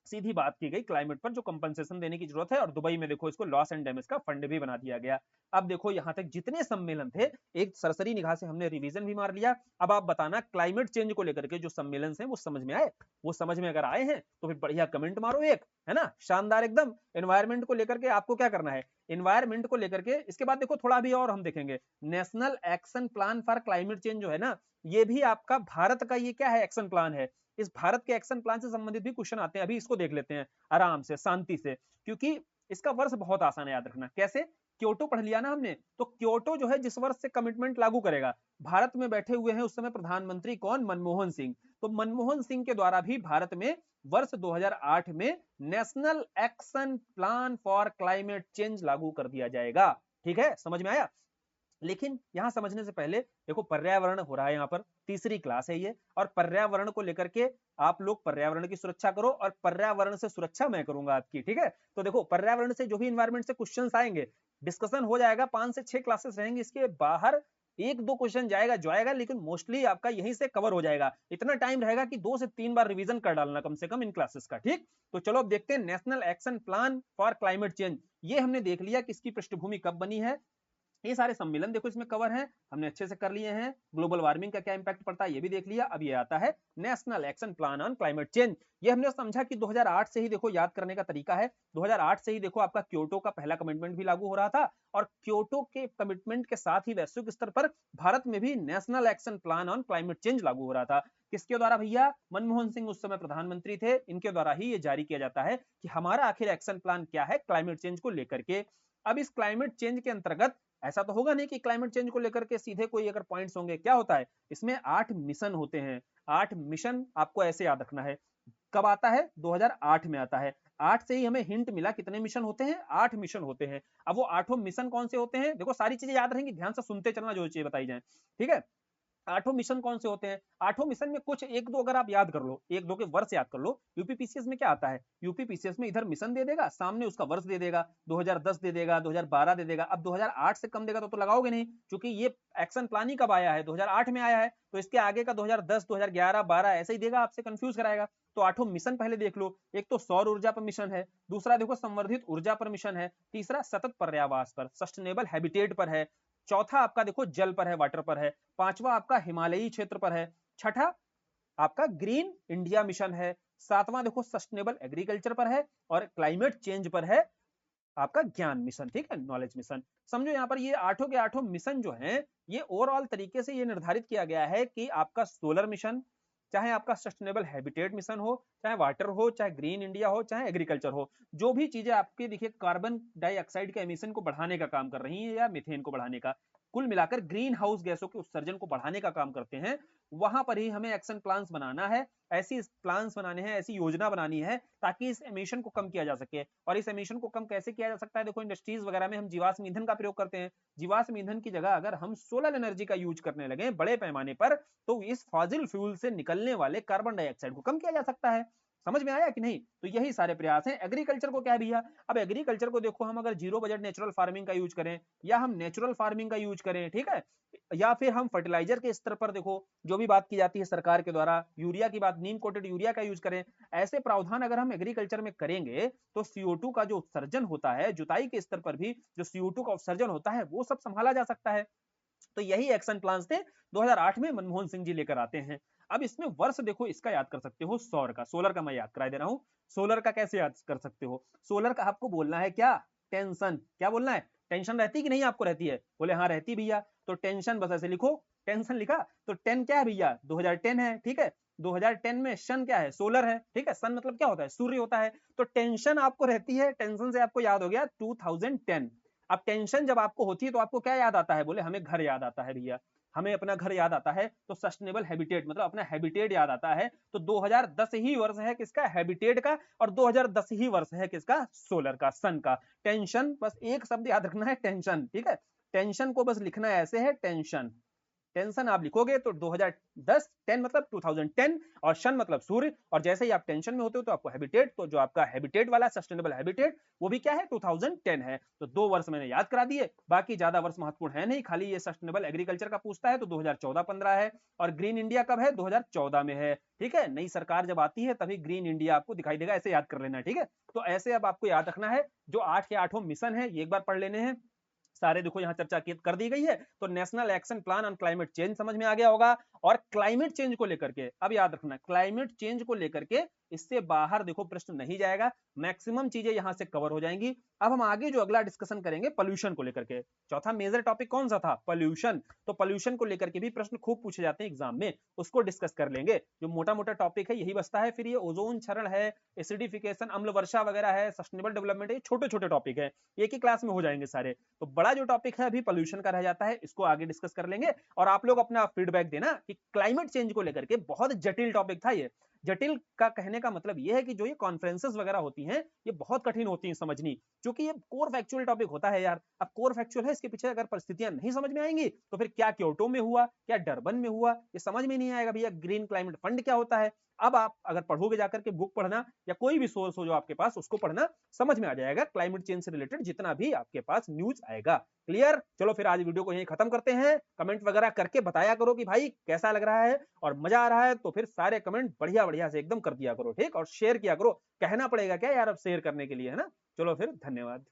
सीधी बात की गई क्लाइमेट पर जो कंपनसेशन देने की जरूरत है, और दुबई में देखो इसको लॉस एंड डैमेज का फंड भी बना दिया गया। अब देखो यहां तक जितने सम्मेलन थे एक सरसरी निगाह से हमने रिवीजन भी मार लिया। अब आप बताना क्लाइमेट चेंज को लेकर के जो सम्मेलन हैं वो समझ में आए, वो समझ में अगर आए हैं तो फिर बढ़िया कमेंट मारो एक, है ना, शानदार एकदम। एनवायरमेंट को लेकर के आपको क्या करना है, एनवायरमेंट को लेकर के इसके बाद देखो थोड़ा भी और हम देखेंगे, national action plan for climate change जो है ना, ये भी आपका भारत का ये क्या है, एक्शन प्लान है। इस भारत के एक्शन प्लान से संबंधित भी क्वेश्चन आते हैं, अभी इसको देख लेते हैं आराम से शांति से, क्योंकि इसका वर्ष बहुत आसान है याद रखना। कैसे, क्योटो पढ़ लिया ना हमने, तो क्योटो जो है जिस वर्ष से कमिटमेंट लागू करेगा, भारत में बैठे हुए हैं उस समय प्रधानमंत्री कौन, मनमोहन सिंह। तो मनमोहन सिंह के द्वारा भी भारत में वर्ष 2008 में national action plan for climate change लागू कर दिया जाएगा। ठीक है, समझ में आया। लेकिन यहां समझने से पहले देखो पर्यावरण हो रहा है, यहाँ पर तीसरी क्लास है ये, और पर्यावरण को लेकर के आप लोग पर्यावरण की सुरक्षा करो और पर्यावरण से सुरक्षा मैं करूंगा आपकी। ठीक है, तो देखो पर्यावरण से जो भी इन्वायरमेंट से क्वेश्चंस आएंगे, डिस्कशन हो जाएगा, 5 से 6 क्लासेस रहेंगे, इसके बाहर 1-2 क्वेश्चन जाएगा, लेकिन मोस्टली आपका यहीं से कवर हो जाएगा। इतना टाइम रहेगा कि 2 से 3 बार रिवीजन कर डालना कम से कम इन क्लासेस का। ठीक, तो चलो अब देखते हैं national action plan for climate change. ये हमने देख लिया कि इसकी पृष्ठभूमि कब बनी है, ये सारे सम्मेलन देखो इसमें कवर हैं, हमने अच्छे से कर लिए हैं। ग्लोबल वार्मिंग का क्या इंपैक्ट पड़ता है ये भी देख लिया। अब ये आता है national action plan on climate change. ये हमने समझा कि 2008 से ही देखो याद करने का तरीका है, 2008 से ही देखो आपका क्योटो का पहला कमिटमेंट भी लागू हो रहा था, और क्योटो के कमिटमेंट के साथ ही वैश्विक स्तर पर भारत में भी national action plan on climate change लागू हो रहा था। किसके द्वारा भैया, मनमोहन सिंह उस समय प्रधानमंत्री थे, इनके द्वारा ही ये जारी किया जाता है कि हमारा आखिर एक्शन प्लान क्या है क्लाइमेट चेंज को लेकर के। अब इस क्लाइमेट चेंज के अंतर्गत ऐसा तो होगा नहीं कि क्लाइमेट चेंज को लेकर के सीधे कोई अगर पॉइंट्स होंगे, क्या होता है इसमें 8 मिशन होते हैं। 8 मिशन आपको ऐसे याद रखना है। कब आता है, 2008 में आता है। 8 से ही हमें हिंट मिला कितने मिशन होते हैं, 8 मिशन होते हैं। अब वो 8 मिशन कौन से होते हैं, देखो सारी चीजें याद रहेंगी, ध्यान से सुनते चलना जो चीजें बताई जाए। ठीक है, 8 मिशन कौन से होते हैं, 8 मिशन में कुछ 1-2 अगर आप याद कर लो, 1-2 के वर्ष याद कर लो। यूपीपीसीएस में क्या आता है, यूपीपीसीएस में इधर मिशन दे देगा, सामने उसका वर्ष दे देगा, 2010 दे देगा, 2012 दे देगा। अब 2008 से कम देगा तो लगाओगे नहीं, क्योंकि ये एक्शन प्लान ही कब आया है, 2008 में आया है, तो इसके आगे का 2010, 2011, 12 ऐसे ही देगा, आपसे कंफ्यूज कराएगा। तो 8 मिशन पहले देख लो। एक तो सौर ऊर्जा पर मिशन है, दूसरा देखो संवर्धित ऊर्जा पर मिशन है, तीसरा सतत पर्यावास पर, सस्टेनेबल हैबिटेट पर है, चौथा आपका देखो जल पर है, वाटर पर है, पांचवा आपका हिमालयी क्षेत्र पर है, छठा आपका ग्रीन इंडिया मिशन है, सातवां देखो सस्टेनेबल एग्रीकल्चर पर है, और क्लाइमेट चेंज पर है आपका ज्ञान मिशन। ठीक है, नॉलेज मिशन। समझो यहाँ पर ये 8 के 8 मिशन जो हैं, ये ओवरऑल तरीके से ये निर्धारित किया गया है कि आपका सोलर मिशन, चाहे आपका सस्टेनेबल हैबिटेट मिशन हो, चाहे वाटर हो, चाहे ग्रीन इंडिया हो, चाहे एग्रीकल्चर हो, जो भी चीजें आपके देखिए कार्बन डाइऑक्साइड के एमिशन को बढ़ाने का काम कर रही हैं या मीथेन को बढ़ाने का, कुल मिलाकर ग्रीन हाउस गैसों के उत्सर्जन को बढ़ाने का काम करते हैं, वहां पर ही हमें एक्शन प्लान्स बनाना है। ऐसी प्लान्स बनाने हैं, ऐसी योजना बनानी है ताकि इस एमिशन को कम किया जा सके। और इस एमिशन को कम कैसे किया जा सकता है, देखो इंडस्ट्रीज वगैरह में हम जीवाश्म ईंधन का प्रयोग करते हैं, जीवाश्म ईंधन की जगह अगर हम सोलर एनर्जी का यूज करने लगे बड़े पैमाने पर, तो इस फॉसिल फ्यूल से निकलने वाले कार्बन डाइऑक्साइड को कम किया जा सकता है। समझ में आया कि नहीं? तो यही सारे प्रयास हैं। एग्रीकल्चर को क्या है भैया, अब एग्रीकल्चर को देखो, हम अगर जीरो बजट नेचुरल फार्मिंग का यूज करें या हम नेचुरल फार्मिंग का यूज करें, ठीक है, या फिर हम फर्टिलाइजर के स्तर पर देखो जो भी बात की जाती है सरकार के द्वारा, यूरिया की बात, नीम कोटेड यूरिया का यूज करें, ऐसे प्रावधान अगर हम एग्रीकल्चर में करेंगे तो CO2 का जो उत्सर्जन होता है, जुताई के स्तर पर भी जो CO2 का उत्सर्जन होता है वो सब संभाला जा सकता है। तो यही एक्शन प्लान थे 2008 में मनमोहन सिंह जी लेकर आते हैं। अब इसमें वर्ष देखो इसका याद कर सकते हो, सौर का, सोलर का मैं याद करा दे रहा हूं। सोलर का कैसे याद कर सकते हो? सोलर का आपको बोलना है क्या, टेंशन। क्या बोलना है? टेंशन रहती कि नहीं आपको रहती है? बोले हाँ रहती भैया, तो टेंशन बस ऐसे लिखो, टेंशन लिखा तो 10 क्या है भैया, 2010 है, ठीक है। 2010 में सन क्या है, सोलर है, ठीक है। सन मतलब क्या होता है, सूर्य होता है। तो टेंशन आपको रहती है, टेंशन से आपको याद हो गया 2010। अब टेंशन जब आपको होती है तो आपको क्या याद आता है? बोले हमें घर याद आता है भैया, हमें अपना घर याद आता है, तो सस्टेनेबल हैबिटेट मतलब अपना हैबिटेट याद आता है। तो 2010 ही वर्ष है किसका, हैबिटेट का, और 2010 ही वर्ष है किसका, सोलर का, सन का। टेंशन, बस एक शब्द याद रखना है, टेंशन, ठीक है। टेंशन को बस लिखना ऐसे है, टेंशन। टेंशन आप लिखोगे तो 2010, 10 मतलब 2010, और शन मतलब सूर्य, और जैसे ही आप टेंशन में होते हो तो आपको हैबिटेट, तो जो आपका हैबिटेट वाला सस्टेनेबल हैबिटेट वो भी क्या है, 2010 है। तो 2 वर्ष मैंने याद करा दिए, बाकी ज्यादा वर्ष महत्वपूर्ण है नहीं, खाली ये सस्टेनेबल एग्रीकल्चर का पूछता है तो 2014-15 है, और ग्रीन इंडिया कब है, 2014 में है, ठीक है। नई सरकार जब आती है तभी ग्रीन इंडिया आपको दिखाई देगा, ऐसे याद कर लेना, ठीक है। तो ऐसे अब आपको याद रखना है, जो 8 के 8 मिशन है ये एक बार पढ़ लेने हैं सारे, देखो यहाँ चर्चा कर दी गई है। तो national action plan on climate change समझ में आ गया होगा। और क्लाइमेट चेंज को लेकर के अब याद रखना, क्लाइमेट चेंज को लेकर के इससे बाहर देखो प्रश्न नहीं जाएगा, मैक्सिमम चीजें यहां से कवर हो जाएंगी। अब हम आगे जो अगला डिस्कशन करेंगे पोल्यूशन को लेकर के, चौथा मेजर टॉपिक कौन सा था, पोल्यूशन। तो पोल्यूशन को लेकर के भी प्रश्न खूब पूछे जाते हैं एग्जाम में, उसको डिस्कस कर लेंगे। जो मोटा मोटा टॉपिक है यही बचता है, फिर ये ओजोन क्षरण है, एसिडिफिकेशन, अम्ल वर्षा वगैरह है, सस्टेनेबल डेवलपमेंट, ये छोटे छोटे टॉपिक है, एक ही क्लास में हो जाएंगे सारे। तो बड़ा जो टॉपिक है अभी पोल्यूशन का रह जाता है, इसको आगे डिस्कस कर लेंगे। और आप लोग अपना फीडबैक देना कि क्लाइमेट चेंज को लेकर के बहुत जटिल टॉपिक था ये। जटिल का कहने का मतलब ये है कि जो ये कॉन्फ्रेंसेस वगैरह होती हैं ये बहुत कठिन होती हैं समझनी, क्योंकि ये कोर फैक्चुअल टॉपिक होता है यार। अब कोर फैक्चुअल है, इसके पीछे अगर परिस्थितियां नहीं समझ में आएंगी तो फिर क्या क्योटो में हुआ, क्या डरबन में हुआ, ये समझ में नहीं आएगा भैया। ग्रीन क्लाइमेट फंड क्या होता है, अब आप अगर पढ़ोगे जाकर के बुक पढ़ना या कोई भी सोर्स हो जो आपके पास उसको पढ़ना, समझ में आ जाएगा क्लाइमेट चेंज से रिलेटेड जितना भी आपके पास न्यूज आएगा। क्लियर? चलो फिर आज वीडियो को यहीं खत्म करते हैं। कमेंट वगैरह करके बताया करो कि भाई कैसा लग रहा है, और मजा आ रहा है तो फिर सारे कमेंट बढ़िया बढ़िया से एकदम कर दिया करो, ठीक, और शेयर किया करो। कहना पड़ेगा क्या यार अब शेयर करने के लिए, है ना। चलो फिर, धन्यवाद।